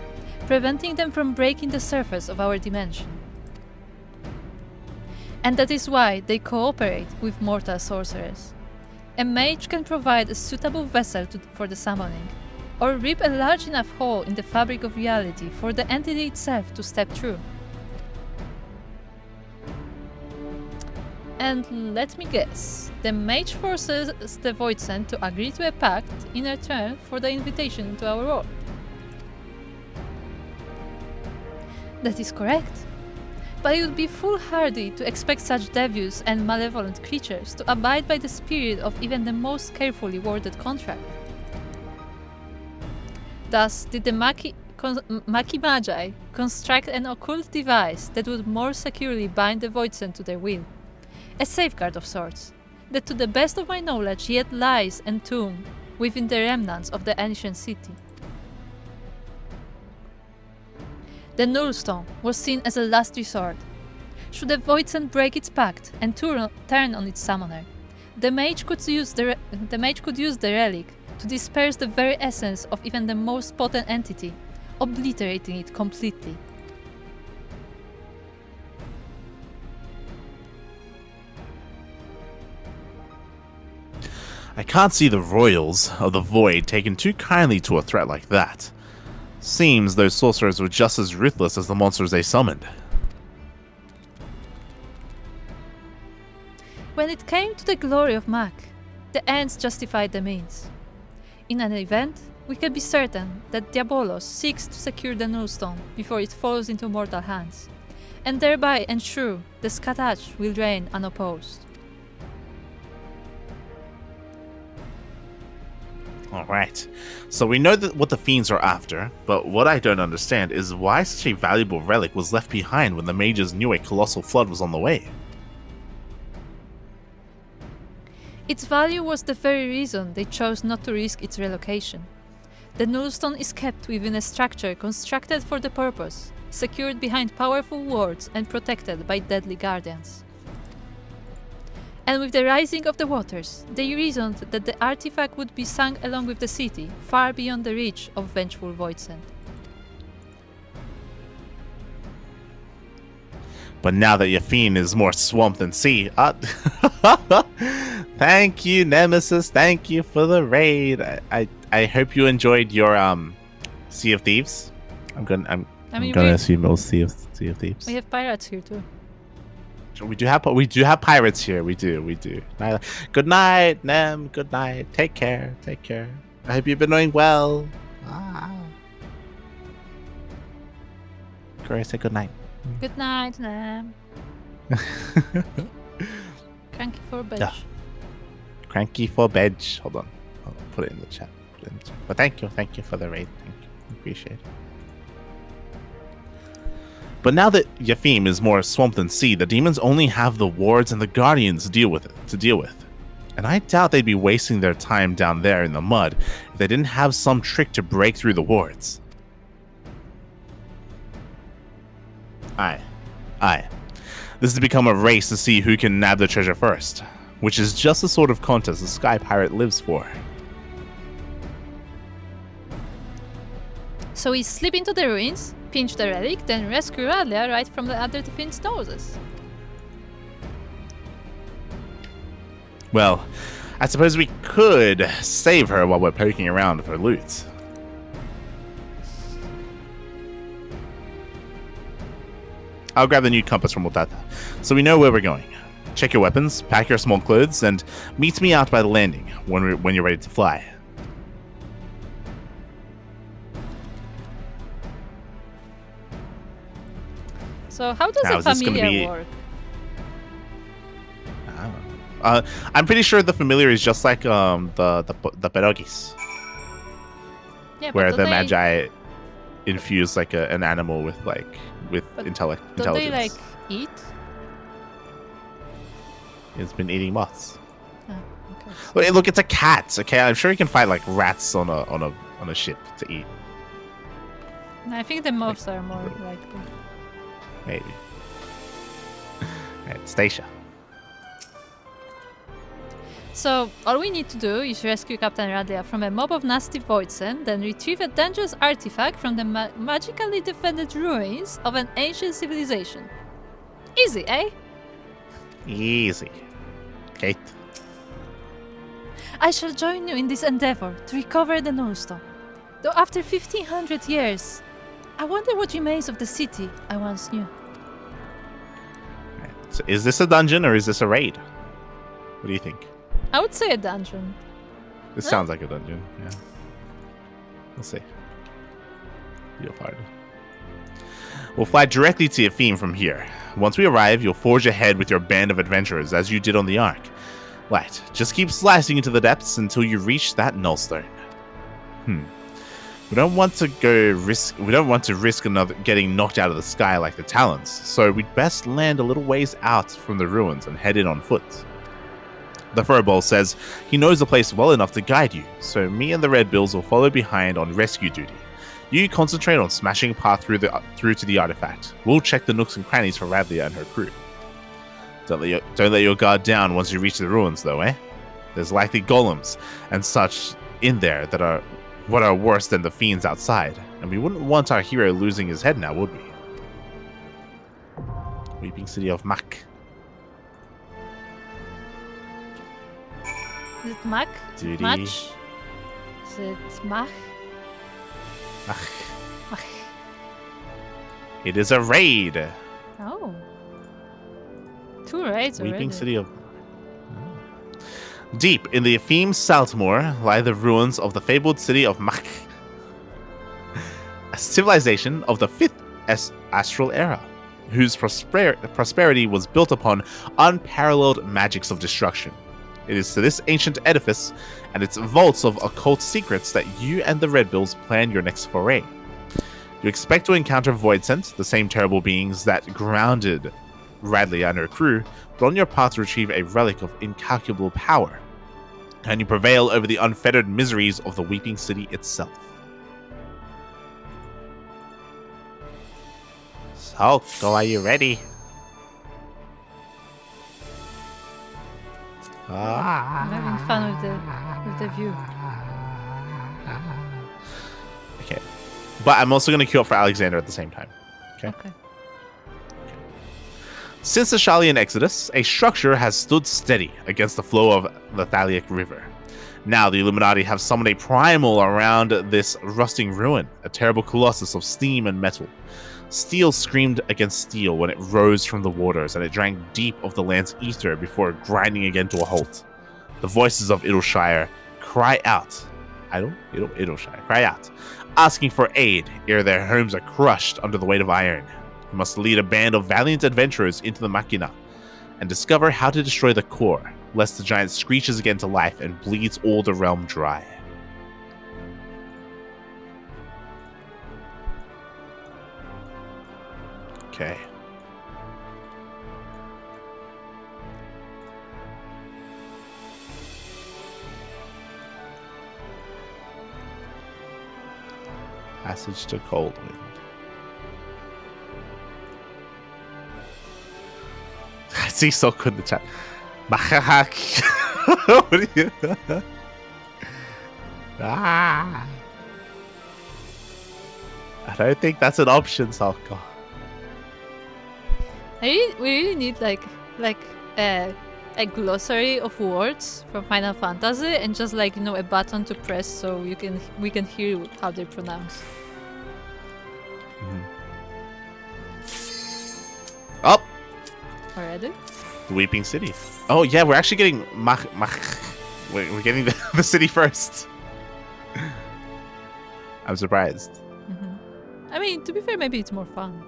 Speaker 1: preventing them from breaking the surface of our dimension. And that is why they cooperate with mortal sorcerers. A mage can provide a suitable vessel for the summoning, or rip a large enough hole in the fabric of reality for the entity itself to step through. And let me guess, the mage forces the Voidsent to agree to a pact in return for the invitation into our world. That is correct. But it would be foolhardy to expect such devious and malevolent creatures to abide by the spirit of even the most carefully worded contract. Thus did the Maki Magi construct an occult device that would more securely bind the Voidsent to their will. A safeguard of sorts, that to the best of my knowledge yet lies entombed within the remnants of the ancient city. The Nullstone was seen as a last resort. Should the Voidsent break its pact and turn on its summoner, the mage could use the relic to disperse the very essence of even the most potent entity, obliterating it completely.
Speaker 2: I can't see the royals of the void taking too kindly to a threat like that. Seems those sorcerers were just as ruthless as the monsters they summoned.
Speaker 1: When it came to the glory of Mak, the ends justified the means. In an event, we can be certain that Diabolos seeks to secure the Nullstone before it falls into mortal hands, and thereby ensure the Skatach will reign unopposed.
Speaker 2: Alright, so we know what the fiends are after, but what I don't understand is why such a valuable relic was left behind when the mages knew a colossal flood was on the way.
Speaker 1: Its value was the very reason they chose not to risk its relocation. The Nullstone is kept within a structure constructed for the purpose, secured behind powerful wards and protected by deadly guardians. And with the rising of the waters, they reasoned that the artifact would be sunk along with the city, far beyond the reach of vengeful Voidsent.
Speaker 2: But now that Yafin is more swamp than sea, thank you, Nemesis. Thank you for the raid. I hope you enjoyed your Sea of Thieves. I'm gonna assume it was Sea of Thieves.
Speaker 1: We have pirates here too.
Speaker 2: We do have pirates here. We do. Good night, Nem. Good night. Take care. I hope you've been doing well. Corey, say good night.
Speaker 1: Good night, Nam. Cranky for bed.
Speaker 2: Yeah. Cranky for bed. Hold on. Put it in the chat. But thank you for the raid. Thank you. Appreciate it. But now that Yafim is more swamp than sea, the demons only have the wards and the guardians to deal with. And I doubt they'd be wasting their time down there in the mud if they didn't have some trick to break through the wards. Aye. This has become a race to see who can nab the treasure first, which is just the sort of contest the Sky Pirate lives for.
Speaker 1: So we slip into the ruins, pinch the relic, then rescue Radlia right from the other fiend's noses.
Speaker 2: Well, I suppose we could save her while we're poking around for loot. I'll grab the new compass from Mutata, so we know where we're going. Check your weapons, pack your small clothes, and meet me out by the landing when you're ready to fly.
Speaker 1: So how does
Speaker 2: Now,
Speaker 1: a
Speaker 2: is this gonna
Speaker 1: familiar
Speaker 2: be-
Speaker 1: work?
Speaker 2: I'm pretty sure the familiar is just like the pierogis,
Speaker 1: Yeah,
Speaker 2: where
Speaker 1: but
Speaker 2: the
Speaker 1: don't they,
Speaker 2: magi infuse like an animal with
Speaker 1: But don't
Speaker 2: intelligence.
Speaker 1: they like eat?
Speaker 2: It's been eating moths.
Speaker 1: Ah, okay.
Speaker 2: Wait, look, it's a cat. Okay, I'm sure you can find like rats on a ship to eat.
Speaker 1: I think the moths are more likely.
Speaker 2: Maybe. Right, Stacia.
Speaker 1: So, all we need to do is rescue Captain Radia from a mob of nasty voidsent, then retrieve a dangerous artifact from the magically defended ruins of an ancient civilization. Easy, eh?
Speaker 2: Easy. Kate.
Speaker 1: I shall join you in this endeavor to recover the Nullstone. Though after 1500 years, I wonder what remains of the city I once knew.
Speaker 2: Right. So is this a dungeon or is this a raid? What do you think?
Speaker 1: I would say a dungeon.
Speaker 2: This
Speaker 1: Huh?
Speaker 2: sounds like a dungeon. Yeah. We'll see. You'll find it. We'll fly directly to Yafim from here. Once we arrive, you'll forge ahead with your band of adventurers as you did on the Ark. Right, just keep slicing into the depths until you reach that nullstone. We don't want to risk another getting knocked out of the sky like the Talons, so we'd best land a little ways out from the ruins and head in on foot. The Furbolg says he knows the place well enough to guide you, so me and the Red Bills will follow behind on rescue duty. You concentrate on smashing a path through to the artifact. We'll check the nooks and crannies for Radlia and her crew. Don't let your guard down once you reach the ruins, though, eh? There's likely golems and such in there that are worse than the fiends outside, and we wouldn't want our hero losing his head now, would we? Weeping City of Mak.
Speaker 1: Is it Mac?
Speaker 2: Duty.
Speaker 1: Match? Is it Mach?
Speaker 2: Mak.
Speaker 1: Mach.
Speaker 2: It is a raid.
Speaker 1: Oh. 2 raids already.
Speaker 2: Weeping City of... Deep in the Yafim Saltmoor lie the ruins of the fabled city of Mak, a civilization of the 5th Astral Era, whose prosperity was built upon unparalleled magics of destruction. It is to this ancient edifice and its vaults of occult secrets that you and the Red Bills plan your next foray. You expect to encounter Voidsent, the same terrible beings that grounded Radlia and her crew, but on your path to retrieve a relic of incalculable power, and you prevail over the unfettered miseries of the Weeping City itself. Souko, are you ready?
Speaker 1: I'm having fun with the view.
Speaker 2: Okay. But I'm also going to queue up for Alexander at the same time.
Speaker 1: Okay.
Speaker 2: Since the Shalian Exodus, a structure has stood steady against the flow of the Thaliac River. Now the Illuminati have summoned a primal around this rusting ruin, a terrible colossus of steam and metal. Steel screamed against steel when it rose from the waters, and it drank deep of the land's ether before grinding again to a halt. The voices of Idleshire cry out. Idleshire, cry out, asking for aid ere their homes are crushed under the weight of iron. You must lead a band of valiant adventurers into the Machina and discover how to destroy the core, lest the giant screeches again to life and bleeds all the realm dry. Okay. Passage to Coldwind. I see Souko in the chat. Mahahak. What are you? Ah. I don't think that's an option, Souko.
Speaker 1: We really need like a glossary of words from Final Fantasy and just like a button to press so we can hear how they pronounce.
Speaker 2: Oh,
Speaker 1: Already?
Speaker 2: the Weeping City. Oh yeah, we're actually getting we're getting the city first. I'm surprised.
Speaker 1: I mean, to be fair, maybe it's more fun.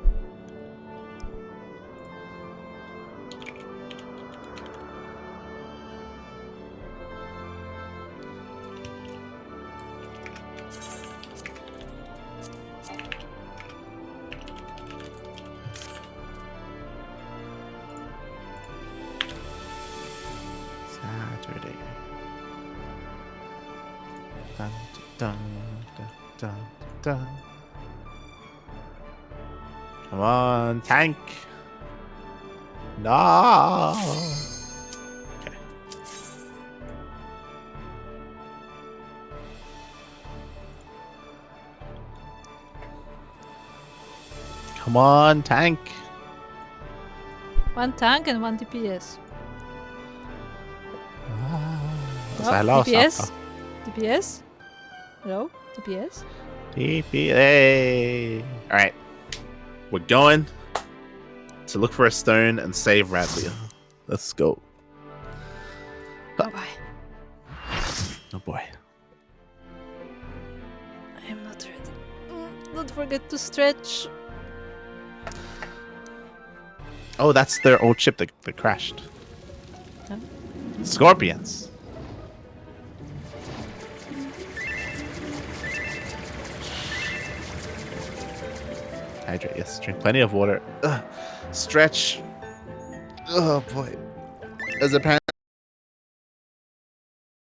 Speaker 2: Saturday. Dun, dun, dun, dun, dun. Come on, tank. No. Okay. Come on, tank.
Speaker 1: 1 tank and 1 DPS.
Speaker 2: Hello,
Speaker 1: DPS?
Speaker 2: Souko.
Speaker 1: DPS? Hello? DPS?
Speaker 2: DPA. All right, we're going to look for a stone and save Radley. Let's go.
Speaker 1: Oh boy.
Speaker 2: Oh boy.
Speaker 1: I am not ready. Don't forget to stretch.
Speaker 2: Oh, that's their old ship that crashed.
Speaker 1: Huh?
Speaker 2: Scorpions. Hydrate, yes. Drink plenty of water. Ugh. Stretch. Oh boy. As a parent.